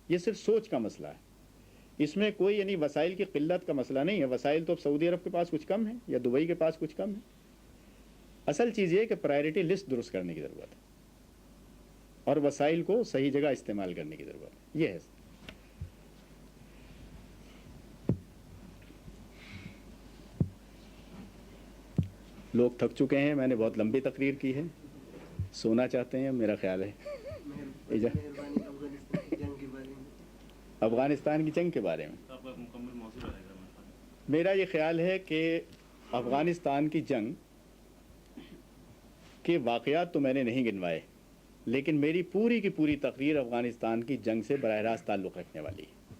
یہ صرف سوچ کا مسئلہ ہے، اس میں کوئی یعنی وسائل کی قلت کا مسئلہ نہیں ہے۔ وسائل تو اب سعودی عرب کے پاس کچھ کم ہے یا دبئی کے پاس کچھ کم ہے۔ اصل چیز یہ ہے کہ پرائرٹی لسٹ درست کرنے کی ضرورت ہے اور وسائل کو صحیح جگہ استعمال کرنے کی ضرورت ہے، یہ ہے۔ لوگ تھک چکے ہیں، میں نے بہت لمبی تقریر کی ہے، سونا چاہتے ہیں میرا خیال ہے۔ افغانستان کی جنگ کے بارے میں میرا یہ خیال ہے کہ افغانستان کی جنگ کے واقعات تو میں نے نہیں گنوائے، لیکن میری پوری کی پوری تقریر افغانستان کی جنگ سے براہ راست تعلق رکھنے والی ہے۔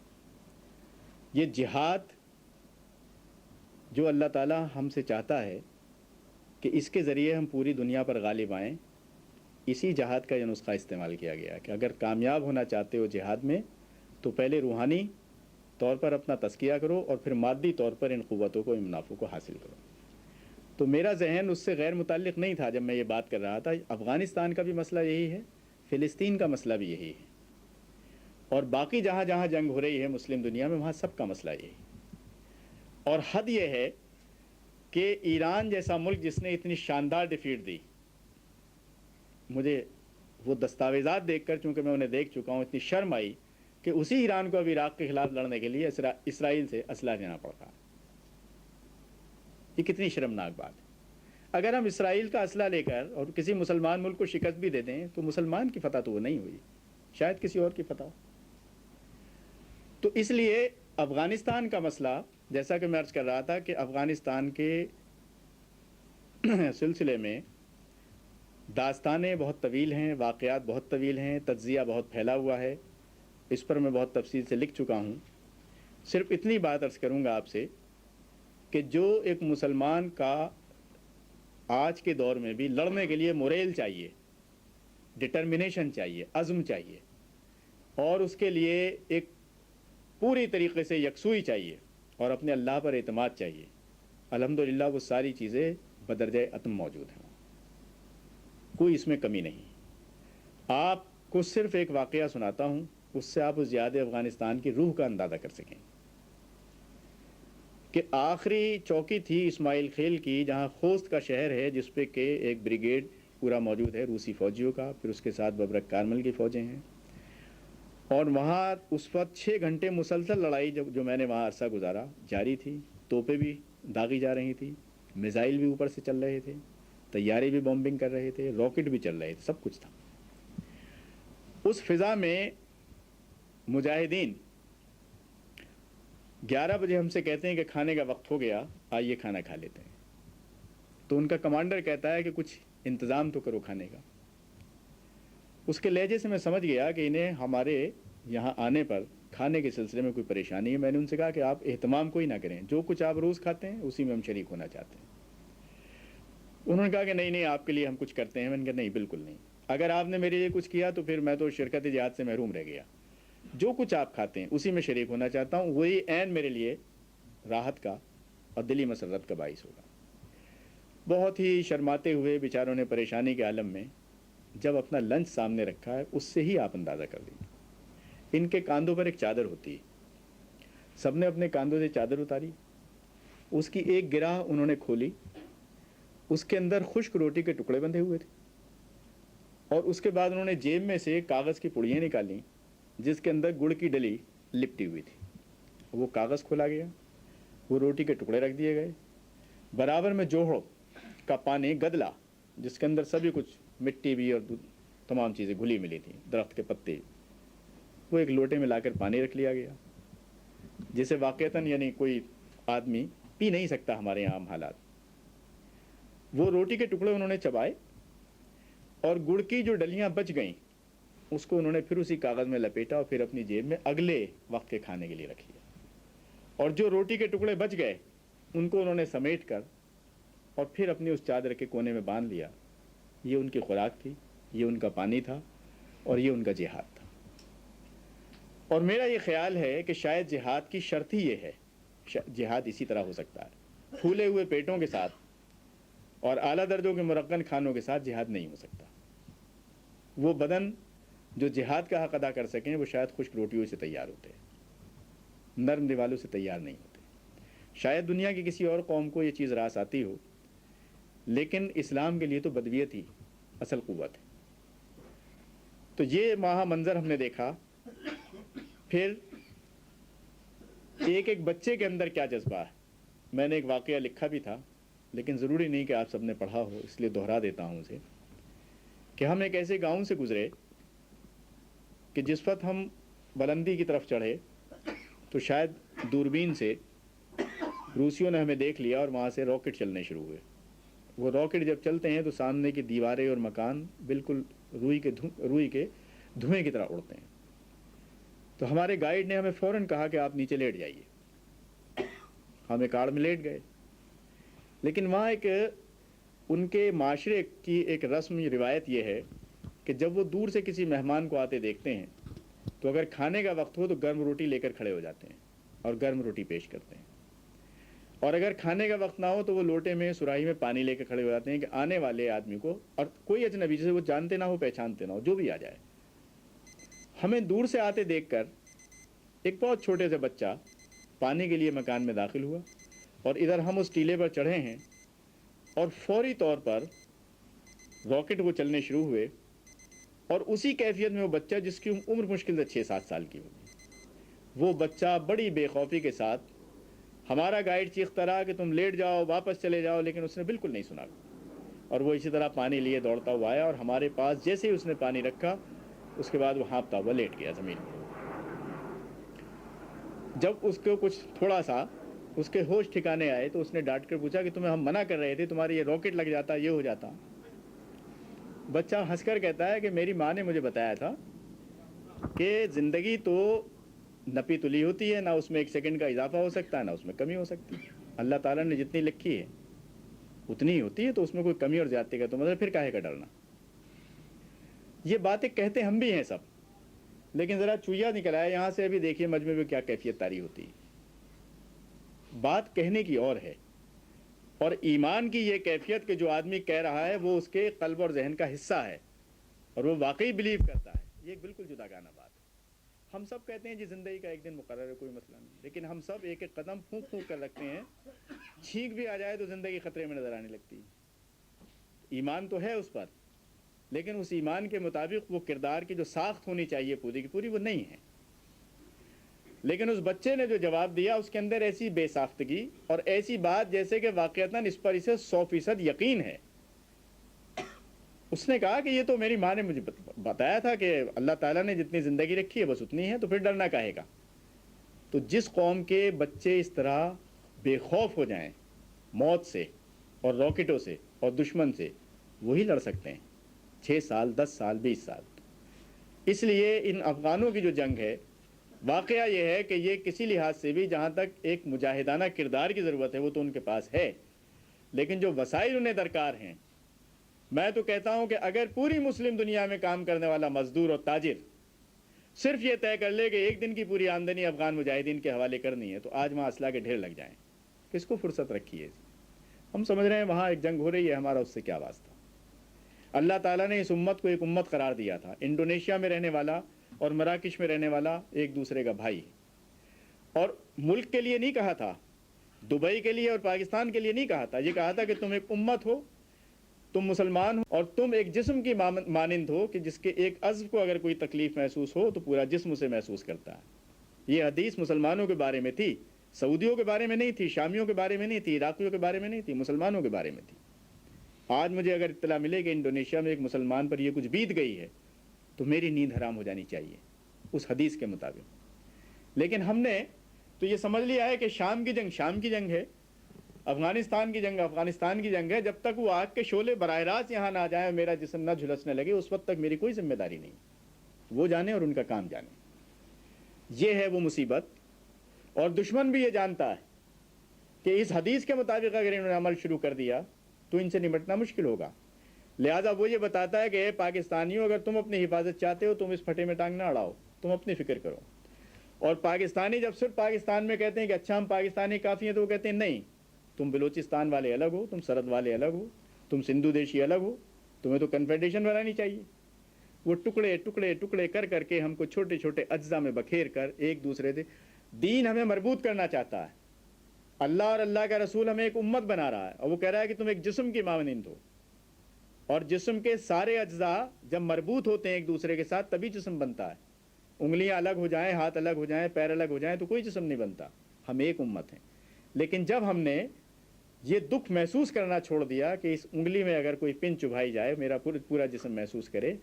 یہ جہاد جو اللہ تعالیٰ ہم سے چاہتا ہے کہ اس کے ذریعے ہم پوری دنیا پر غالب آئیں. اسی جہاد کا یہ نسخہ استعمال کیا گیا کہ اگر کامیاب ہونا چاہتے ہو جہاد میں تو پہلے روحانی طور پر اپنا تزکیہ کرو اور پھر مادی طور پر ان قوتوں کو، ان منافع کو حاصل کرو. تو میرا ذہن اس سے غیر متعلق نہیں تھا جب میں یہ بات کر رہا تھا. افغانستان کا بھی مسئلہ یہی ہے، فلسطین کا مسئلہ بھی یہی ہے، اور باقی جہاں جہاں جنگ ہو رہی ہے مسلم دنیا میں وہاں سب کا مسئلہ یہی ہے. اور حد یہ ہے کہ ایران جیسا ملک جس نے اتنی شاندار ڈیفیٹ دی، مجھے وہ دستاویزات دیکھ کر، چونکہ میں انہیں دیکھ چکا ہوں، اتنی شرم آئی کہ اسی ایران کو اب عراق کے خلاف لڑنے کے لیے اسرائیل سے اسلحہ لینا پڑ رہا ہے. یہ کتنی شرمناک بات ہے. اگر ہم اسرائیل کا اسلحہ لے کر اور کسی مسلمان ملک کو شکست بھی دے دیں تو مسلمان کی فتح تو وہ نہیں ہوئی، شاید کسی اور کی فتح ہو. تو اس لیے افغانستان کا مسئلہ، جیسا کہ میں عرض کر رہا تھا کہ افغانستان کے سلسلے میں داستانیں بہت طویل ہیں، واقعات بہت طویل ہیں، تجزیہ بہت پھیلا ہوا ہے. اس پر میں بہت تفصیل سے لکھ چکا ہوں. صرف اتنی بات عرض کروں گا آپ سے کہ جو ایک مسلمان کا آج کے دور میں بھی لڑنے کے لیے موریل چاہیے، ڈٹرمنیشن چاہیے، عزم چاہیے، اور اس کے لیے ایک پوری طریقے سے یکسوئی چاہیے اور اپنے اللہ پر اعتماد چاہیے، الحمدللہ وہ ساری چیزیں بدرجہ اتم موجود ہیں. کوئی اس میں کمی نہیں. آپ کو صرف ایک واقعہ سناتا ہوں، اس سے آپ اس جہاد افغانستان کی روح کا اندازہ کر سکیں کہ آخری چوکی تھی اسماعیل خیل کی، جہاں خوست کا شہر ہے جس پہ کہ ایک بریگیڈ پورا موجود ہے روسی فوجیوں کا، پھر اس کے ساتھ ببرک کارمل کی فوجیں ہیں، اور وہاں اس وقت 6 گھنٹے مسلسل لڑائی جو میں نے وہاں عرصہ گزارا جاری تھی. توپیں بھی داغی جا رہی تھی، میزائل بھی اوپر سے چل رہے تھے، طیارے بھی بمبنگ کر رہے تھے، راکٹ بھی چل رہے تھے، سب کچھ تھا. اس فضا میں مجاہدین 11 بجے ہم سے کہتے ہیں کہ کھانے کا وقت ہو گیا، آئیے کھانا کھا لیتے ہیں. تو ان کا کمانڈر کہتا ہے کہ کچھ انتظام تو کرو کھانے کا. اس کے لہجے سے میں سمجھ گیا کہ انہیں ہمارے یہاں آنے پر کھانے کے سلسلے میں کوئی پریشانی ہے. میں نے ان سے کہا کہ آپ اہتمام کوئی نہ کریں، جو کچھ آپ روز کھاتے ہیں اسی میں ہم شریک ہونا چاہتے ہیں. انہوں نے کہا کہ نہیں آپ کے لیے ہم کچھ کرتے ہیں. میں نے کہا نہیں، بالکل نہیں. اگر آپ نے میرے لیے کچھ کیا تو پھر میں تو شرکت جہاد سے محروم رہ گیا. جو کچھ آپ کھاتے ہیں اسی میں شریک ہونا چاہتا ہوں، وہی عین میرے لیے راحت کا اور دلی مسرت کا باعث ہوگا. بہت ہی شرماتے ہوئے بیچاروں نے پریشانی کے عالم میں جب اپنا لنچ سامنے رکھا ہے، اس سے ہی آپ اندازہ کر لیں. ان کے کاندھوں پر ایک چادر ہوتی ہے، سب نے اپنے کاندھوں سے چادر اتاری، اس کی ایک گرہ انہوں نے کھولی، اس کے اندر خشک روٹی کے ٹکڑے بندھے ہوئے تھے، اور اس کے بعد انہوں نے جیب میں سے کاغذ کی پڑیاں نکالیں جس کے اندر گڑ کی ڈلی لپٹی ہوئی تھی. وہ کاغذ کھولا گیا، وہ روٹی کے ٹکڑے رکھ دیے گئے، برابر میں جوہڑ کا پانی گدلا جس کے اندر سبھی کچھ مٹی بھی اور تمام چیزیں گھلی ملی تھیں، درخت کے پتے، وہ ایک لوٹے میں لا کر پانی رکھ لیا گیا جسے واقعتاً یعنی کوئی آدمی پی نہیں سکتا ہمارے یہاں عام حالات. وہ روٹی کے ٹکڑے انہوں نے چبائے اور گڑ کی جو ڈلیاں بچ گئیں اس کو انہوں نے پھر اسی کاغذ میں لپیٹا اور پھر اپنی جیب میں اگلے وقت کے کھانے کے لیے رکھ لیا. اور جو روٹی کے ٹکڑے بچ گئے ان کو انہوں نے سمیٹ کر اور پھر اپنی اس چادر کے کونے میں باندھ لیا. یہ ان کی خوراک تھی، یہ ان کا پانی تھا، اور یہ ان کا جہاد تھا. اور میرا یہ خیال ہے کہ شاید جہاد کی شرط ہی یہ ہے، جہاد اسی طرح ہو سکتا ہے. پھولے ہوئے پیٹوں کے ساتھ اور اعلیٰ درجوں کے مرغن کھانوں کے ساتھ جہاد نہیں ہو سکتا. وہ بدن جو جہاد کا حق ادا کر سکیں وہ شاید خشک روٹیوں سے تیار ہوتے ہیں، نرم دیوالوں سے تیار نہیں ہوتے. شاید دنیا کی کسی اور قوم کو یہ چیز راس آتی ہو، لیکن اسلام کے لیے تو بدویت ہی اصل قوت ہے. تو یہ مہا منظر ہم نے دیکھا. پھر ایک بچے کے اندر کیا جذبہ ہے. میں نے ایک واقعہ لکھا بھی تھا لیکن ضروری نہیں کہ آپ سب نے پڑھا ہو، اس لیے دہرا دیتا ہوں اسے، کہ ہم ایک ایسے گاؤں سے گزرے کہ جس وقت ہم بلندی کی طرف چڑھے تو شاید دوربین سے روسیوں نے ہمیں دیکھ لیا اور وہاں سے راکٹ چلنے شروع ہوئے. وہ راکٹ جب چلتے ہیں تو سامنے کی دیواریں اور مکان بالکل روئی کے دھوئیں کی طرح اڑتے ہیں. تو ہمارے گائیڈ نے ہمیں فوراً کہا کہ آپ نیچے لیٹ جائیے. ہم ایک آڑ میں لیٹ گئے، لیکن وہاں ایک ان کے معاشرے کی ایک رسم روایت یہ ہے کہ جب وہ دور سے کسی مہمان کو آتے دیکھتے ہیں تو اگر کھانے کا وقت ہو تو گرم روٹی لے کر کھڑے ہو جاتے ہیں اور گرم روٹی پیش کرتے ہیں، اور اگر کھانے کا وقت نہ ہو تو وہ لوٹے میں سراہی میں پانی لے کے کھڑے ہو جاتے ہیں کہ آنے والے آدمی کو، اور کوئی اجنبی جسے وہ جانتے نہ ہو پہچانتے نہ ہو، جو بھی آ جائے، ہمیں دور سے آتے دیکھ کر ایک بہت چھوٹے سے بچہ پانی کے لیے مکان میں داخل ہوا، اور ادھر ہم اس ٹیلے پر چڑھے ہیں اور فوری طور پر راکٹ وہ چلنے شروع ہوئے، اور اسی کیفیت میں وہ بچہ جس کی عمر مشکل سے 6-7 سال کی ہوگی، وہ بچہ بڑی بے خوفی کے ساتھ، ہمارا گائیڈ چیختا رہا کہ تم لیٹ جاؤ، واپس چلے جاؤ، لیکن اس نے بالکل نہیں سنا، اور وہ اسی طرح پانی لیے دوڑتا ہوا آیا، اور ہمارے پاس جیسے ہی اس نے پانی رکھا اس کے بعد وہ ہانپتا ہوا لیٹ گیا زمین پر۔ جب اس کو کچھ تھوڑا سا اس کے ہوش ٹھکانے آئے تو اس نے ڈانٹ کر پوچھا کہ تمہیں ہم منع کر رہے تھے، تمہارے یہ راکٹ لگ جاتا، یہ ہو جاتا۔ بچہ ہنس کر کہتا ہے کہ میری ماں نے مجھے بتایا تھا کہ زندگی تو نپی تلی ہوتی ہے، نہ اس میں 1 سیکنڈ کا اضافہ ہو سکتا ہے نہ اس میں کمی ہو سکتی ہے، اللہ تعالیٰ نے جتنی لکھی ہے اتنی ہی ہوتی ہے، تو اس میں کوئی کمی اور زیادتی کا تو مطلب پھر کاہے کا ڈرنا۔ یہ باتیں کہتے ہم بھی ہیں سب، لیکن ذرا چویا نکل آیا یہاں سے، ابھی دیکھیے مجمع میں کیا کیفیت طاری ہوتی ہے۔ بات کہنے کی اور ہے، اور ایمان کی یہ کیفیت کہ جو آدمی کہہ رہا ہے وہ اس کے قلب اور ذہن کا حصہ ہے اور وہ واقعی بلیو کرتا ہے، یہ ایک بالکل جدا گانا بات ہے۔ ہم سب کہتے ہیں جی زندگی کا ایک دن مقرر ہے، کوئی مسئلہ نہیں، لیکن ہم سب ایک ایک قدم پھونک پھونک کر رکھتے ہیں، چھینک بھی آ جائے تو زندگی خطرے میں نظر آنے لگتی ہے۔ ایمان تو ہے اس پر، لیکن اس ایمان کے مطابق وہ کردار کی جو ساخت ہونی چاہیے پوری کی پوری وہ نہیں ہے۔ لیکن اس بچے نے جو جواب دیا اس کے اندر ایسی بے ساختگی اور ایسی بات جیسے کہ واقعتاً اس پر اسے 100% یقین ہے۔ اس نے کہا کہ یہ تو میری ماں نے مجھے بتایا تھا کہ اللہ تعالیٰ نے جتنی زندگی رکھی ہے بس اتنی ہے، تو پھر ڈرنا کاہے گا۔ تو جس قوم کے بچے اس طرح بے خوف ہو جائیں موت سے اور راکٹوں سے اور دشمن سے، وہی لڑ سکتے ہیں 6 سال 10 سال 20 سال۔ اس لیے ان افغانوں کی جو جنگ ہے، واقعہ یہ ہے کہ یہ کسی لحاظ سے بھی جہاں تک ایک مجاہدانہ کردار کی ضرورت ہے وہ تو ان کے پاس ہے، لیکن جو وسائل انہیں درکار ہیں، میں تو کہتا ہوں کہ اگر پوری مسلم دنیا میں کام کرنے والا مزدور اور تاجر صرف یہ طے کر لے کہ ایک دن کی پوری آمدنی افغان مجاہدین کے حوالے کرنی ہے، تو آج وہاں اسلحہ کے ڈھیر لگ جائیں۔ کس کو فرصت رکھی ہے؟ ہم سمجھ رہے ہیں وہاں ایک جنگ ہو رہی ہے، ہمارا اس سے کیا واسطہ؟ اللہ تعالیٰ نے اس امت کو ایک امت قرار دیا تھا، انڈونیشیا میں رہنے والا اور مراکش میں رہنے والا ایک دوسرے کا بھائی، اور ملک کے لیے نہیں کہا تھا، دبئی کے لیے اور پاکستان کے لیے نہیں کہا تھا، یہ کہا تھا کہ تم ایک امت ہو، تم مسلمان ہو، اور تم ایک جسم کی مانند ہو کہ جس کے ایک عضو کو اگر کوئی تکلیف محسوس ہو تو پورا جسم اسے محسوس کرتا ہے۔ یہ حدیث مسلمانوں کے بارے میں تھی، سعودیوں کے بارے میں نہیں تھی، شامیوں کے بارے میں نہیں تھی، عراقیوں کے بارے میں نہیں تھی، مسلمانوں کے بارے میں تھی۔ آج مجھے اگر اطلاع ملے کہ انڈونیشیا میں ایک مسلمان پر یہ کچھ بیت گئی ہے تو میری نیند حرام ہو جانی چاہیے اس حدیث کے مطابق۔ لیکن ہم نے تو یہ سمجھ لیا ہے کہ شام کی جنگ شام کی جنگ ہے، افغانستان کی جنگ افغانستان کی جنگ ہے، جب تک وہ آگ کے شعلے براہ راست یہاں نہ جائیں اور میرا جسم نہ جھلسنے لگے اس وقت تک میری کوئی ذمہ داری نہیں، وہ جانے اور ان کا کام جانے۔ یہ ہے وہ مصیبت، اور دشمن بھی یہ جانتا ہے کہ اس حدیث کے مطابق اگر انہوں نے عمل شروع کر دیا تو ان سے نمٹنا مشکل ہوگا، لہذا وہ یہ بتاتا ہے کہ اے پاکستانیوں، اگر تم اپنی حفاظت چاہتے ہو تم اس پھٹے میں ٹانگ نہ اڑاؤ، تم اپنی فکر کرو۔ اور پاکستانی جب صرف پاکستان میں کہتے ہیں کہ اچھا ہم پاکستانی کافی ہیں، تو وہ کہتے ہیں نہیں، تم بلوچستان والے الگ ہو، تم سرحد والے الگ ہو، تم سندھو دیشی الگ ہو، تمہیں تو کنفیڈریشن بنانی چاہیے۔ وہ ٹکڑے ٹکڑے ٹکڑے کر کر کے ہم کو چھوٹے چھوٹے اجزاء میں بکھیر کر ایک دوسرے سے دین ہمیں مربوط کرنا چاہتا ہے۔ اللہ اور اللہ کا رسول ہمیں ایک امت بنا رہا ہے، اور وہ کہہ رہا ہے کہ تم ایک جسم کی مانند ہو، اور جسم کے سارے اجزاء جب مربوط ہوتے ہیں ایک دوسرے کے ساتھ تبھی جسم بنتا ہے۔ انگلیاں الگ ہو جائیں، ہاتھ الگ ہو جائیں، پیر الگ ہو جائیں تو کوئی جسم نہیں بنتا، ہم ایک امت ہیں۔ لیکن جب ہم نے یہ دکھ محسوس کرنا چھوڑ دیا کہ اس انگلی میں اگر کوئی پن چبھائی جائے میرا پورا جسم محسوس کرے،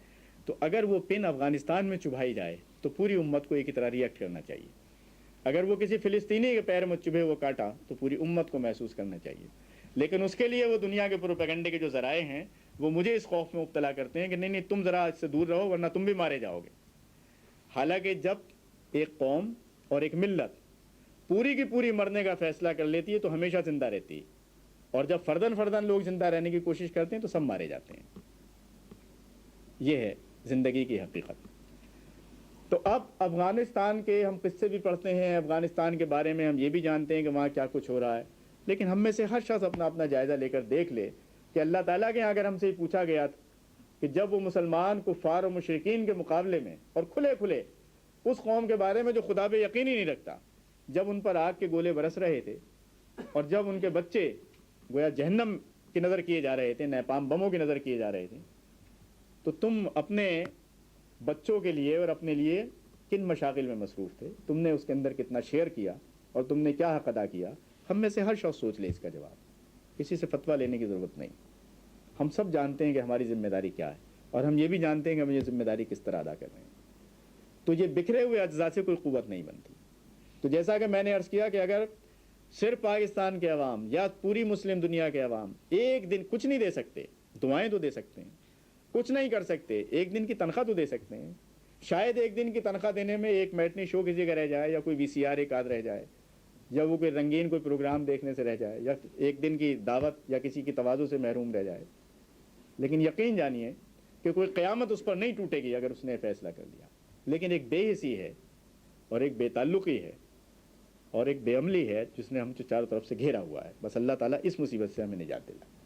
تو اگر وہ پن افغانستان میں چبھائی جائے تو پوری امت کو ایک ہی طرح ریئیکٹ کرنا چاہیے۔ اگر وہ کسی فلسطینی کے پیر میں چبھے وہ کاٹا تو پوری امت کو محسوس کرنا چاہیے۔ لیکن اس کے لیے وہ دنیا کے پروپیگنڈے کے جو ذرائع ہیں وہ مجھے اس خوف میں مبتلا کرتے ہیں کہ نہیں تم ذرا اس سے دور رہو ورنہ تم بھی مارے جاؤ گے۔ حالانکہ جب ایک قوم اور ایک ملت پوری کی پوری مرنے کا فیصلہ کر لیتی ہے تو ہمیشہ زندہ رہتی ہے، اور جب فردن فردن لوگ زندہ رہنے کی کوشش کرتے ہیں تو سب مارے جاتے ہیں. یہ ہے زندگی کی حقیقت. تو اب افغانستان کے ہم قصے بھی پڑھتے ہیں, افغانستان کے بارے میں ہم یہ بھی جانتے ہیں کہ وہاں کیا کچھ ہو رہا ہے, لیکن ہم میں سے ہر شخص اپنا اپنا جائزہ لے کر دیکھ لے کہ اللہ تعالیٰ کے یہاں اگر ہم سے پوچھا گیا تھا کہ جب وہ مسلمان کفار و مشرکین کے مقابلے میں اور کھلے کھلے اس قوم کے بارے میں جو خدا پہ یقین ہی نہیں رکھتا, جب ان پر آگ کے گولے برس رہے تھے اور جب ان کے بچے گویا جہنم کی نظر کیے جا رہے تھے, نیپام بموں کی نظر کیے جا رہے تھے, تو تم اپنے بچوں کے لیے اور اپنے لیے کن مشاغل میں مصروف تھے؟ تم نے اس کے اندر کتنا شیئر کیا اور تم نے کیا حق ادا کیا؟ ہم میں سے ہر شخص سوچ لے اس کا جواب. کسی سے فتویٰ لینے کی ضرورت نہیں. ہم سب جانتے ہیں کہ ہماری ذمہ داری کیا ہے, اور ہم یہ بھی جانتے ہیں کہ ہم یہ ذمہ داری کس طرح ادا کر رہے ہیں. تو یہ بکھرے ہوئے اجزاء سے کوئی قوت نہیں بنتی. تو جیسا کہ میں نے عرض کیا کہ اگر صرف پاکستان کے عوام یا پوری مسلم دنیا کے عوام ایک دن کچھ نہیں دے سکتے, دعائیں تو دے سکتے ہیں, کچھ نہیں کر سکتے, ایک دن کی تنخواہ تو دے سکتے ہیں. شاید ایک دن کی تنخواہ دینے میں ایک میٹنی شو کسی کا رہ جائے, یا کوئی وی سی آر ایک آدھ رہ جائے, یا وہ کوئی رنگین کوئی پروگرام دیکھنے سے رہ جائے, یا ایک دن کی دعوت یا کسی کی تواضع سے محروم رہ جائے. لیکن یقین جانیے کہ کوئی قیامت اس پر نہیں ٹوٹے گی اگر اس نے فیصلہ کر لیا. لیکن ایک بے حسی ہے اور ایک بے تعلقی ہے اور ایک بے عملی ہے جس نے ہم کو چاروں طرف سے گھیرا ہوا ہے. بس اللہ تعالیٰ اس مصیبت سے ہمیں نجات دلائے.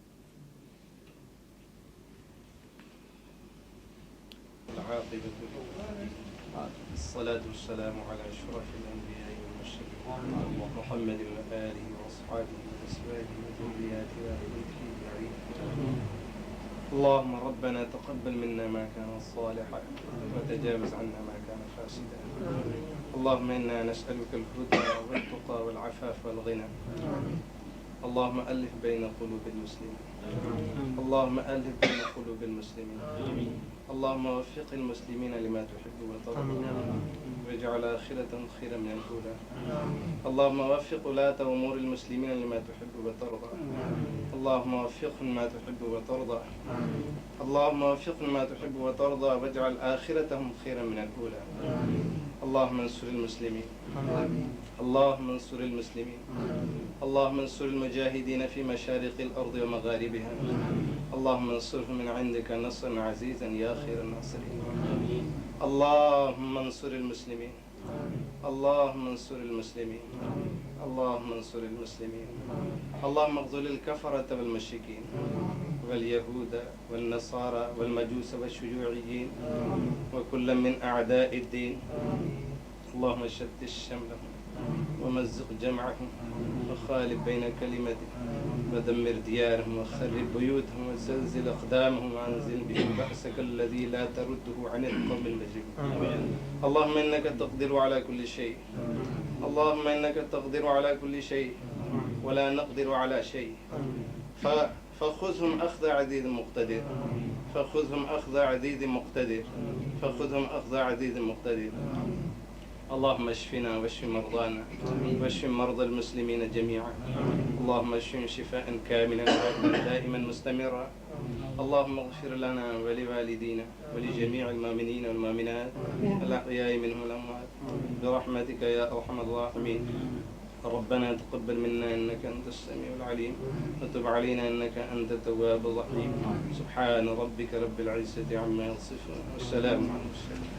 الصلاة والسلام على أشرف الأنبياء والمرسلين محمد وآله وأصحابه وأزواجه وذرياته وأهل بيته أجمعين. اللهم ربنا تقبل منا ما كان صالحا وتجاوز عنا ما كان فاسدا. اللهم إنا نسألك الهدى والتقى والعفاف والغنى. اللهم ألف بين قلوب المسلمين. اللهم ألف بين قلوب المسلمين. اللهم وفق المسلمين لما تحب وترضى واجعل آخرتهم خيرا من الأولى. اللهم وفق ولاة أمور المسلمين لما تحب وترضى. اللهم وفقهم ما تحب وترضى. اللهم وفقهم ما تحب وترضى واجعل آخرتهم خيرا من الأولى. اللهم انصر المسلمين. اللهم انصر المسلمين. اللهم انصر المجاهدين في مشارق الأرض ومغاربها. اللهم انصرهم من عندك نصرا عزيزا يا خير الناصرين. اللهم انصر المسلمين. اللهم انصر المسلمين. اللهم انصر المسلمين. اللهم اغذل الكفرة والمشركين واليهود والنصارى والمجوس والشيوعيين وكل من أعداء الدين. اللهم شتت شملهم ومزق جمعهم وخالف بين كلمتهم ودمر ديارهم وخرب بيوتهم وزلزل أقدامهم وأنزل بهم بأسك الذي لا ترده عن القوم المجرمين. اللهم إنك تقدر على كل شيء. اللهم إنك تقدر على كل شيء ولا نقدر على شيء. فخذهم أخذ عزيز مقتدر. فخذهم أخذ عزيز مقتدر. فخذهم أخذ عزيز مقتدر. اللهم اشفنا واشف مرضانا واشف مرضى المسلمين جميعا. اللهم اشفهم شفاء كاملا دائما مستمرا. اللهم اغفر لنا ولوالدينا ولجميع المؤمنين والمؤمنات الأحياء منهم والأموات برحمتك يا أرحم الراحمين. ربنا تقبل منا إنك أنت السميع العليم وتب علينا إنك أنت التواب الرحيم. سبحان ربك رب العزة عما يصفون والسلام على المرسلين.